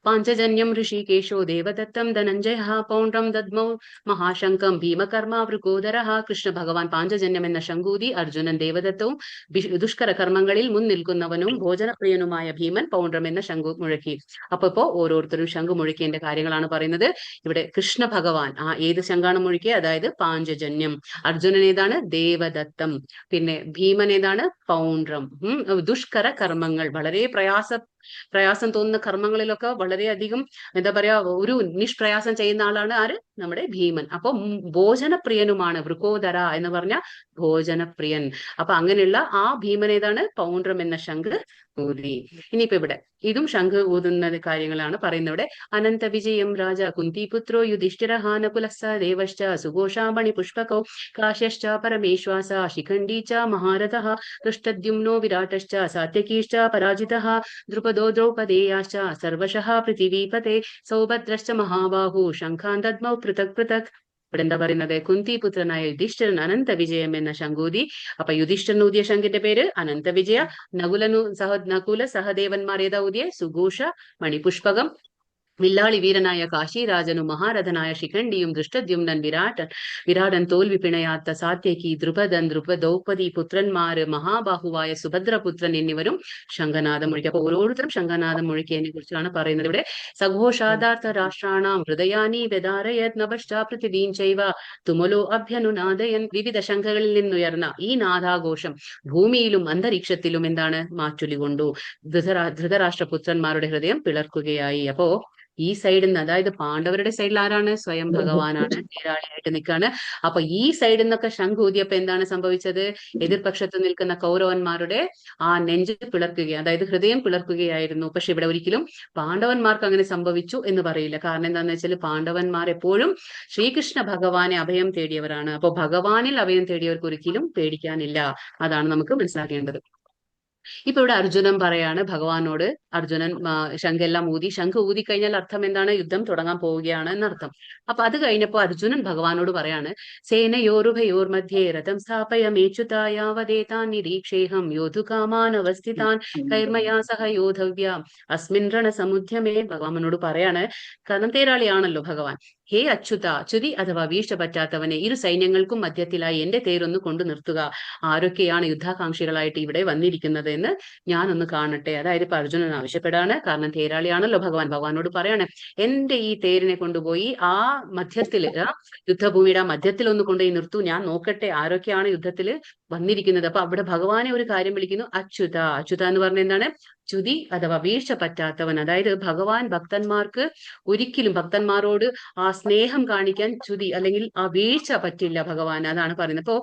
പാഞ്ചജന്യം ഋഷികേശോ ദേവദത്തം ധനഞ്ജയ പൗണ്ഡ്രം ദദ്മൗ മഹാശങ്കം ഭീമകർമ്മ വൃകോദര. കൃഷ്ണ ഭഗവാൻ പാഞ്ചജന്യം എന്ന ശങ്കൂതി അർജുനൻ ദേവദത്തവും ദുഷ്കര കർമ്മങ്ങളിൽ മുൻനിൽക്കുന്നവനും ഭോജനപ്രിയനുമായ ഭീമൻ പൗണ്ഡ്രം എന്ന ശംഖു മുഴക്കി. അപ്പൊ ഓരോരുത്തരും ശംഖു മുഴക്കിയതിന്റെ കാര്യങ്ങളാണ് പറയുന്നത്. ഇവിടെ കൃഷ്ണ ഭഗവാൻ ഏത് ശംഖാണ് മുഴക്കിയത്? അതായത് പാഞ്ചജന്യം. അർജുനൻ ഏതാണ്? ദേവദത്തം. പിന്നെ ഭീമൻ ഏതാണ്? പൗണ്ഡ്രം. ദുഷ്കര കർമ്മങ്ങൾ, വളരെ പ്രയാസം തോന്നുന്ന കർമ്മങ്ങളിലൊക്കെ വളരെയധികം എന്താ പറയാ ഒരു നിഷ്പ്രയാസം ചെയ്യുന്ന ആളാണ് ആര്? നമ്മുടെ ഭീമൻ. അപ്പൊ ഭോജനപ്രിയനുമാണ്. വൃകോദര എന്ന് പറഞ്ഞ ഭോജനപ്രിയൻ. അപ്പൊ അങ്ങനെയുള്ള ആ ഭീമൻ ഏതാണ്? പൗണ്ഡ്രം എന്ന ശംഖ് ഊതി. ഇനിയിപ്പോ ഇവിടെ ഇതും ശംഖ് ഊതുന്ന കാര്യങ്ങളാണ് പറയുന്നത്. ഇവിടെ അനന്ത വിജയം രാജ കുന്തിപുത്രോ യുധിഷ്ഠിരഃ നകുലസ്സ ദേവശ്ച സുഘോഷാമണി പുഷ്പകൗ കാശ്യശ്ച പരമേശ്വാസ ശിഖണ്ഡീ ച മഹാരഥഃ ദൃഷ്ടദ്യുമ്നോ വിരാട്ടശ്ച സാത്യകീശ്ച പരാജിതഃ ദ്രുപദോ ദ്രൗപദേയാശ്ച സർവശഃ പൃഥിവീപതേ സൗഭദ്രശ്ച മഹാബാഹു ശംഖാൻ ദദ്മൗ പൃഥക് പൃഥക്. ഇവിടെ എന്താ പറയുന്നത്? കുന്തിപുത്രനായ യുധിഷ്ഠിരൻ അനന്ത വിജയം എന്ന ശംഖൂതി. അപ്പൊ യുധിഷ്ഠിരൻ ഊതിയ ശംഖിന്റെ പേര് അനന്ത വിജയ. നകുല സഹദേവന്മാർ ഏതാ ഊതിയ? സുഘോഷ മണിപുഷ്പകം. വില്ലാളി വീരനായ കാശിരാജനും മഹാരഥനായ ശിഖണ്ഡിയും ദൃഷ്ടദ്യുമ്നൻ വിരാടൻ തോൽവി പിണയാത്ത സാത്യകി ദ്രുപദൻ ദ്രൗപദി പുത്രന്മാര് മഹാബാഹുവായ സുഭദ്രപുത്രൻ എന്നിവരും ശംഖനാഥം മുഴക്കി. അപ്പൊ ഓരോരുത്തരും ശംഖനാഥം മുഴക്കിയതിനെ കുറിച്ചാണ് പറയുന്നത്. ഇവിടെ സഘോഷാദാർത്ഥ രാഷ്ട്രാണാം ഹൃദയാനി വ്യധാരയത് നഭശ്ച പൃഥിവീം ചൈവ തുമലോ അഭ്യനുനാദയൻ. വിവിധ ശംഖകളിൽ നിന്നുയർന്ന ഈ നാദാഘോഷം ഭൂമിയിലും അന്തരീക്ഷത്തിലും എന്താണ്? മാറ്റൊലികൊണ്ടു. ധൃതരാഷ്ട്രപുത്രന്മാരുടെ ഹൃദയം പിളർക്കുകയായി. അപ്പോ ഈ സൈഡിൽ നിന്ന്, അതായത് പാണ്ഡവരുടെ സൈഡിൽ ആരാണ്? സ്വയം ഭഗവാനാണ്, തേരാളിയായിട്ട് നിൽക്കാണ്. അപ്പൊ ഈ സൈഡിൽ നിന്നൊക്കെ ശംഖ് ഊതിയപ്പോ എന്താണ് സംഭവിച്ചത്? എതിർപക്ഷത്ത് നിൽക്കുന്ന കൗരവന്മാരുടെ ആ നെഞ്ച് പിളർക്കുകയാണ്, അതായത് ഹൃദയം പിളർക്കുകയായിരുന്നു. പക്ഷെ ഇവിടെ ഒരിക്കലും പാണ്ഡവന്മാർക്ക് അങ്ങനെ സംഭവിച്ചു എന്ന് പറയില്ല. കാരണം എന്താണെന്ന് വെച്ചാൽ പാണ്ഡവന്മാർ എപ്പോഴും ശ്രീകൃഷ്ണ ഭഗവാനെ അഭയം തേടിയവരാണ്. അപ്പൊ ഭഗവാനിൽ അഭയം തേടിയവർക്ക് ഒരിക്കലും പേടിക്കാനില്ല. അതാണ് നമുക്ക് മനസ്സിലാക്കേണ്ടത്. ഇപ്പൊ ഇവിടെ അർജുനൻ പറയാണ് ഭഗവാനോട്, അർജുനൻ ശംഖെല്ലാം ഊതി. ശംഖ് ഊതി കഴിഞ്ഞാൽ അർത്ഥം എന്താണ്? യുദ്ധം തുടങ്ങാൻ പോവുകയാണ് എന്നർത്ഥം. അപ്പൊ അത് കഴിഞ്ഞപ്പോ അർജുനൻ ഭഗവാനോട് പറയാണ്, സേനയോരുഭയോർ മധ്യേ രഥം സ്ഥാപയമേച്യുതായാവദേതാൻ നിരീക്ഷേഹം യോധുകാമാനവസ്ഥിതാൻ കൈർമയാ സഹ യോധവ്യ അസ്മിൻ രണസമുദ്യമേ. ഭഗവാനോട് പറയാണ്, കാരണം തേരാളിയാണല്ലോ ഭഗവാൻ. ഹേ അച്യുത, ചുതി അഥവാ വീഴ്ച പറ്റാത്തവനെ, ഇരു സൈന്യങ്ങൾക്കും മധ്യത്തിലായി എന്റെ തേരൊന്ന് കൊണ്ടു നിർത്തുക. ആരൊക്കെയാണ് യുദ്ധാകാംക്ഷികളായിട്ട് ഇവിടെ വന്നിരിക്കുന്നത് എന്ന് ഞാനൊന്ന് കാണട്ടെ. അതായത് ഇപ്പൊ അർജുനൻ ആവശ്യപ്പെടാണ്, കാരണം തേരാളിയാണല്ലോ ഭഗവാൻ. ഭഗവാനോട് പറയാണ്, എന്റെ ഈ തേരിനെ കൊണ്ടുപോയി ആ മധ്യത്തില്, യുദ്ധഭൂമിയുടെ ആ മധ്യത്തിൽ ഒന്ന് കൊണ്ടുപോയി നിർത്തൂ, ഞാൻ നോക്കട്ടെ ആരൊക്കെയാണ് യുദ്ധത്തിൽ വന്നിരിക്കുന്നത്. അപ്പൊ അവിടെ ഭഗവാനെ ഒരു കാര്യം വിളിക്കുന്നു, അച്യുത. അച്യുത എന്ന് പറഞ്ഞ എന്താണ്? ചുതി അഥവാ വീഴ്ച പറ്റാത്തവൻ. അതായത് ഭഗവാൻ ഭക്തന്മാർക്ക് ഒരിക്കലും, ഭക്തന്മാരോട് ആ സ്നേഹം കാണിക്കാൻ ചുതി അല്ലെങ്കിൽ ആ വീഴ്ച പറ്റില്ല ഭഗവാൻ. അതാണ് പറയുന്നത്. അപ്പോ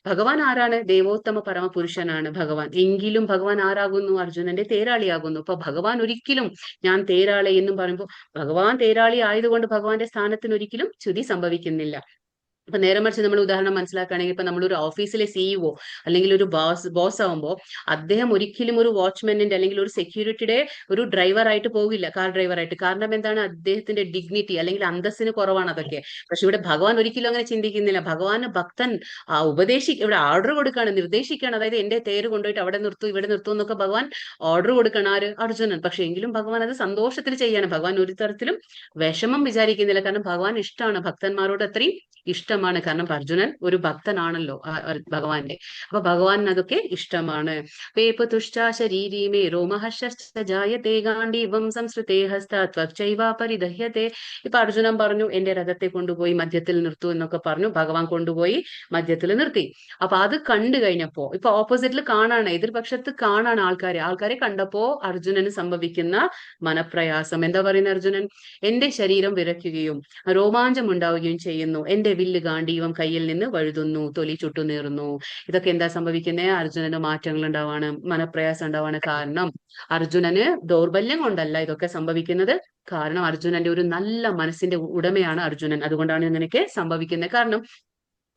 ഭഗവാൻ ആരാണ്? ദേവോത്തമ പരമപുരുഷനാണ് ഭഗവാൻ. എങ്കിലും ഭഗവാൻ ആരാകുന്നു? അർജുനന്റെ തേരാളിയാകുന്നു. അപ്പൊ ഭഗവാൻ ഒരിക്കലും ഞാൻ തേരാളി എന്നും പറയുമ്പോൾ ഭഗവാൻ തേരാളി ആയതുകൊണ്ട് ഭഗവാന്റെ സ്ഥാനത്തിന് ഒരിക്കലും ചുതി സംഭവിക്കുന്നില്ല. അപ്പൊ നേരെ മറിച്ച് നമ്മൾ ഉദാഹരണം മനസ്സിലാക്കുകയാണെങ്കിൽ, ഇപ്പൊ നമ്മളൊരു ഓഫീസിലെ സിഇഒ അല്ലെങ്കിൽ ഒരു ബോസ് ആവുമ്പോൾ അദ്ദേഹം ഒരിക്കലും ഒരു വാച്ച്മാനിന്റെ അല്ലെങ്കിൽ ഒരു സെക്യൂരിറ്റിയുടെ ഒരു ഡ്രൈവറായിട്ട് പോകില്ല, കാർ ഡ്രൈവറായിട്ട്. കാരണം എന്താണ്? അദ്ദേഹത്തിന്റെ ഡിഗ്നിറ്റി അല്ലെങ്കിൽ അന്തസ്സിന് കുറവാണ് അതൊക്കെ. പക്ഷെ ഇവിടെ ഭഗവാൻ ഒരിക്കലും അങ്ങനെ ചിന്തിക്കുന്നില്ല. ഭഗവാന് ഭക്തൻ ഇവിടെ ഓർഡർ കൊടുക്കുകയാണ്, നിർദ്ദേശിക്കുകയാണ്. അതായത് എന്റെ തേര് കൊണ്ടുപോയിട്ട് അവിടെ നിർത്തൂ, ഇവിടെ നിർത്തൂ എന്നൊക്കെ ഭഗവാൻ ഓർഡർ കൊടുക്കണം. ആര്? അർജുനൻ. പക്ഷെ എങ്കിലും ഭഗവാൻ അത് സന്തോഷത്തിൽ ചെയ്യാണ്. ഭഗവാൻ ഒരു തരത്തിലും വിഷമം വിചാരിക്കുന്നില്ല. കാരണം ഭഗവാൻ ഇഷ്ടമാണ്, ഭക്തന്മാരോട് അത്രയും ഇഷ്ടമാണ്. കാരണം അർജുനൻ ഒരു ഭക്തനാണല്ലോ ഭഗവാന്റെ. അപ്പൊ ഭഗവാൻ അതൊക്കെ ഇഷ്ടമാണ്. ശരീരീമേ രോമഹർഷായത്തെ ഗാണ്ഡീവം സംസ്കൃതേ ഹസ്തൈവാപരിദഹ്യത്തെ. ഇപ്പൊ അർജുനൻ പറഞ്ഞു, എന്റെ രഥത്തെ കൊണ്ടുപോയി മധ്യത്തിൽ നിർത്തൂ എന്നൊക്കെ പറഞ്ഞു. ഭഗവാൻ കൊണ്ടുപോയി മധ്യത്തിൽ നിർത്തി. അപ്പൊ അത് കണ്ടു കഴിഞ്ഞപ്പോ ഇപ്പൊ ഓപ്പോസിറ്റിൽ കാണാണ്, എതിർപക്ഷത്ത് കാണാണ് ആൾക്കാരെ കണ്ടപ്പോ അർജുനന് സംഭവിക്കുന്ന മനപ്രയാസം. എന്താ പറയുന്ന അർജുനൻ? എന്റെ ശരീരം വിറയ്ക്കുകയും രോമാഞ്ചം ഉണ്ടാവുകയും ചെയ്യുന്നു, എന്റെ വില്ല് ഗാണ്ഡീവം കയ്യിൽ നിന്ന് വഴുതുന്നു, തൊലി ചുട്ടുനീറുന്നു. ഇതൊക്കെ എന്താ സംഭവിക്കുന്നത്? അർജുനന് മാറ്റങ്ങൾ ഉണ്ടാവാണ്, മനപ്രയാസം ഉണ്ടാവാണ്. കാരണം അർജുനന് ദൗർബല്യം കൊണ്ടല്ല ഇതൊക്കെ സംഭവിക്കുന്നത്. കാരണം അർജുനന്റെ ഒരു നല്ല മനസ്സിന്റെ ഉടമയാണ് അർജുനൻ. അതുകൊണ്ടാണ് ഇങ്ങനെയൊക്കെ സംഭവിക്കുന്നത്. കാരണം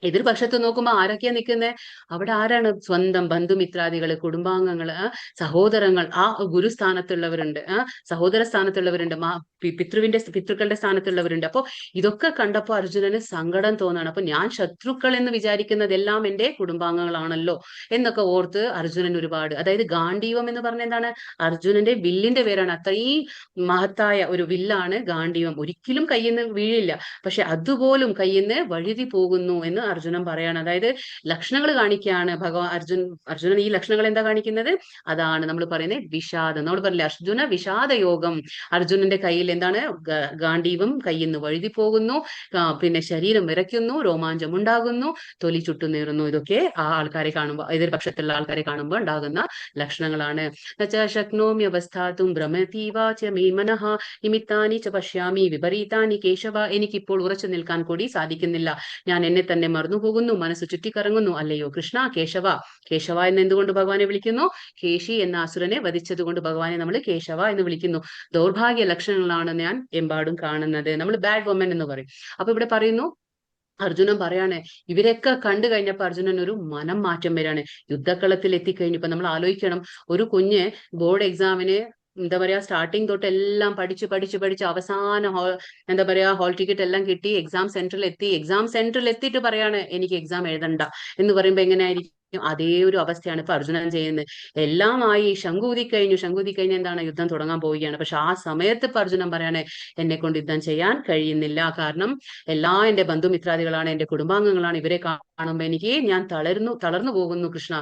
എതിർപക്ഷത്ത് നോക്കുമ്പോൾ ആരൊക്കെയാ നിൽക്കുന്നത്? അവിടെ ആരാണ്? സ്വന്തം ബന്ധുമിത്രാദികള്, കുടുംബാംഗങ്ങള്, സഹോദരങ്ങൾ, ആ ഗുരുസ്ഥാനത്തുള്ളവരുണ്ട്, സഹോദര സ്ഥാനത്തുള്ളവരുണ്ട്, പിതൃക്കളുടെ സ്ഥാനത്തുള്ളവരുണ്ട്. അപ്പൊ ഇതൊക്കെ കണ്ടപ്പോ അർജുനന് സങ്കടം തോന്നാണ്. അപ്പൊ ഞാൻ ശത്രുക്കൾ എന്ന് വിചാരിക്കുന്നതെല്ലാം എന്റെ കുടുംബാംഗങ്ങളാണല്ലോ എന്നൊക്കെ ഓർത്ത് അർജുനൻ ഒരുപാട്, അതായത് ഗാണ്ഡീവം എന്ന് പറഞ്ഞ എന്താണ്? അർജുനന്റെ വില്ലിന്റെ പേരാണ്. അത്രയും മഹത്തായ ഒരു വില്ലാണ് ഗാണ്ഡീവം. ഒരിക്കലും കയ്യിൽ നിന്ന് വീഴില്ല, പക്ഷെ അതുപോലും കയ്യിൽ നിന്ന് വഴുതി പോകുന്നു എന്ന് അർജുനൻ പറയാണ്. അതായത് ലക്ഷണങ്ങൾ കാണിക്കുകയാണ് അർജുനൻ ഈ ലക്ഷണങ്ങൾ എന്താ കാണിക്കുന്നത്? അതാണ് നമ്മൾ പറയുന്നത് വിഷാദം. നമ്മൾ പറയില്ലേ, അർജുന വിഷാദ യോഗം. അർജുനന്റെ കയ്യിൽ എന്താണ്? ഗാണ്ഡീവം കയ്യിൽ നിന്ന് വഴുതി പോകുന്നു, പിന്നെ ശരീരം വിറയ്ക്കുന്നു, രോമാഞ്ചം ഉണ്ടാകുന്നു, തൊലി ചുട്ടുനീറുന്നു. ഇതൊക്കെ ആ ആൾക്കാരെ കാണുമ്പോൾ, എതിർപക്ഷത്തുള്ള ആൾക്കാരെ കാണുമ്പോൾ ഉണ്ടാകുന്ന ലക്ഷണങ്ങളാണ്. ശക്നോമ്യവസ്ഥാതും ഭ്രമതീവാചമേ മനഃ നിമിത്താനി ച പശ്യാമി വിപരീതാനി കേശവ. എനിക്കിപ്പോൾ ഉറച്ചു നിൽക്കാൻ കൂടി സാധിക്കുന്നില്ല, ഞാൻ എന്നെ തന്നെ മറന്നു പോകുന്നു, മനസ്സ് ചുറ്റിക്കറങ്ങുന്നു. അല്ലയോ കൃഷ്ണ, കേശവ. കേശവ എന്ന് എന്തുകൊണ്ട് ഭഗവാനെ വിളിക്കുന്നു? കേശി എന്ന അസുരനെ വധിച്ചത് കൊണ്ട് ഭഗവാനെ നമ്മൾ കേശവ എന്ന് വിളിക്കുന്നു. ദൗർഭാഗ്യ ലക്ഷണങ്ങളാണ് ഞാൻ എമ്പാടും കാണുന്നത്. നമ്മൾ ബാഡ് വുമൻ എന്ന് പറയും. അപ്പൊ ഇവിടെ പറയുന്നു, അർജുനൻ പറയാണ്, ഇവരെയൊക്കെ കണ്ടു കഴിഞ്ഞപ്പോ അർജുനൻ ഒരു മനം മാറ്റം വരാണ്. യുദ്ധക്കളത്തിൽ എത്തിക്കഴിഞ്ഞപ്പോ നമ്മൾ ആലോചിക്കണം, ഒരു കുഞ്ഞ് ബോർഡ് എക്സാമിന് എന്താ പറയാ സ്റ്റാർട്ടിങ് തൊട്ട് എല്ലാം പഠിച്ച് അവസാനം എന്താ പറയാ ഹാൾ ടിക്കറ്റ് എല്ലാം കിട്ടി, എക്സാം സെന്ററിൽ എത്തിയിട്ട് പറയാണ് എനിക്ക് എക്സാം എഴുതണ്ട എന്ന് പറയുമ്പോ എങ്ങനെയായിരിക്കും? അതേ ഒരു അവസ്ഥയാണ് ഇപ്പൊ അർജുനൻ ചെയ്യുന്നത്. എല്ലാമായി ശംഖൂതി കഴിഞ്ഞ് എന്താണ്, യുദ്ധം തുടങ്ങാൻ പോവുകയാണ്. പക്ഷെ ആ സമയത്ത് ഇപ്പൊ അർജുനൻ പറയാണ്, എന്നെ കൊണ്ട് യുദ്ധം ചെയ്യാൻ കഴിയുന്നില്ല. കാരണം എന്റെ ബന്ധുമിത്രാദികളാണ്, എന്റെ കുടുംബാംഗങ്ങളാണ്. ഇവരെ കാണുമ്പോ ഞാൻ തളർന്നു പോകുന്നു കൃഷ്ണ.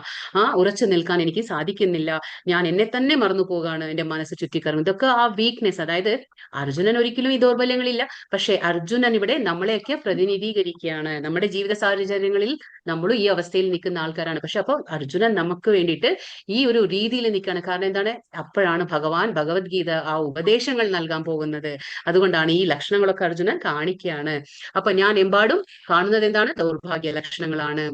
ഉറച്ചു നിൽക്കാൻ എനിക്ക് സാധിക്കുന്നില്ല. ഞാൻ എന്നെ തന്നെ മറന്നു പോകാണ്, എന്റെ മനസ്സ് ചുറ്റിക്കറങ്ങും. ഇതൊക്കെ ആ വീക്ക്നെസ്. അതായത് അർജുനൻ ഒരിക്കലും ഈ ദൗർബല്യങ്ങളില്ല. പക്ഷെ അർജുനൻ ഇവിടെ നമ്മളെയൊക്കെ പ്രതിനിധീകരിക്കുകയാണ്. നമ്മുടെ ജീവിത സാഹചര്യങ്ങളിൽ നമ്മളും ഈ അവസ്ഥയിൽ നിൽക്കുന്ന ആൾക്കാരാണ്. പക്ഷെ അപ്പോൾ അർജുനൻ നമുക്ക് വേണ്ടിയിട്ട് ഈ ഒരു രീതിയിൽ നിൽക്കുകയാണ്. കാരണം എന്താണ്? അപ്പോഴാണ് ഭഗവത്ഗീത ആ ഉപദേശങ്ങൾ നൽകാൻ പോകുന്നത്. അതുകൊണ്ടാണ് ഈ ലക്ഷണങ്ങളൊക്കെ അർജുനൻ കാണിക്കുകയാണ്. അപ്പൊ ഞാൻ എമ്പാടും കാണുന്നത് എന്താണ്? ദൗർഭാഗ്യ ലക്ഷണങ്ങളാണ്.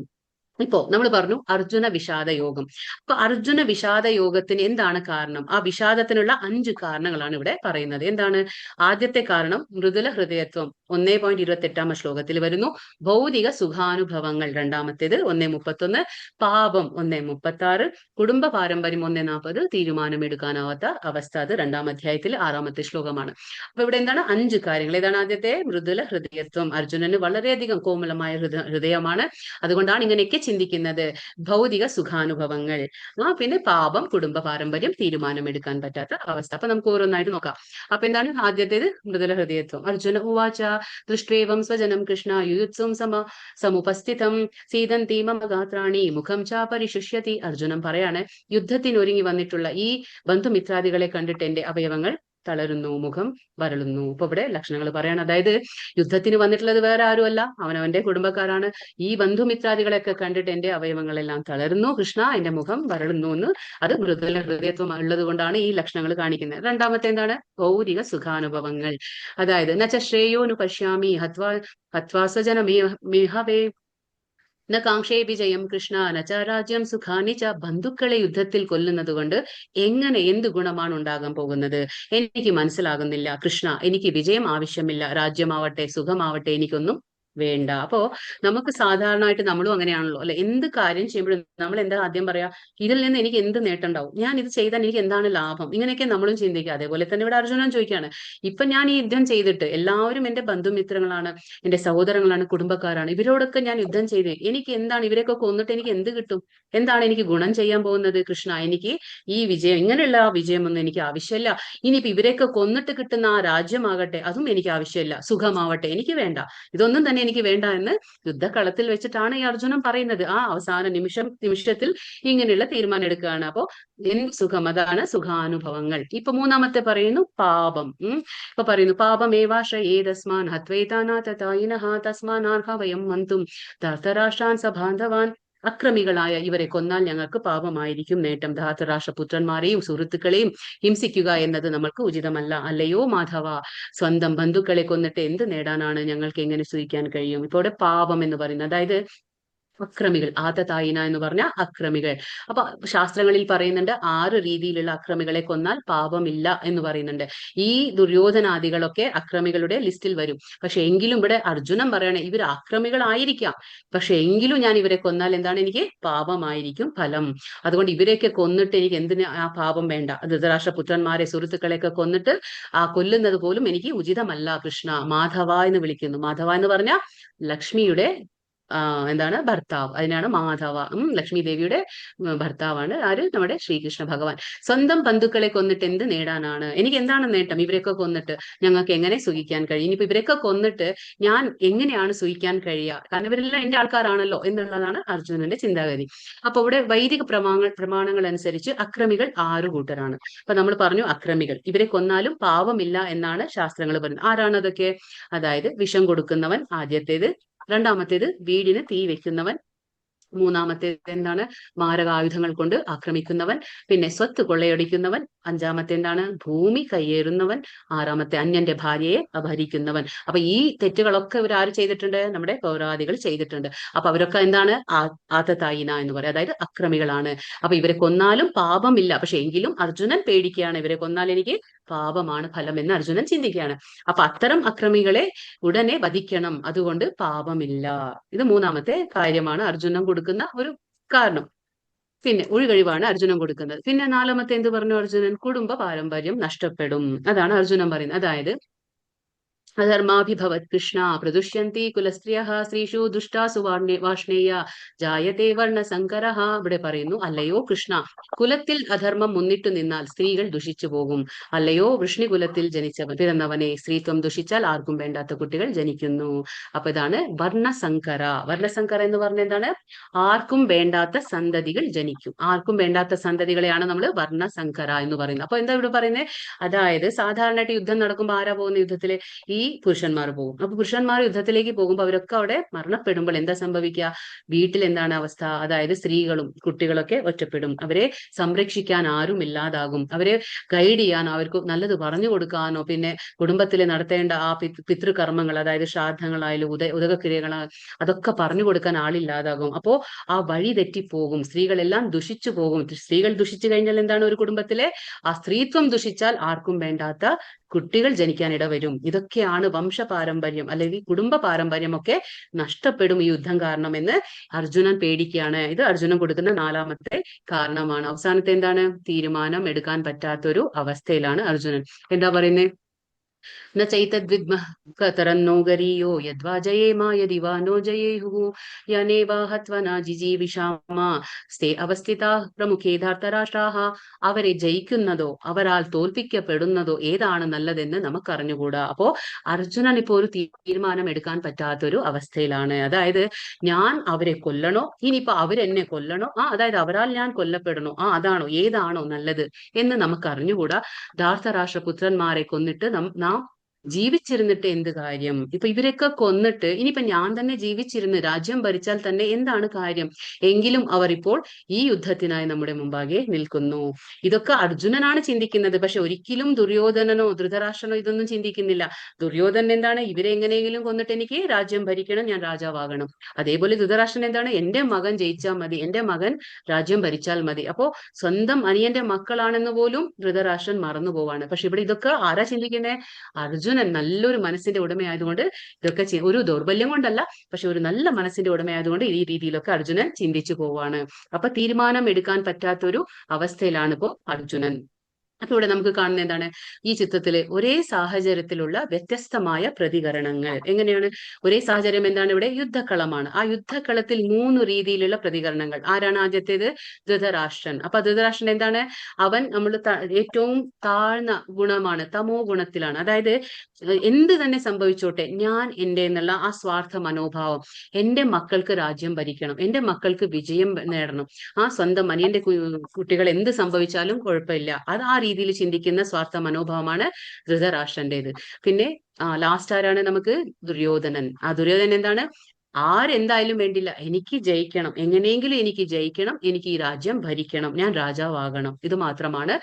ഇപ്പോ നമ്മൾ പറഞ്ഞു അർജുന വിഷാദ യോഗം. അപ്പൊ അർജുന വിഷാദ യോഗത്തിന് എന്താണ് കാരണം? ആ വിഷാദത്തിനുള്ള 5 കാരണങ്ങളാണ് ഇവിടെ പറയുന്നത്. എന്താണ്? ആദ്യത്തെ കാരണം മൃദുല ഹൃദയത്വം, 1.28 ശ്ലോകത്തിൽ വരുന്നു. ഭൗതിക സുഖാനുഭവങ്ങൾ, രണ്ടാമത്തേത് 1.31. പാപം 1.36. കുടുംബ പാരമ്പര്യം 1.40. തീരുമാനമെടുക്കാനാവാത്ത അവസ്ഥ, അത് 2-ാം അധ്യായത്തിൽ 6-ാമത്തെ ശ്ലോകമാണ്. അപ്പൊ ഇവിടെ എന്താണ്? 5 കാര്യങ്ങൾ. ഏതാണ് ആദ്യത്തെ? മൃദുല ഹൃദയത്വം. അർജുനന് വളരെയധികം കോമലമായ ഹൃദയമാണ്. അതുകൊണ്ടാണ് ഇങ്ങനെയൊക്കെ ചിന്തിക്കുന്നത്. ഭൗതിക സുഖാനുഭവങ്ങൾ, പിന്നെ പാപം, കുടുംബ പാരമ്പര്യം, തീരുമാനമെടുക്കാൻ പറ്റാത്ത അവസ്ഥ. അപ്പൊ നമുക്ക് ഓരോന്നായിട്ട് നോക്കാം. അപ്പൊ എന്താണ് ആദ്യത്തേത്? മൃദുല ഹൃദയത്വം. അർജുന ഉവാച ദൃഷ്ട്വേവം സ്വജനം കൃഷ്ണ യുയുത്സും സമുപസ്ഥിതം സീതന്തി മമ ഗാത്രാണി മുഖം ച പരിശുഷ്യതി. അർജുനൻ പറയാണ്, യുദ്ധത്തിനൊരുങ്ങി വന്നിട്ടുള്ള ഈ ബന്ധുമിത്രാദികളെ കണ്ടിട്ട് എന്റെ അവയവങ്ങൾ തളരുന്നു, മുഖം വരളുന്നു. ഇപ്പൊ ഇവിടെ ലക്ഷണങ്ങൾ പറയാണ്. അതായത് യുദ്ധത്തിന് വന്നിട്ടുള്ളത് വേറെ ആരുമല്ല, അവനവന്റെ കുടുംബക്കാരാണ്. ഈ ബന്ധുമിത്രാദികളെയൊക്കെ കണ്ടിട്ട് എന്റെ അവയവങ്ങളെല്ലാം തളരുന്നു കൃഷ്ണ, എന്റെ മുഖം വരളുന്നു എന്ന്. അത് മൃദുല ഹൃദയത്വം ഉള്ളത് കൊണ്ടാണ് ഈ ലക്ഷണങ്ങൾ കാണിക്കുന്നത്. രണ്ടാമത്തെ എന്താണ്? ഭൗതിക സുഖാനുഭവങ്ങൾ. അതായത് നച്ച ശ്രേയോനു പശ്യാമി ഹത്വാസജന മേഹവേ ന കാംക്ഷേ വിജയം കൃഷ്ണ നച രാജ്യം സുഖാനി ച. ബന്ധുക്കളെ യുദ്ധത്തിൽ കൊല്ലുന്നത് കൊണ്ട് എന്ത് ഗുണമാണ് ഉണ്ടാകാൻ പോകുന്നത്? എനിക്ക് മനസ്സിലാകുന്നില്ല കൃഷ്ണ. എനിക്ക് വിജയം ആവശ്യമില്ല, രാജ്യമാവട്ടെ സുഖമാവട്ടെ എനിക്കൊന്നും വേണ്ട. അപ്പോ നമുക്ക് സാധാരണയായിട്ട് നമ്മളും അങ്ങനെയാണല്ലോ അല്ലെ? എന്ത് കാര്യം ചെയ്യുമ്പോഴും നമ്മൾ എന്താ ആദ്യം പറയാ? ഇതിൽ നിന്ന് എനിക്ക് എന്ത് നേട്ടം ഉണ്ടാവും, ഞാൻ ഇത് ചെയ്താൽ എനിക്ക് എന്താണ് ലാഭം, ഇങ്ങനെയൊക്കെ നമ്മളും ചിന്തിക്കുക. അതേപോലെ തന്നെ ഇവിടെ അർജുനൻ ചോദിക്കുകയാണ്, ഇപ്പൊ ഞാൻ ഈ യുദ്ധം ചെയ്തിട്ട് എല്ലാവരും എന്റെ ബന്ധുമിത്രങ്ങളാണ്, എന്റെ സഹോദരങ്ങളാണ്, കുടുംബക്കാരാണ്. ഇവരോടൊക്കെ ഞാൻ യുദ്ധം ചെയ്ത് എനിക്ക് എന്താണ്, ഇവരെയൊക്കെ കൊന്നിട്ട് എനിക്ക് എന്ത് കിട്ടും? എന്താണ് എനിക്ക് ഗുണം ചെയ്യാൻ പോകുന്നത് കൃഷ്ണ? എനിക്ക് ഈ വിജയം, ഇങ്ങനെയുള്ള ആ വിജയമൊന്നും എനിക്ക് ആവശ്യമില്ല. ഇനിയിപ്പോ ഇവരെയൊക്കെ കൊന്നിട്ട് കിട്ടുന്ന ആ രാജ്യമാകട്ടെ, അതും എനിക്ക് ആവശ്യമില്ല. സുഖമാവട്ടെ, എനിക്ക് വേണ്ട. ഇതൊന്നും തന്നെ എനിക്ക് വേണ്ട എന്ന് യുദ്ധക്കളത്തിൽ വെച്ചിട്ടാണ് ഈ അർജുനൻ പറയുന്നത്. ആ അവസാന നിമിഷത്തിൽ ഇങ്ങനെയുള്ള തീരുമാനം എടുക്കുകയാണ്. അപ്പോ എന്ത് സുഖം? അതാണ് സുഖാനുഭവങ്ങൾ. ഇപ്പൊ മൂന്നാമത്തെ പറയുന്നു പാപം. ഇപ്പൊ പറയുന്നു പാപമേവാശ്രയേതസ്മാൻ ഹത്വേതാനാതതായിനഃ തസ്മാനാർഹ വയം മന്തും ധാർതരാഷ്ട്രാൻ സബാന്ധവാൻ. അക്രമികളായ ഇവരെ കൊന്നാൽ ഞങ്ങൾക്ക് പാപമായിരിക്കും നേട്ടം. ധാർതരാഷ്ട്രപുത്രന്മാരെയും സുഹൃത്തുക്കളെയും ഹിംസിക്കുക എന്നത് നമ്മൾക്ക് ഉചിതമല്ല. അല്ലയോ മാധവ, സ്വന്തം ബന്ധുക്കളെ കൊന്നിട്ട് എന്ത് നേടാനാണ് ഞങ്ങൾക്ക് എങ്ങനെ സൂഹിക്കാൻ കഴിയും? ഇപ്പൊ ഇവിടെ പാപം എന്ന് പറയുന്നത്, അതായത് അക്രമികൾ, ആതതായിന എന്ന് പറഞ്ഞ അക്രമികൾ. അപ്പൊ ശാസ്ത്രങ്ങളിൽ പറയുന്നുണ്ട് 6 രീതിയിലുള്ള അക്രമികളെ കൊന്നാൽ പാപമില്ല എന്ന് പറയുന്നുണ്ട്. ഈ ദുര്യോധനാദികളൊക്കെ അക്രമികളുടെ ലിസ്റ്റിൽ വരും. പക്ഷെ എങ്കിലും ഇവിടെ അർജുനൻ പറയണേ, ഇവർ അക്രമികളായിരിക്കാം, പക്ഷെ എങ്കിലും ഞാൻ ഇവരെ കൊന്നാൽ എന്താണ്? എനിക്ക് പാപമായിരിക്കും ഫലം. അതുകൊണ്ട് ഇവരെയൊക്കെ കൊന്നിട്ട് എനിക്ക് എന്തിന് ആ പാപം വേണ്ട. ധൃതരാഷ്ട്രപുത്രന്മാരെ സുഹൃത്തുക്കളെയൊക്കെ കൊന്നിട്ട് ആ കൊല്ലുന്നത് പോലും എനിക്ക് ഉചിതമല്ല കൃഷ്ണ. മാധവ എന്ന് വിളിക്കുന്നു. മാധവ എന്ന് പറഞ്ഞ ലക്ഷ്മിയുടെ എന്താണ് ഭർത്താവ്, അതിനാണ് മാധവ. ലക്ഷ്മി ദേവിയുടെ ഭർത്താവാണ് ആര്? നമ്മുടെ ശ്രീകൃഷ്ണ ഭഗവാൻ. സ്വന്തം ബന്ധുക്കളെ കൊന്നിട്ട് എന്ത് നേടാനാണ്? എനിക്ക് എന്താണ് നേട്ടം? ഇവരെയൊക്കെ കൊന്നിട്ട് ഞങ്ങൾക്ക് എങ്ങനെ സുഖിക്കാൻ കഴിയും? ഇനിയിപ്പോ ഇവരൊക്കെ കൊന്നിട്ട് ഞാൻ എങ്ങനെയാണ് സുഖിക്കാൻ കഴിയുക? കാരണം ഇവരെല്ലാം എന്റെ ആൾക്കാരാണല്ലോ എന്നുള്ളതാണ് അർജുനന്റെ ചിന്താഗതി. അപ്പൊ ഇവിടെ വൈദിക പ്രമാണങ്ങൾ അനുസരിച്ച് അക്രമികൾ 6 കൂട്ടരാണ്. അപ്പൊ നമ്മൾ പറഞ്ഞു അക്രമികൾ, ഇവരെ കൊന്നാലും പാവമില്ല എന്നാണ് ശാസ്ത്രങ്ങൾ പറയുന്നത്. ആരാണ് അതൊക്കെ? അതായത് വിഷം കൊടുക്കുന്നവൻ ആദ്യത്തേത്, രണ്ടാമത്തേത് വീടിന് തീ വെക്കുന്നവൻ, മൂന്നാമത്തെ എന്താണ്? മാരകായുധങ്ങൾ കൊണ്ട് ആക്രമിക്കുന്നവൻ. പിന്നെ സ്വത്ത് കൊള്ളയടിക്കുന്നവൻ. അഞ്ചാമത്തെ എന്താണ്? ഭൂമി കയ്യേറുന്നവൻ. ആറാമത്തെ അന്യന്റെ ഭാര്യയെ അപഹരിക്കുന്നവൻ. അപ്പൊ ഈ തെറ്റുകളൊക്കെ ഇവർ ആര് ചെയ്തിട്ടുണ്ട്? നമ്മുടെ പൗരാദികൾ ചെയ്തിട്ടുണ്ട്. അപ്പൊ അവരൊക്കെ എന്താണ്? ആതതായിന എന്ന് പറയും, അതായത് അക്രമികളാണ്. അപ്പൊ ഇവരെ കൊന്നാലും പാപമില്ല, പക്ഷെ എങ്കിലും അർജുനൻ പേടിക്കുകയാണ്, ഇവരെ കൊന്നാൽ എനിക്ക് പാപമാണ് ഫലം എന്ന് അർജുനൻ ചിന്തിക്കുകയാണ്. അപ്പൊ അത്തരം അക്രമികളെ ഉടനെ വധിക്കണം, അതുകൊണ്ട് പാപമില്ല. ഇത് മൂന്നാമത്തെ കാര്യമാണ് അർജുനൻ കൊടുക്കുന്ന ഒരു കാരണം. പിന്നെ ഒഴികഴിവാണ് അർജുനൻ കൊടുക്കുന്നത്. പിന്നെ നാലാമത്തെ എന്ത് പറഞ്ഞു അർജുനൻ? കുടുംബ പാരമ്പര്യം നഷ്ടപ്പെടും. അതാണ് അർജുനൻ പറയുന്നത്. അതായത് അധർമാഭിഭവത് കൃഷ്ണ പ്രദുഷ്യന്തി കുലസ്ത്രീയഃ സ്ത്രീഷു ദുഷ്ടാസു വാഷ്ണേയ ജായതേ വർണ്ണസങ്കരഃ. ഇവിടെ പറയുന്നു, അല്ലയോ കൃഷ്ണ, കുലത്തിൽ അധർമ്മം മുന്നിട്ടു നിന്നാൽ സ്ത്രീകൾ ദുഷിച്ചു പോകും. അല്ലയോ വൃഷ്ണികുലത്തിൽ പിറന്നവനെ, സ്ത്രീത്വം ദുഷിച്ചാൽ ആർക്കും വേണ്ടാത്ത കുട്ടികൾ ജനിക്കുന്നു. അപ്പൊ ഇതാണ് വർണ്ണസങ്കര. വർണ്ണസങ്കര എന്ന് പറഞ്ഞ എന്താണ്? ആർക്കും വേണ്ടാത്ത സന്തതികൾ ജനിക്കും. ആർക്കും വേണ്ടാത്ത സന്തതികളെയാണ് നമ്മൾ വർണ്ണസങ്കര എന്ന് പറയുന്നത്. അപ്പൊ എന്താ ഇവിടെ പറയുന്നത്? അതായത് സാധാരണയായിട്ട് യുദ്ധം നടക്കുമ്പോൾ ആരാ പോകുന്ന യുദ്ധത്തില്? ഈ പുരുഷന്മാർ പോകും. അപ്പൊ പുരുഷന്മാർ യുദ്ധത്തിലേക്ക് പോകുമ്പോൾ അവരൊക്കെ അവിടെ മരണപ്പെടുമ്പോൾ എന്താ സംഭവിക്കുക? വീട്ടിൽ എന്താണ് അവസ്ഥ? അതായത് സ്ത്രീകളും കുട്ടികളൊക്കെ ഒറ്റപ്പെടും. അവരെ സംരക്ഷിക്കാൻ ആരും ഇല്ലാതാകും. അവരെ ഗൈഡ് ചെയ്യാനോ അവർക്ക് നല്ലത് പറഞ്ഞു കൊടുക്കാനോ പിന്നെ കുടുംബത്തിൽ നടത്തേണ്ട ആ പിതൃകർമ്മങ്ങൾ, അതായത് ശ്രാദ്ധങ്ങളായാലും ഉദകക്രിയകളായാലും അതൊക്കെ പറഞ്ഞു കൊടുക്കാൻ ആളില്ലാതാകും. അപ്പോ ആ വഴി തെറ്റിപ്പോകും. സ്ത്രീകളെല്ലാം ദുഷിച്ചു പോകും. സ്ത്രീകൾ ദുഷിച്ചു കഴിഞ്ഞാൽ എന്താണ്? ഒരു കുടുംബത്തിലെ ആ സ്ത്രീത്വം ദുഷിച്ചാൽ ആർക്കും വേണ്ടാത്ത കുട്ടികൾ ജനിക്കാൻ ഇടവരും. ഇതൊക്കെയാണ് വംശപാരമ്പര്യം അല്ലെങ്കിൽ കുടുംബ പാരമ്പര്യമൊക്കെ നഷ്ടപ്പെടും ഈ യുദ്ധം കാരണം എന്ന് അർജുനൻ പേടിക്കുകയാണ്. ഇത് അർജുനൻ കൊടുക്കുന്ന നാലാമത്തെ കാരണമാണ്. അവസാനത്തെ എന്താണ്? തീരുമാനം എടുക്കാൻ പറ്റാത്തൊരു അവസ്ഥയിലാണ് അർജുനൻ. എന്താ പറയുന്നത്? न चैतद्विद्मः कतरन्नो गरीयो यद्वा जयेमा यदि वा नो जयेयुः यनेवा हत्वा न जिजीविषामा स्ते അവസ്ഥിതാ പ്രമുഖേ ധാർത്തരാഷ്ട്രാഹ. അവരെ ജയിക്കുന്നതോ അവരാൽ തോൽപ്പിക്കപ്പെടുന്നതോ ഏതാണ് നല്ലതെന്ന് നമുക്കറിഞ്ഞുകൂടാ. അപ്പോ അർജുനൻ ഇപ്പോ ഒരു തീരുമാനം എടുക്കാൻ പറ്റാത്തൊരു അവസ്ഥയിലാണ്. അതായത് ഞാൻ അവരെ കൊല്ലണോ, ഇനിയിപ്പോ അവരെന്നെ കൊല്ലണോ, അതായത് അവരാൽ ഞാൻ കൊല്ലപ്പെടണോ, അതാണോ ഏതാണോ നല്ലത് എന്ന് നമുക്ക് അറിഞ്ഞുകൂടാ. ധാർത്തരാഷ്ട്രപുത്രന്മാരെ കൊന്നിട്ട് നാം ജീവിച്ചിരുന്നിട്ട് എന്ത് കാര്യം? ഇപ്പൊ ഇവരൊക്കെ കൊന്നിട്ട് ഇനിയിപ്പൊ ഞാൻ തന്നെ ജീവിച്ചിരുന്ന് രാജ്യം ഭരിച്ചാൽ തന്നെ എന്താണ് കാര്യം? എങ്കിലും അവർ ഇപ്പോൾ ഈ യുദ്ധത്തിനായി നമ്മുടെ മുമ്പാകെ നിൽക്കുന്നു. ഇതൊക്കെ അർജുനനാണ് ചിന്തിക്കുന്നത്. പക്ഷെ ഒരിക്കലും ദുര്യോധനനോ ധൃതരാഷ്ട്രനോ ഇതൊന്നും ചിന്തിക്കുന്നില്ല. ദുര്യോധനൻ എന്താണ്? ഇവരെ എങ്ങനെയെങ്കിലും കൊന്നിട്ട് എനിക്ക് രാജ്യം ഭരിക്കണം, ഞാൻ രാജാവാകണം. അതേപോലെ ധൃതരാഷ്ട്രൻ എന്താണ്? എന്റെ മകൻ ജയിച്ചാൽ മതി, എന്റെ മകൻ രാജ്യം ഭരിച്ചാൽ മതി. അപ്പോ സ്വന്തം അനിയന്റെ മക്കളാണെന്ന് പോലും ധൃതരാഷ്ട്രൻ മറന്നു പോവാണ്. പക്ഷെ ഇവിടെ ഇതൊക്കെ ആരാ ചിന്തിക്കുന്നത്? അർജുനൻ നല്ലൊരു മനസ്സിന്റെ ഉടമയായതുകൊണ്ട് ഇതൊക്കെ ഒരു ദൗർബല്യം കൊണ്ടല്ല, പക്ഷെ ഒരു നല്ല മനസ്സിന്റെ ഉടമയായതുകൊണ്ട് ഈ രീതിയിലൊക്കെ അർജുനൻ ചിന്തിച്ചു പോവാണ്. അപ്പൊ തീരുമാനം എടുക്കാൻ പറ്റാത്തൊരു അവസ്ഥയിലാണ് ഇപ്പോ അർജുനൻ. അപ്പൊ ഇവിടെ നമുക്ക് കാണുന്ന എന്താണ്? ഈ ചിത്രത്തില് ഒരേ സാഹചര്യത്തിലുള്ള വ്യത്യസ്തമായ പ്രതികരണങ്ങൾ. എങ്ങനെയാണ്? ഒരേ സാഹചര്യം എന്താണ്? ഇവിടെ യുദ്ധക്കളമാണ്. ആ യുദ്ധക്കളത്തിൽ 3 രീതിയിലുള്ള പ്രതികരണങ്ങൾ. ആരാണ് ആദ്യത്തേത്? ധൃതരാഷ്ട്രൻ. അപ്പൊ ധൃതരാഷ്ട്രൻ എന്താണ്? അവൻ നമ്മൾ ഏറ്റവും താഴ്ന്ന ഗുണമാണ്, തമോ ഗുണത്തിലാണ്. അതായത് എന്ത് തന്നെ സംഭവിച്ചോട്ടെ, ഞാൻ എന്റെ എന്നുള്ള ആ സ്വാർത്ഥ മനോഭാവം, എന്റെ മക്കൾക്ക് രാജ്യം ഭരിക്കണം, എന്റെ മക്കൾക്ക് വിജയം നേടണം, സ്വന്തം അനിയന്റെ കുട്ടികൾ എന്ത് സംഭവിച്ചാലും കുഴപ്പമില്ല, അത് ആ രീതിയിൽ ചിന്തിക്കുന്ന സ്വാർത്ഥ മനോഭാവമാണ് ധൃതരാഷ്ട്രന്റേത്. പിന്നെ ലാസ്റ്റ് ആരാണ്? നമുക്ക് ദുര്യോധനൻ. ദുര്യോധനൻ എന്താണ്? ആരെന്തായാലും വേണ്ടില്ല, എനിക്ക് ജയിക്കണം, എങ്ങനെയെങ്കിലും എനിക്ക് ജയിക്കണം, എനിക്ക് ഈ രാജ്യം ഭരിക്കണം, ഞാൻ രാജാവാകണം. ഇത് മാത്രമാണ്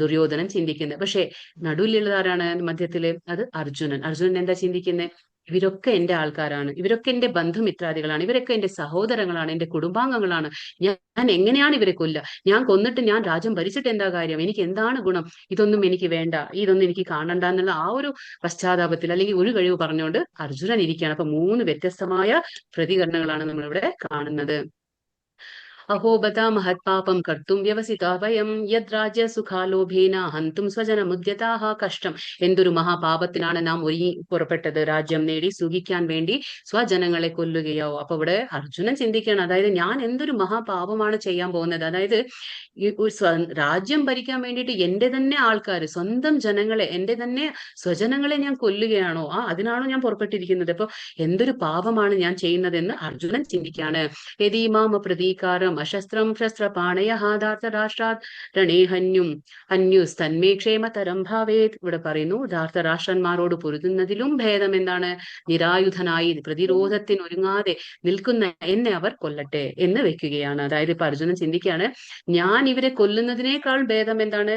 ദുര്യോധനൻ ചിന്തിക്കുന്നത്. പക്ഷെ നടുവിലുള്ളത് ആരാണ്? മധ്യത്തില് അത് അർജുനൻ. അർജുനൻ എന്താ ചിന്തിക്കുന്നത്? ഇവരൊക്കെ എന്റെ ആൾക്കാരാണ്, ഇവരൊക്കെ എന്റെ ബന്ധുമിത്രാദികളാണ്, ഇവരൊക്കെ എന്റെ സഹോദരങ്ങളാണ്, എന്റെ കുടുംബാംഗങ്ങളാണ്. ഞാൻ എങ്ങനെയാണ് ഇവരെ കൊല്ലുക? ഞാൻ കൊന്നിട്ട് ഞാൻ രാജ്യം ഭരിച്ചിട്ട് എന്താ കാര്യം? എനിക്ക് എന്താണ് ഗുണം? ഇതൊന്നും എനിക്ക് വേണ്ട, ഇതൊന്നും എനിക്ക് കാണണ്ട എന്നുള്ള ആ ഒരു പശ്ചാത്താപത്തിൽ അല്ലെങ്കിൽ ഒരു കഴിവ് പറഞ്ഞുകൊണ്ട് അർജുനൻ ഇരിക്കുകയാണ്. അപ്പൊ 3 വ്യത്യസ്തമായ പ്രതികരണങ്ങളാണ് നമ്മളിവിടെ കാണുന്നത്. അഹോബത മഹത്പാപം കർത്തും വ്യവസിത വയം യദ്രാജ്യ സുഖാലോഭേന ഹന്തും സ്വജനമുദ്യതാഹ. കഷ്ടം, എന്തൊരു മഹാപാപത്തിനാണ് നാം ഒരുങ്ങി പുറപ്പെട്ടത്, രാജ്യം നേടി സുഖിക്കാൻ വേണ്ടി സ്വജനങ്ങളെ കൊല്ലുകയോ. അപ്പൊ ഇവിടെ അർജുനൻ ചിന്തിക്കുകയാണ്, അതായത് ഞാൻ എന്തൊരു മഹാപാപമാണ് ചെയ്യാൻ പോകുന്നത്. അതായത് രാജ്യം ഭരിക്കാൻ വേണ്ടിയിട്ട് എന്റെ തന്നെ ആൾക്കാർ, സ്വന്തം ജനങ്ങളെ, എന്റെ തന്നെ സ്വജനങ്ങളെ ഞാൻ കൊല്ലുകയാണോ? അതിനാണോ ഞാൻ പുറപ്പെട്ടിരിക്കുന്നത്? അപ്പൊ എന്തൊരു പാപമാണ് ഞാൻ ചെയ്യുന്നതെന്ന് അർജുനൻ ചിന്തിക്കുകയാണ്. യദീമാമ പ്രതീകാരം അശസ്ത്രം ശസ്ത്രപാണയ ധാർത്തരാഷ്ട്രാത് രണേഹന്യും അന്യുസ്തന്മേ ക്ഷേമതരം ഭാവേത്. ഇവിടെ പറയുന്നു ധാർത്തരാഷ്ട്രന്മാരോട് പൊരുതുന്നതിലും ഭേദം എന്താണ്? നിരായുധനായി പ്രതിരോധത്തിനൊരുങ്ങാതെ നിൽക്കുന്ന എന്നെ അവർ കൊല്ലട്ടെ എന്ന് വെക്കുകയാണ്. അതായത് ഇപ്പൊ അർജുനൻ ചിന്തിക്കുകയാണ്, ഞാൻ ഇവരെ കൊല്ലുന്നതിനേക്കാൾ ഭേദം എന്താണ്?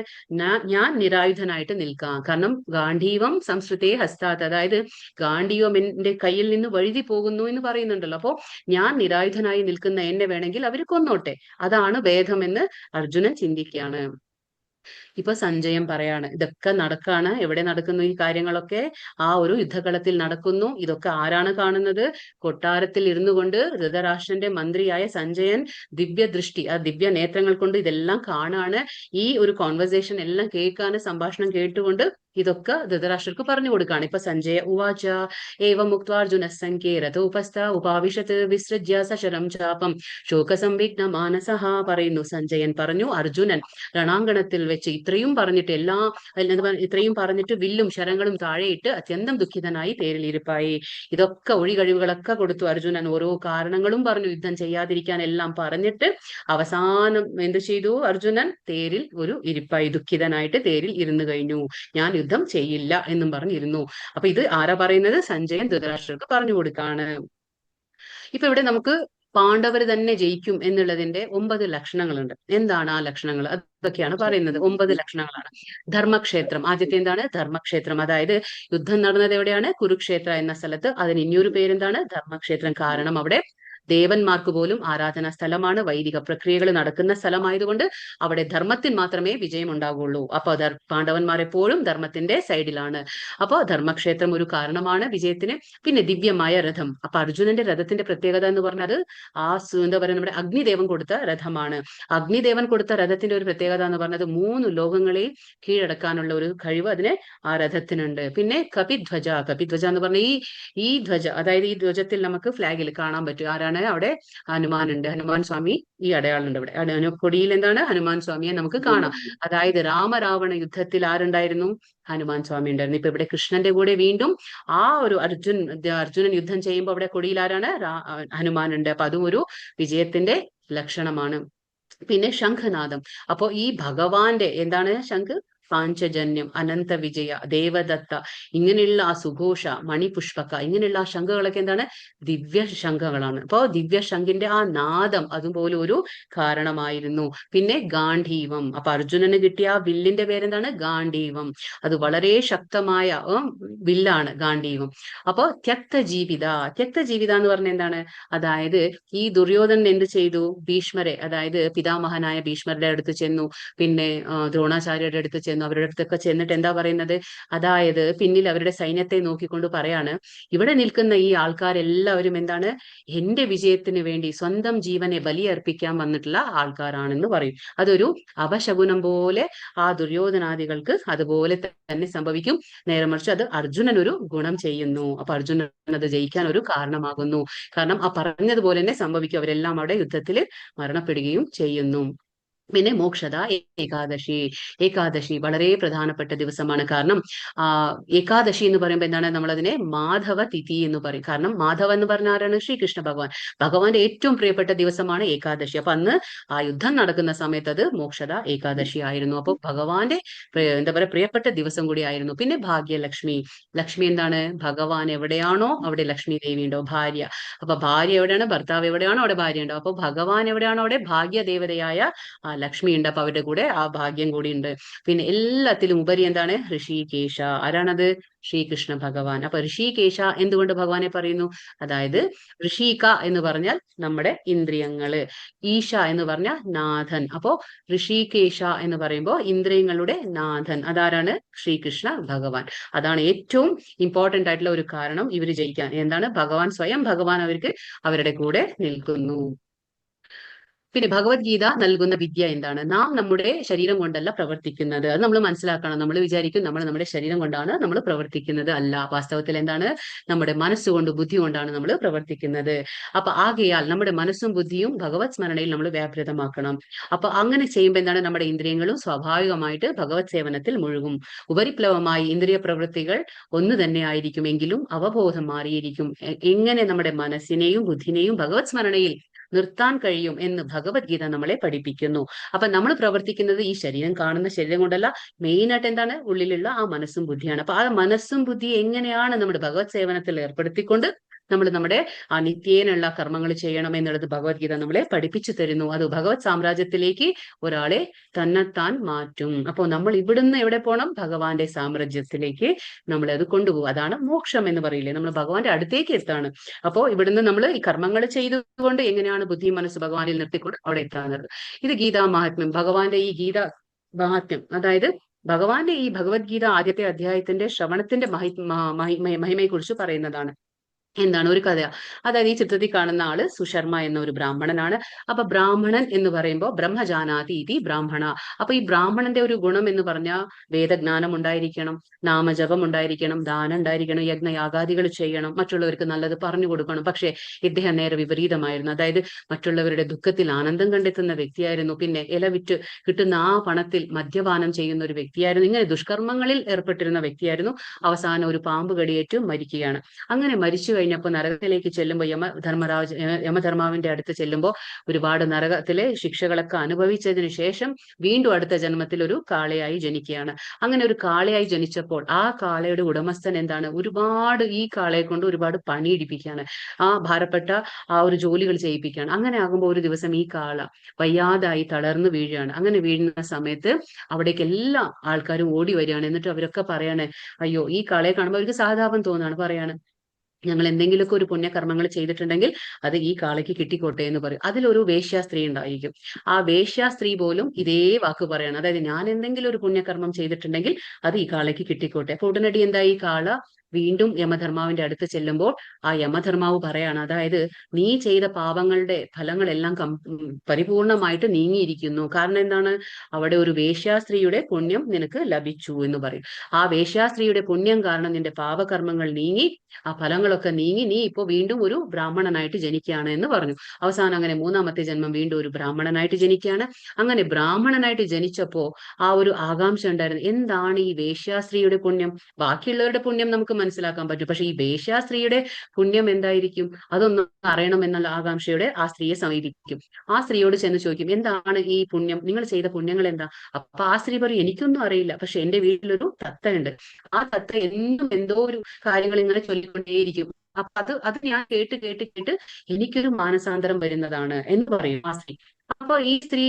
ഞാൻ നിരായുധനായിട്ട് നിൽക്കാം. കാരണം ഗാന്ധീവം സംസ്കൃതേ ഹസ്താത്, അതായത് ഗാന്ധീവം എന്റെ കയ്യിൽ നിന്ന് വഴുതി പോകുന്നു എന്ന് പറയുന്നുണ്ടല്ലോ. അപ്പോ ഞാൻ നിരായുധനായി നിൽക്കുന്ന എന്നെ വേണമെങ്കിൽ അവർ കൊന്നോട്ടെ, അതാണ് ഭേദമെന്ന് അർജുനൻ ചിന്തിക്കുകയാണ്. ഇപ്പൊ സഞ്ജയം പറയാണ്, ഇതൊക്കെ നടക്കാണ്. എവിടെ നടക്കുന്നു ഈ കാര്യങ്ങളൊക്കെ? ആ ഒരു യുദ്ധകളത്തിൽ നടക്കുന്നു. ഇതൊക്കെ ആരാണ് കാണുന്നത്? കൊട്ടാരത്തിൽ ഇരുന്നു കൊണ്ട് ധൃതരാഷ്ട്രന്റെ മന്ത്രിയായ സഞ്ജയൻ ദിവ്യദൃഷ്ടി, ആ ദിവ്യ നേത്രങ്ങൾ കൊണ്ട് ഇതെല്ലാം കാണാണ്. ഈ ഒരു കോൺവെർസേഷൻ എല്ലാം കേൾക്കാന്, സംഭാഷണം കേട്ടുകൊണ്ട് ഇതൊക്കെ ധൃതരാഷ്ട്രർക്ക് പറഞ്ഞു കൊടുക്കാണ്. ഇപ്പൊ സഞ്ജയ ഉവാച ഏവം മുക്ത്വാർജുന സംഖ്യേ രഥോപസ്ഥ ഉപാവിശത് വിസൃജ്യ സശരം ചാപം ശോകസംവിഘ്ന മാനസഹ. പറയുന്നു, സഞ്ജയൻ പറഞ്ഞു, അർജുനൻ രണാങ്കണത്തിൽ വെച്ച് ഇത്രയും പറഞ്ഞിട്ട് ഇത്രയും പറഞ്ഞിട്ട് വില്ലും ശരങ്ങളും താഴെയിട്ട് അത്യന്തം ദുഃഖിതനായി തേരിൽ ഇരിപ്പായി. ഇതൊക്കെ ഒഴികഴിവുകളൊക്കെ കൊടുത്തു അർജുനൻ, ഓരോ കാരണങ്ങളും പറഞ്ഞു യുദ്ധം ചെയ്യാതിരിക്കാൻ എല്ലാം പറഞ്ഞിട്ട് അവസാനം എന്ത് ചെയ്തു? അർജുനൻ തേരിൽ ഒരു ഇരിപ്പായി, ദുഃഖിതനായിട്ട് തേരിൽ ഇരുന്നു കഴിഞ്ഞു. ഞാൻ യുദ്ധം ചെയ്യില്ല എന്നും പറഞ്ഞിരുന്നു. അപ്പൊ ഇത് ആരാ പറയുന്നത്? സഞ്ജയൻ ധൃതരാഷ്ട്രർക്ക് പറഞ്ഞു കൊടുക്കാണ്. ഇപ്പൊ ഇവിടെ നമുക്ക് പാണ്ഡവർ തന്നെ ജയിക്കും എന്നുള്ളതിന്റെ 9 ലക്ഷണങ്ങളുണ്ട്. എന്താണ് ആ ലക്ഷണങ്ങൾ? അതൊക്കെയാണ് പറയുന്നത്. 9 ലക്ഷണങ്ങളാണ്. ധർമ്മക്ഷേത്രം, ആദ്യത്തെ എന്താണ്? ധർമ്മക്ഷേത്രം. അതായത് യുദ്ധം നടന്നത് എവിടെയാണ്? കുരുക്ഷേത്ര എന്ന സ്ഥലത്ത്. അതിന് ഇനിയൊരു പേരെന്താണ്? ധർമ്മക്ഷേത്രം. കാരണം അവിടെ ദേവന്മാർക്ക് പോലും ആരാധനാ സ്ഥലമാണ്, വൈദിക പ്രക്രിയകൾ നടക്കുന്ന സ്ഥലമായതുകൊണ്ട് അവിടെ ധർമ്മത്തിന് മാത്രമേ വിജയം ഉണ്ടാവുകയുള്ളൂ. അപ്പൊ പാണ്ഡവന്മാർ എപ്പോഴും ധർമ്മത്തിന്റെ സൈഡിലാണ്. അപ്പൊ ധർമ്മക്ഷേത്രം ഒരു കാരണമാണ് വിജയത്തിന്. പിന്നെ ദിവ്യമായ രഥം. അപ്പൊ അർജുനന്റെ രഥത്തിന്റെ പ്രത്യേകത എന്ന് പറഞ്ഞാൽ എന്താ പറയുക, നമ്മുടെ അഗ്നിദേവൻ കൊടുത്ത രഥമാണ്. അഗ്നിദേവൻ കൊടുത്ത രഥത്തിന്റെ ഒരു പ്രത്യേകത എന്ന് പറഞ്ഞത് 3 ലോകങ്ങളെയും കീഴടക്കാനുള്ള ഒരു കഴിവ് അതിന് ആ രഥത്തിനുണ്ട്. പിന്നെ കപിധ്വജ. കപിധ്വജ എന്ന് പറഞ്ഞ ഈ ധ്വജ, അതായത് ഈ ധ്വജത്തിൽ നമുക്ക് ഫ്ലാഗിൽ കാണാൻ പറ്റും ആരാണ്? അവിടെ ഹനുമാൻ ഉണ്ട്. ഹനുമാൻ സ്വാമി ഈ അടയാളുണ്ട് ഇവിടെ. കൊടിയിൽ എന്താണ്? ഹനുമാൻ സ്വാമിയെ നമുക്ക് കാണാം. അതായത് രാമരാവണ യുദ്ധത്തിൽ ആരുണ്ടായിരുന്നു? ഹനുമാൻ സ്വാമി ഉണ്ടായിരുന്നു. ഇപ്പൊ ഇവിടെ കൃഷ്ണന്റെ കൂടെ വീണ്ടും ആ ഒരു അർജുനൻ യുദ്ധം ചെയ്യുമ്പോൾ അവിടെ കൊടിയിൽ ആരാണ്? ഹനുമാൻ ഉണ്ട്. അപ്പൊ അതും ഒരു വിജയത്തിന്റെ ലക്ഷണമാണ്. പിന്നെ ശംഖനാദം. അപ്പോ ഈ ഭഗവാന്റെ എന്താണ്? ശംഖ് പാഞ്ചജന്യം, അനന്ത വിജയ, ദേവദത്ത, ഇങ്ങനെയുള്ള ആ സുഘോഷ, മണിപുഷ്പക, ഇങ്ങനെയുള്ള ആ ശംഖുകളൊക്കെ എന്താണ്? ദിവ്യ ശംഖുകളാണ്. അപ്പോ ദിവ്യ ശംഖിന്റെ ആ നാദം അതുപോലെ ഒരു കാരണമായിരുന്നു. പിന്നെ ഗാന്ധീവം. അപ്പൊ അർജുനന് കിട്ടിയ ആ വില്ലിന്റെ പേരെന്താണ്? ഗാന്ധീവം. അത് വളരെ ശക്തമായ വില്ലാണ് ഗാന്ധീവം. അപ്പോ ത്യക്തജീവിത. ത്യക്തജീവിത എന്ന് പറഞ്ഞ എന്താണ്? അതായത് ഈ ദുര്യോധനൻ എന്ത് ചെയ്തു? ഭീഷ്മരെ, അതായത് പിതാമഹനായ ഭീഷ്മരുടെ അടുത്ത് ചെന്നു, പിന്നെ ദ്രോണാചാര്യരുടെ അടുത്ത് ചെന്നു. അവരുടെ അടുത്തൊക്കെ ചെന്നിട്ട് എന്താ പറയുന്നത്? അതായത് പിന്നിൽ അവരുടെ സൈന്യത്തെ നോക്കിക്കൊണ്ട് പറയാണ്, ഇവിടെ നിൽക്കുന്ന ഈ ആൾക്കാരെല്ലാവരും എന്താണ്? എന്റെ വിജയത്തിന് വേണ്ടി സ്വന്തം ജീവനെ ബലിയർപ്പിക്കാൻ വന്നിട്ടുള്ള ആൾക്കാരാണെന്ന് പറയും. അതൊരു അപശകുനം പോലെ ആ ദുര്യോധനാദികൾക്ക് അതുപോലെ തന്നെ സംഭവിക്കും. നേരെ മറിച്ച് അത് അർജുനൻ ഒരു ഗുണം ചെയ്യുന്നു. അപ്പൊ അർജുനൻ അത് ജയിക്കാൻ ഒരു കാരണമാകുന്നു. കാരണം ആ പറഞ്ഞതുപോലെ തന്നെ സംഭവിക്കും. അവരെല്ലാം അവിടെ യുദ്ധത്തിൽ മരണപ്പെടുകയും ചെയ്യുന്നു. പിന്നെ മോക്ഷത ഏകാദശി. ഏകാദശി വളരെ പ്രധാനപ്പെട്ട ദിവസമാണ്. കാരണം ഏകാദശി എന്ന് പറയുമ്പോൾ എന്താണ്? നമ്മളതിനെ മാധവ തിഥി എന്ന് പറയും. കാരണം മാധവ എന്ന് പറഞ്ഞ ആരാണ്? ശ്രീകൃഷ്ണ ഭഗവാൻ. ഭഗവാന്റെ ഏറ്റവും പ്രിയപ്പെട്ട ദിവസമാണ് ഏകാദശി. അപ്പൊ അന്ന് ആ യുദ്ധം നടക്കുന്ന സമയത്ത് അത് മോക്ഷത ഏകാദശി ആയിരുന്നു. അപ്പൊ ഭഗവാന്റെ എന്താ പറയുക, പ്രിയപ്പെട്ട ദിവസം കൂടി ആയിരുന്നു. പിന്നെ ഭാഗ്യലക്ഷ്മി. ലക്ഷ്മി എന്താണ്? ഭഗവാൻ എവിടെയാണോ അവിടെ ലക്ഷ്മി ദേവി ഉണ്ടോ, ഭാര്യ. അപ്പൊ ഭാര്യ എവിടെയാണ്? ഭർത്താവ് എവിടെയാണോ അവിടെ ഭാര്യ ഉണ്ടോ. അപ്പൊ ഭഗവാൻ എവിടെയാണോ അവിടെ ഭാഗ്യദേവതയായ ലക്ഷ്മി ഉണ്ട്. അപ്പൊ അവരുടെ കൂടെ ആ ഭാഗ്യം കൂടി ഉണ്ട്. പിന്നെ എല്ലാത്തിലും ഉപരി എന്താണ്? ഋഷികേശ. ആരാണത്? ശ്രീകൃഷ്ണ ഭഗവാൻ. അപ്പൊ ഋഷികേശ എന്തുകൊണ്ട് ഭഗവാനെ പറയുന്നു? അതായത് ഋഷിക എന്ന് പറഞ്ഞാൽ നമ്മുടെ ഇന്ദ്രിയങ്ങള്, ഈശ എന്ന് പറഞ്ഞാൽ നാഥൻ. അപ്പോ ഋഷികേശ എന്ന് പറയുമ്പോൾ ഇന്ദ്രിയങ്ങളുടെ നാഥൻ. അതാരാണ്? ശ്രീകൃഷ്ണ ഭഗവാൻ. അതാണ് ഏറ്റവും ഇമ്പോർട്ടന്റ് ആയിട്ടുള്ള ഒരു കാരണം ഇവര് ജയിക്കാൻ. എന്താണ്? ഭഗവാൻ സ്വയം ഭഗവാൻ അവർക്ക് അവരുടെ കൂടെ നിൽക്കുന്നു. പിന്നെ ഭഗവത്ഗീത നൽകുന്ന വിദ്യ എന്താണ്? നാം നമ്മുടെ ശരീരം കൊണ്ടല്ല പ്രവർത്തിക്കുന്നത്. അത് നമ്മൾ മനസ്സിലാക്കണം. നമ്മൾ വിചാരിക്കും നമ്മൾ നമ്മുടെ ശരീരം കൊണ്ടാണ് നമ്മൾ പ്രവർത്തിക്കുന്നത്. അല്ല, വാസ്തവത്തിൽ എന്താണ്? നമ്മുടെ മനസ്സുകൊണ്ട്, ബുദ്ധി കൊണ്ടാണ് നമ്മൾ പ്രവർത്തിക്കുന്നത്. അപ്പൊ ആകയാൽ നമ്മുടെ മനസ്സും ബുദ്ധിയും ഭഗവത് സ്മരണയിൽ നമ്മൾ വ്യാപൃതമാക്കണം. അപ്പൊ അങ്ങനെ ചെയ്യുമ്പോൾ എന്താണ്? നമ്മുടെ ഇന്ദ്രിയങ്ങളും സ്വാഭാവികമായിട്ട് ഭഗവത് സേവനത്തിൽ മുഴുകും. ഉപരിപ്ലവമായി ഇന്ദ്രിയ പ്രവൃത്തികൾ ഒന്ന് തന്നെ ആയിരിക്കും, എങ്കിലും അവബോധം മാറിയിരിക്കും. എങ്ങനെ നമ്മുടെ മനസ്സിനെയും ബുദ്ധിനെയും ഭഗവത് സ്മരണയിൽ നിർത്താൻ കഴിയും എന്ന് ഭഗവത്ഗീത നമ്മളെ പഠിപ്പിക്കുന്നു. അപ്പൊ നമ്മൾ പ്രവർത്തിക്കുന്നത് ഈ ശരീരം, കാണുന്ന ശരീരം കൊണ്ടല്ല, മെയിൻ ആയിട്ട് എന്താണ്, ഉള്ളിലുള്ള ആ മനസ്സും ബുദ്ധിയാണ്. അപ്പൊ ആ മനസ്സും ബുദ്ധി എങ്ങനെയാണ് നമ്മുടെ ഭഗവത് സേവനത്തിൽ ഏർപ്പെടുത്തിക്കൊണ്ട് നമ്മൾ നമ്മുടെ ആ നിത്യേനുള്ള കർമ്മങ്ങൾ ചെയ്യണം എന്നുള്ളത് ഭഗവത്ഗീത നമ്മളെ പഠിപ്പിച്ചു തരുന്നു. അത് ഭഗവത് സാമ്രാജ്യത്തിലേക്ക് ഒരാളെ തന്നെത്താൻ മാറ്റും. അപ്പോൾ നമ്മൾ ഇവിടുന്ന് എവിടെ പോകണം? ഭഗവാന്റെ സാമ്രാജ്യത്തിലേക്ക് നമ്മളെ അത് കൊണ്ടുപോകും. അതാണ് മോക്ഷം എന്ന് പറയില്ലേ, നമ്മൾ ഭഗവാന്റെ അടുത്തേക്ക് എത്താണ്. അപ്പോൾ ഇവിടുന്ന് നമ്മൾ ഈ കർമ്മങ്ങൾ ചെയ്തുകൊണ്ട് എങ്ങനെയാണ് ബുദ്ധി മനസ്സ് ഭഗവാനിൽ നിർത്തിക്കൊണ്ട് അവിടെ എത്താറുള്ളത്. ഇത് ഗീതാ മഹാത്മ്യം, ഭഗവാന്റെ ഈ ഗീത മഹാത്മ്യം, അതായത് ഭഗവാന്റെ ഈ ഭഗവത്ഗീത ആദ്യത്തെ അധ്യായത്തിന്റെ ശ്രവണത്തിന്റെ മഹിമയെ കുറിച്ച് പറയുന്നതാണ്. എന്താണ് ഒരു കഥ. അതായത് ഈ ചിത്രത്തിൽ കാണുന്ന ആള് സുശർമ്മ എന്ന ഒരു ബ്രാഹ്മണനാണ്. അപ്പൊ ബ്രാഹ്മണൻ എന്ന് പറയുമ്പോൾ ബ്രഹ്മജാനാതി ഇതി ബ്രാഹ്മണ. അപ്പൊ ഈ ബ്രാഹ്മണന്റെ ഒരു ഗുണം എന്ന് പറഞ്ഞാൽ വേദജ്ഞാനം ഉണ്ടായിരിക്കണം, നാമജപം ഉണ്ടായിരിക്കണം, ദാനം ഉണ്ടായിരിക്കണം, യജ്ഞയാഗാദികൾ ചെയ്യണം, മറ്റുള്ളവർക്ക് നല്ലത് പറഞ്ഞു കൊടുക്കണം. പക്ഷേ ഇദ്ദേഹം നേരെ വിപരീതമായിരുന്നു. അതായത് മറ്റുള്ളവരുടെ ദുഃഖത്തിൽ ആനന്ദം കണ്ടെത്തുന്ന വ്യക്തിയായിരുന്നു. പിന്നെ ഇല വിറ്റ് കിട്ടുന്ന ആ പണത്തിൽ മദ്യപാനം ചെയ്യുന്ന ഒരു വ്യക്തിയായിരുന്നു. ഇങ്ങനെ ദുഷ്കർമ്മങ്ങളിൽ ഏർപ്പെട്ടിരുന്ന വ്യക്തിയായിരുന്നു. അവസാനം ഒരു പാമ്പ് കടിയേറ്റ് മരിക്കുകയാണ്. അങ്ങനെ മരിച്ചു കഴിഞ്ഞപ്പോൾ നരകത്തിലേക്ക് ചെല്ലുമ്പോൾ യമധർമാവിന്റെ അടുത്ത് ചെല്ലുമ്പോൾ ഒരുപാട് നരകത്തിലെ ശിക്ഷകളൊക്കെ അനുഭവിച്ചതിന് ശേഷം വീണ്ടും അടുത്ത ജന്മത്തിൽ ഒരു കാളയായി ജനിക്കുകയാണ്. അങ്ങനെ ഒരു കാളയായി ജനിച്ചപ്പോൾ ആ കാളയുടെ ഉടമസ്ഥൻ എന്താണ്, ഒരുപാട് ഈ കാളയെ കൊണ്ട് ഒരുപാട് പണിയിടിപ്പിക്കുകയാണ്, ആ ഭാരപ്പെട്ട ആ ഒരു ജോലികൾ ചെയ്യിപ്പിക്കുകയാണ്. അങ്ങനെ ആകുമ്പോൾ ഒരു ദിവസം ഈ കാള വയ്യാതായി തളർന്നു വീഴുകയാണ്. അങ്ങനെ വീഴുന്ന സമയത്ത് അവിടേക്ക് എല്ലാ ആൾക്കാരും ഓടി വരികയാണ്. എന്നിട്ട് അവരൊക്കെ പറയാണ്, അയ്യോ, ഈ കാളയെ കാണുമ്പോൾ അവർക്ക് സഹതാപം തോന്നുകയാണ്. പറയാണ്, ഞങ്ങൾ എന്തെങ്കിലുമൊക്കെ ഒരു പുണ്യകർമ്മങ്ങൾ ചെയ്തിട്ടുണ്ടെങ്കിൽ അത് ഈ കാളയ്ക്ക് കിട്ടിക്കോട്ടെ എന്ന് പറയും. അതിലൊരു വേശ്യാസ്ത്രീ ഉണ്ടായിരിക്കും. ആ വേശ്യാസ്ത്രീ പോലും ഇതേ വാക്ക് പറയണം. അതായത് ഞാൻ എന്തെങ്കിലും ഒരു പുണ്യകർമ്മം ചെയ്തിട്ടുണ്ടെങ്കിൽ അത് ഈ കാളയ്ക്ക് കിട്ടിക്കോട്ടെ. അപ്പൊ ഉടനടി എന്താ, ഈ കാള വീണ്ടും യമധർമാവിന്റെ അടുത്ത് ചെല്ലുമ്പോൾ ആ യമധർമാവ് പറയാണ്, അതായത് നീ ചെയ്ത പാപങ്ങളുടെ ഫലങ്ങളെല്ലാം പരിപൂർണമായിട്ട് നീങ്ങിയിരിക്കുന്നു. കാരണം എന്താണ്, അവിടെ ഒരു വേശ്യാസ്ത്രീയുടെ പുണ്യം നിനക്ക് ലഭിച്ചു എന്ന് പറയും. ആ വേശ്യാസ്ത്രീയുടെ പുണ്യം കാരണം നിന്റെ പാപകർമ്മങ്ങൾ നീങ്ങി, ആ ഫലങ്ങളൊക്കെ നീങ്ങി, നീ ഇപ്പോ വീണ്ടും ഒരു ബ്രാഹ്മണനായിട്ട് ജനിക്കുകയാണ് എന്ന് പറഞ്ഞു. അവസാനം അങ്ങനെ മൂന്നാമത്തെ ജന്മം വീണ്ടും ഒരു ബ്രാഹ്മണനായിട്ട് ജനിക്കുകയാണ്. അങ്ങനെ ബ്രാഹ്മണനായിട്ട് ജനിച്ചപ്പോ ആ ഒരു ആകാംക്ഷ ഉണ്ടായിരുന്നു, എന്താണ് ഈ വേശ്യാസ്ത്രീയുടെ പുണ്യം? ബാക്കിയുള്ളവരുടെ പുണ്യം നമുക്ക് മനസ്സിലാക്കാൻ പറ്റും, പക്ഷെ ഈ വേശ്യാസ്ത്രീയുടെ പുണ്യം എന്തായിരിക്കും, അതൊന്നും അറിയണം എന്നുള്ള ആകാംക്ഷയോടെ ആ സ്ത്രീയെ സമീപിക്കും. ആ സ്ത്രീയോട് ചെന്ന് ചോദിക്കും, എന്താണ് ഈ പുണ്യം, നിങ്ങൾ ചെയ്ത പുണ്യങ്ങൾ എന്താ? അപ്പൊ ആ സ്ത്രീ പറയും, എനിക്കൊന്നും അറിയില്ല, പക്ഷെ എന്റെ വീട്ടിലൊരു തത്തയുണ്ട്. ആ തത്ത എന്നും എന്തോ ഒരു കാര്യങ്ങൾ ഇങ്ങനെ ചൊല്ലിക്കൊണ്ടേയിരിക്കും. അപ്പൊ അത് ഞാൻ കേട്ട് കേട്ട് കേട്ട് എനിക്കൊരു മാനസാന്തരം വരുന്നതാണ് എന്ന് പറയും ആ സ്ത്രീ. അപ്പൊ ഈ സ്ത്രീ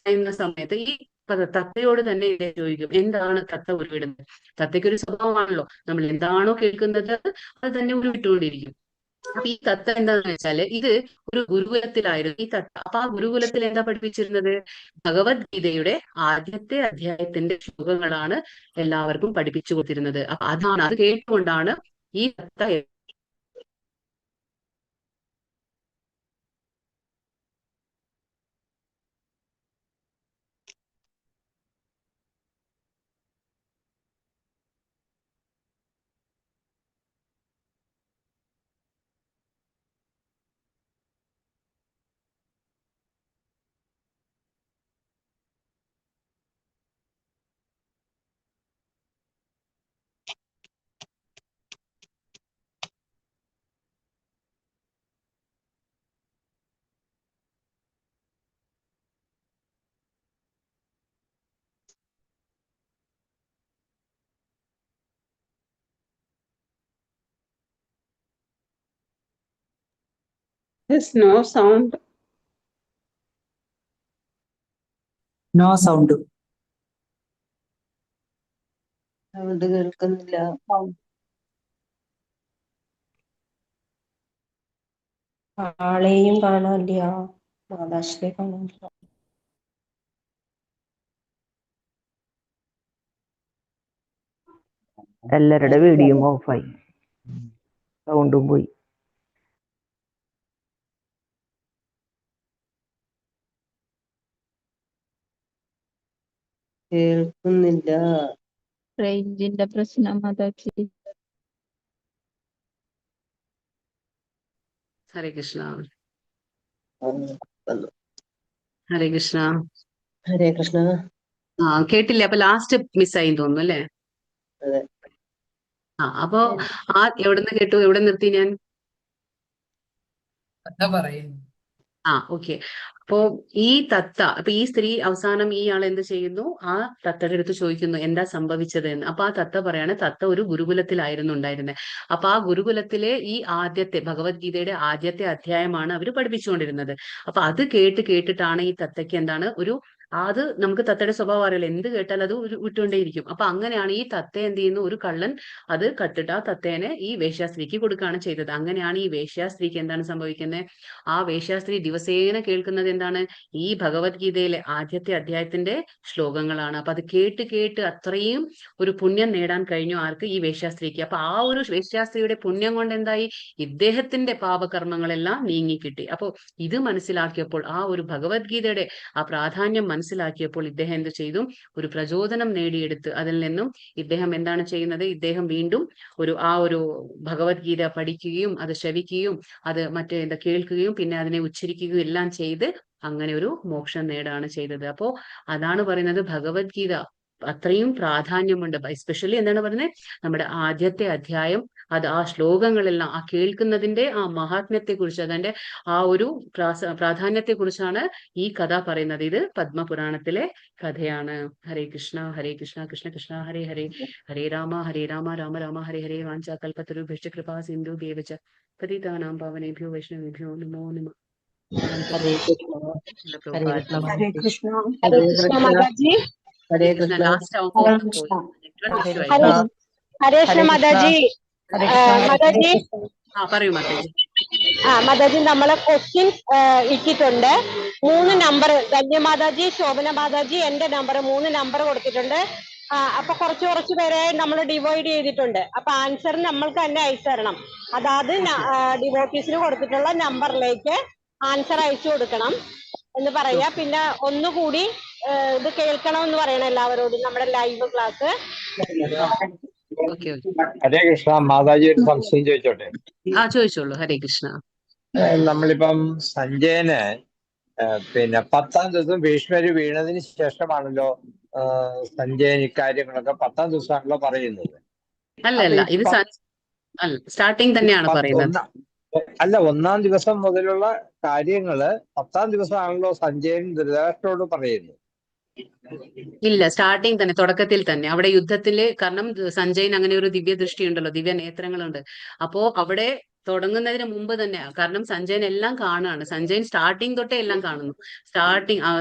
പറയുന്ന സമയത്ത് ഈ തത്തയോട് തന്നെ ഇദ്ദേഹം ചോദിക്കും, എന്താണ് തത്ത ഉരുവിടുന്നത്? തത്തയ്ക്കൊരു സ്വഭാവമാണല്ലോ, നമ്മൾ എന്താണോ കേൾക്കുന്നത് അത് തന്നെ ഉരുവിട്ടുകൊണ്ടിരിക്കും. അപ്പൊ ഈ തത്ത എന്താണെന്ന് വെച്ചാല്, ഇത് ഒരു ഗുരുകുലത്തിലായിരുന്നു ഈ തത്ത. അപ്പൊ ആ ഗുരുകുലത്തിൽ എന്താ പഠിപ്പിച്ചിരുന്നത്? ഭഗവത്ഗീതയുടെ ആദ്യത്തെ അധ്യായത്തിന്റെ ശ്ലോകങ്ങളാണ് എല്ലാവർക്കും പഠിപ്പിച്ചു കൊടുത്തിരുന്നത്. അപ്പൊ അത് കേട്ടുകൊണ്ടാണ് ഈ തത്ത There's no sound. No sound. Sound കേൾക്കുന്നില്ല. ആളെയും കാണാനില്ല, മാതാശ്രീയെ കാണാനില്ല. എല്ലാവരുടെ വീഡിയോയും ഓഫായി, സൗണ്ടും പോയി. കേൾക്കുന്നില്ല. റേഞ്ചിന്റെ പ്രശ്നം മാതാജി. ഹരേ കൃഷ്ണ. വന്നു. ഹരേ കൃഷ്ണ. ഹരേ കൃഷ്ണ. കേട്ടില്ലേ? അപ്പൊ ലാസ്റ്റ് മിസ്സായി തോന്നുന്നു അല്ലേ? അതെ. അപ്പൊ എവിടുന്ന് കേട്ടു? എവിടെ നിർത്തി ഞാൻ? ഓക്കെ. അപ്പോ ഈ തത്ത, അപ്പൊ ഈ സ്ത്രീ അവസാനം ഈ ആൾ എന്ത് ചെയ്യുന്നു, ആ തത്തയുടെ അടുത്ത് ചോദിക്കുന്നു എന്താ സംഭവിച്ചത് എന്ന്. അപ്പൊ ആ തത്ത പറയാണ്, തത്ത ഒരു ഗുരുകുലത്തിലായിരുന്നു ഉണ്ടായിരുന്നത്. അപ്പൊ ആ ഗുരുകുലത്തിലെ ഈ ആദ്യത്തെ ഭഗവത്ഗീതയുടെ ആദ്യത്തെ അധ്യായമാണ് അവർ പഠിപ്പിച്ചുകൊണ്ടിരുന്നത്. അപ്പൊ അത് കേട്ടിട്ടാണ് ഈ തത്തയ്ക്ക് എന്താണ് അത് നമുക്ക് തത്തയുടെ സ്വഭാവം അറിയില്ല, എന്ത് കേട്ടാൽ അത് വിട്ടുകൊണ്ടേയിരിക്കും. അപ്പൊ അങ്ങനെയാണ് ഈ തത്തയെ എന്ത് ചെയ്യുന്നു, ഒരു കള്ളൻ അത് കട്ടിട്ട് ആ തത്തേനെ ഈ വേശ്യാസ്ത്രീക്ക് കൊടുക്കുകയാണ് ചെയ്തത്. അങ്ങനെയാണ് ഈ വേശ്യാസ്ത്രീക്ക് എന്താണ് സംഭവിക്കുന്നത്, ആ വേശ്യാസ്ത്രീ ദിവസേന കേൾക്കുന്നത് എന്താണ്, ഈ ഭഗവത്ഗീതയിലെ ആദ്യത്തെ അധ്യായത്തിന്റെ ശ്ലോകങ്ങളാണ്. അപ്പൊ അത് കേട്ട് അത്രയും ഒരു പുണ്യം നേടാൻ കഴിഞ്ഞു ആർക്ക്, ഈ വേശ്യാസ്ത്രീക്ക്. അപ്പൊ ആ ഒരു വേശ്യാസ്ത്രീയുടെ പുണ്യം കൊണ്ട് എന്തായി, ഇദ്ദേഹത്തിന്റെ പാപകർമ്മങ്ങളെല്ലാം നീങ്ങിക്കിട്ടി. അപ്പൊ ഇത് മനസ്സിലാക്കിയപ്പോൾ, ആ ഒരു ഭഗവത്ഗീതയുടെ ആ പ്രാധാന്യം മനസ്സിലാക്കിയപ്പോൾ ഇദ്ദേഹം എന്ത് ചെയ്തു, ഒരു പ്രചോദനം നേടിയെടുത്ത് അതിൽ നിന്നും ഇദ്ദേഹം എന്താണ് ചെയ്യുന്നത്, ഇദ്ദേഹം വീണ്ടും ആ ഒരു ഭഗവത്ഗീത പഠിക്കുകയും അത് ശ്രവിക്കുകയും അത് എന്താ കേൾക്കുകയും പിന്നെ അതിനെ ഉച്ചരിക്കുകയും എല്ലാം ചെയ്ത് അങ്ങനെ ഒരു മോക്ഷം നേടാണ് ചെയ്തത്. അപ്പോ അതാണ് പറയുന്നത്, ഭഗവത്ഗീത അത്രയും പ്രാധാന്യമുണ്ട്. എസ്പെഷ്യലി എന്താണ് പറയുന്നത്, നമ്മുടെ ആദ്യത്തെ അധ്യായം, അത് ആ ശ്ലോകങ്ങളെല്ലാം ആ കേൾക്കുന്നതിന്റെ ആ മഹാത്മ്യത്തെ കുറിച്ച്, അതിന്റെ ആ ഒരു പ്രാധാന്യത്തെ കുറിച്ചാണ് ഈ കഥ പറയുന്നത്. ഇത് പത്മപുരാണത്തിലെ കഥയാണ്. ഹരേ കൃഷ്ണ കൃഷ്ണ കൃഷ്ണ ഹരേ ഹരേ, ഹരേ രാമ രാമ രാമ ഹരേ ഹരേ, വാഞ്ചാ കൽപതരുഭ്യശ്ച കൃപാ സിന്ധു ദേവച പതിതാനാം പാവനേഭ്യോ വൈഷ്ണവേഭ്യോ നമോ നമഃ. ഹരേ കൃഷ്ണ. ഹരേ കൃഷ്ണ. ഹരേ കൃഷ്ണ. ഹരേ കൃഷ്ണ മാതാജി. ഹരേ കൃഷ്ണ. ലാസ്റ്റ് ആവുമ്പോൾ ഹരേ പോയി കൃഷ്ണ. നെറ്റ്വർക്ക് ഇഷ്യൂ ആയി. ഹരേ ഹരേ കൃഷ്ണ മാതാജി. മാതാജി, പറയൂ മാതാജി. മാതാജി നമ്മളെ ക്വസ്റ്റ്യൻ ഇട്ടിട്ടുണ്ട്. 3 നമ്പർ, ധന്യമാതാജി, ശോഭന മാതാജി, എന്റെ നമ്പർ 3 നമ്പർ കൊടുത്തിട്ടുണ്ട്. അപ്പൊ കുറച്ച് പേരെ നമ്മൾ ഡിവൈഡ് ചെയ്തിട്ടുണ്ട്. അപ്പൊ ആൻസർ നമ്മൾക്ക് തന്നെ അയച്ചു തരണം. അതായത് ഡിവോട്ടീസിന് കൊടുത്തിട്ടുള്ള നമ്പറിലേക്ക് ആൻസർ അയച്ചു കൊടുക്കണം എന്ന് പറയാ. പിന്നെ ഒന്നുകൂടി ഇത് കേൾക്കണം എന്ന് പറയണം എല്ലാവരോടും, നമ്മുടെ ലൈവ് ക്ലാസ്. ഹരേ കൃഷ്ണ മാതാജി, ഒരു സംശയം ചോദിച്ചോട്ടെ? ചോദിച്ചോളൂ. ഹരേ കൃഷ്ണ. നമ്മളിപ്പം സഞ്ജയന് പിന്നെ 10ാം ദിവസം ഭീഷ്മര് വീണതിന് ശേഷമാണല്ലോ സഞ്ജയൻ ഇക്കാര്യങ്ങളൊക്കെ 10ാം ദിവസമാണല്ലോ പറയുന്നത്. അല്ല, ഇത് സ്റ്റാർട്ടിങ് തന്നെയാണ് പറയുന്നത്. അല്ല, 1ാം ദിവസം മുതലുള്ള കാര്യങ്ങള് 10ാം ദിവസമാണല്ലോ സഞ്ജയൻ ധൃതരാഷ്ട്രരോട് പറയുന്നത്. ഇല്ല, സ്റ്റാർട്ടിങ് തന്നെ, തുടക്കത്തിൽ തന്നെ. അവിടെ യുദ്ധത്തില്, കാരണം സഞ്ജയൻ അങ്ങനെ ഒരു ദിവ്യ ദൃഷ്ടി ഉണ്ടല്ലോ, ദിവ്യ നേത്രങ്ങളുണ്ട്. അപ്പോ അവിടെ തുടങ്ങുന്നതിന് മുമ്പ് തന്നെ, കാരണം സഞ്ജയൻ എല്ലാം കാണുകയാണ്. സഞ്ജയൻ സ്റ്റാർട്ടിങ് തൊട്ടേ എല്ലാം കാണുന്നു.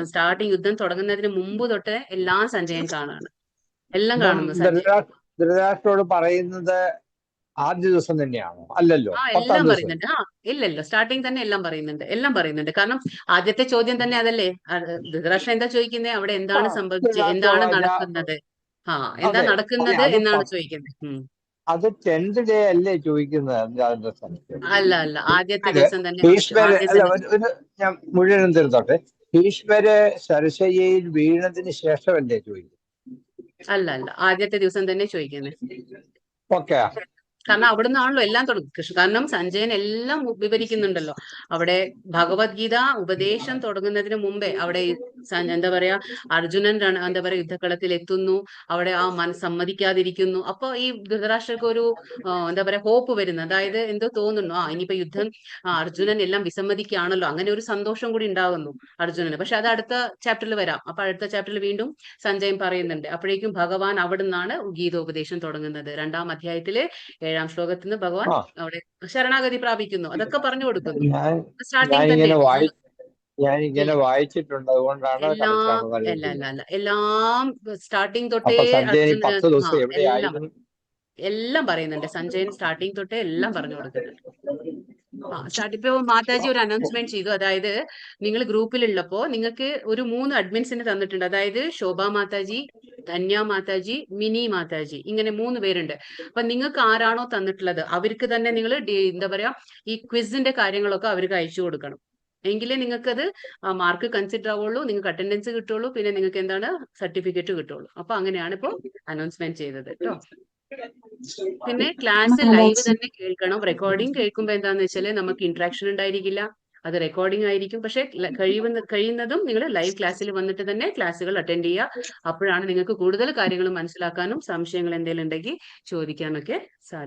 സ്റ്റാർട്ടിങ് യുദ്ധം തുടങ്ങുന്നതിന് മുമ്പ് തൊട്ടേ എല്ലാം സഞ്ജയൻ കാണുകയാണ്, എല്ലാം കാണുന്നു. ധൃതരാഷ്ട്രരോട് പറയുന്നത് ആദ്യ ദിവസം തന്നെയാണോ? അല്ലല്ലോ, എല്ലാം പറയുന്നുണ്ട്. ഇല്ലല്ലോ, സ്റ്റാർട്ടിങ് തന്നെ എല്ലാം പറയുന്നുണ്ട്. കാരണം ആദ്യത്തെ ചോദ്യം തന്നെ അതല്ലേ, ധൃതരാഷ്ട്രൻ എന്താ ചോദിക്കുന്നത്, അവിടെ എന്താണ് സംഭവിച്ചത്, എന്താണ് നടക്കുന്നത്, എന്താ നടക്കുന്നത് എന്നാണ് ചോദിക്കുന്നത്. അത് 10th ഡേ അല്ലേ ചോദിക്കുന്നത്? അല്ല, ആദ്യത്തെ ദിവസം തന്നെ. ഞാൻ മുഴുവൻ തീർത്തോട്ടെ. ഭീഷ്മര് ശരശയ്യയിൽ വീണതിന് ശേഷമല്ലേ ചോദിക്കുന്നത്? അല്ല, ആദ്യത്തെ ദിവസം തന്നെ ചോദിക്കുന്നത്. ഓക്കെ. കാരണം അവിടെ നിന്നാണല്ലോ എല്ലാം തുടങ്ങും. കാരണം സഞ്ജയൻ എല്ലാം വിവരിക്കുന്നുണ്ടല്ലോ. അവിടെ ഭഗവത്ഗീത ഉപദേശം തുടങ്ങുന്നതിന് മുമ്പേ അവിടെ എന്താ പറയാ, അർജുനൻ എന്താ പറയാ യുദ്ധക്കളത്തിൽ എത്തുന്നു, അവിടെ ആ സമ്മതിക്കാതിരിക്കുന്നു. അപ്പൊ ഈ ധൃതരാഷ്ട്രർക്ക് ഒരു എന്താ പറയാ ഹോപ്പ് വരുന്നു. അതായത് എന്തോ തോന്നുന്നു, ഇനിയിപ്പോ യുദ്ധം അർജുനൻ എല്ലാം വിസമ്മതിക്കുകയാണല്ലോ, അങ്ങനെ ഒരു സന്തോഷം കൂടി ഉണ്ടാകുന്നു അർജുനന്. പക്ഷെ അത് അടുത്ത ചാപ്റ്ററിൽ വരാം. അപ്പൊ അടുത്ത ചാപ്റ്ററിൽ വീണ്ടും സഞ്ജയൻ പറയുന്നുണ്ട്. അപ്പോഴേക്കും ഭഗവാൻ അവിടെ നിന്നാണ് ഗീതോപദേശം തുടങ്ങുന്നത്. 2ാം അധ്യായത്തില് 7ാം ശ്ലോകത്തിൽ നിന്ന് ഭഗവാൻ അവിടെ ശരണാഗതി പ്രാപിക്കുന്നു. അതൊക്കെ പറഞ്ഞു കൊടുക്കുന്നു. സ്റ്റാർട്ടിങ് തന്നെ ഞാനിങ്ങനെ വായിച്ചിട്ടുണ്ട്, അതുകൊണ്ടാണ് എല്ലാം സ്റ്റാർട്ടിങ് തൊട്ടേ എല്ലാം പറയുന്നുണ്ട്. സഞ്ജയൻ സ്റ്റാർട്ടിങ് തൊട്ടേ എല്ലാം പറഞ്ഞു കൊടുക്കുന്നുണ്ട്. ഇപ്പൊ മാതാജി ഒരു അനൗൺസ്മെന്റ് ചെയ്തു. അതായത് നിങ്ങൾ ഗ്രൂപ്പിലുള്ളപ്പോ നിങ്ങൾക്ക് ഒരു 3 അഡ്മിൻസിന് തന്നിട്ടുണ്ട്. അതായത് ശോഭ മാതാജി, ധന്യ മാതാജി, മിനി മാതാജി, ഇങ്ങനെ 3 പേരുണ്ട്. അപ്പൊ നിങ്ങൾക്ക് ആരാണോ തന്നിട്ടുള്ളത് അവർക്ക് തന്നെ നിങ്ങൾ എന്താ പറയാ ഈ ക്വിസിന്റെ കാര്യങ്ങളൊക്കെ അവർക്ക് അയച്ചു കൊടുക്കണം. എങ്കിലേ നിങ്ങൾക്കത് മാർക്ക് കൺസിഡർ ആവുള്ളൂ, നിങ്ങൾക്ക് അറ്റൻഡൻസ് കിട്ടുള്ളൂ, പിന്നെ നിങ്ങൾക്ക് എന്താണ് സർട്ടിഫിക്കറ്റ് കിട്ടുള്ളൂ. അപ്പൊ അങ്ങനെയാണ് ഇപ്പൊ അനൗൺസ്മെന്റ് ചെയ്തത് കേട്ടോ. പിന്നെ ക്ലാസ് ലൈവ് തന്നെ കേൾക്കണം. റെക്കോർഡിംഗ് കേൾക്കുമ്പോ എന്താന്ന് വെച്ചാല് നമുക്ക് ഇന്ററാക്ഷൻ ഉണ്ടായിരിക്കില്ല, അത് റെക്കോർഡിംഗ് ആയിരിക്കും. പക്ഷെ കഴിയുന്നതും നിങ്ങൾ ലൈവ് ക്ലാസ്സിൽ വന്നിട്ട് തന്നെ ക്ലാസ്സുകൾ അറ്റൻഡ് ചെയ്യുക. അപ്പോഴാണ് നിങ്ങൾക്ക് കൂടുതൽ കാര്യങ്ങൾ മനസ്സിലാക്കാനും സംശയങ്ങൾ എന്തെങ്കിലും ഉണ്ടെങ്കിൽ ചോദിക്കാനൊക്കെ സാധിക്കും.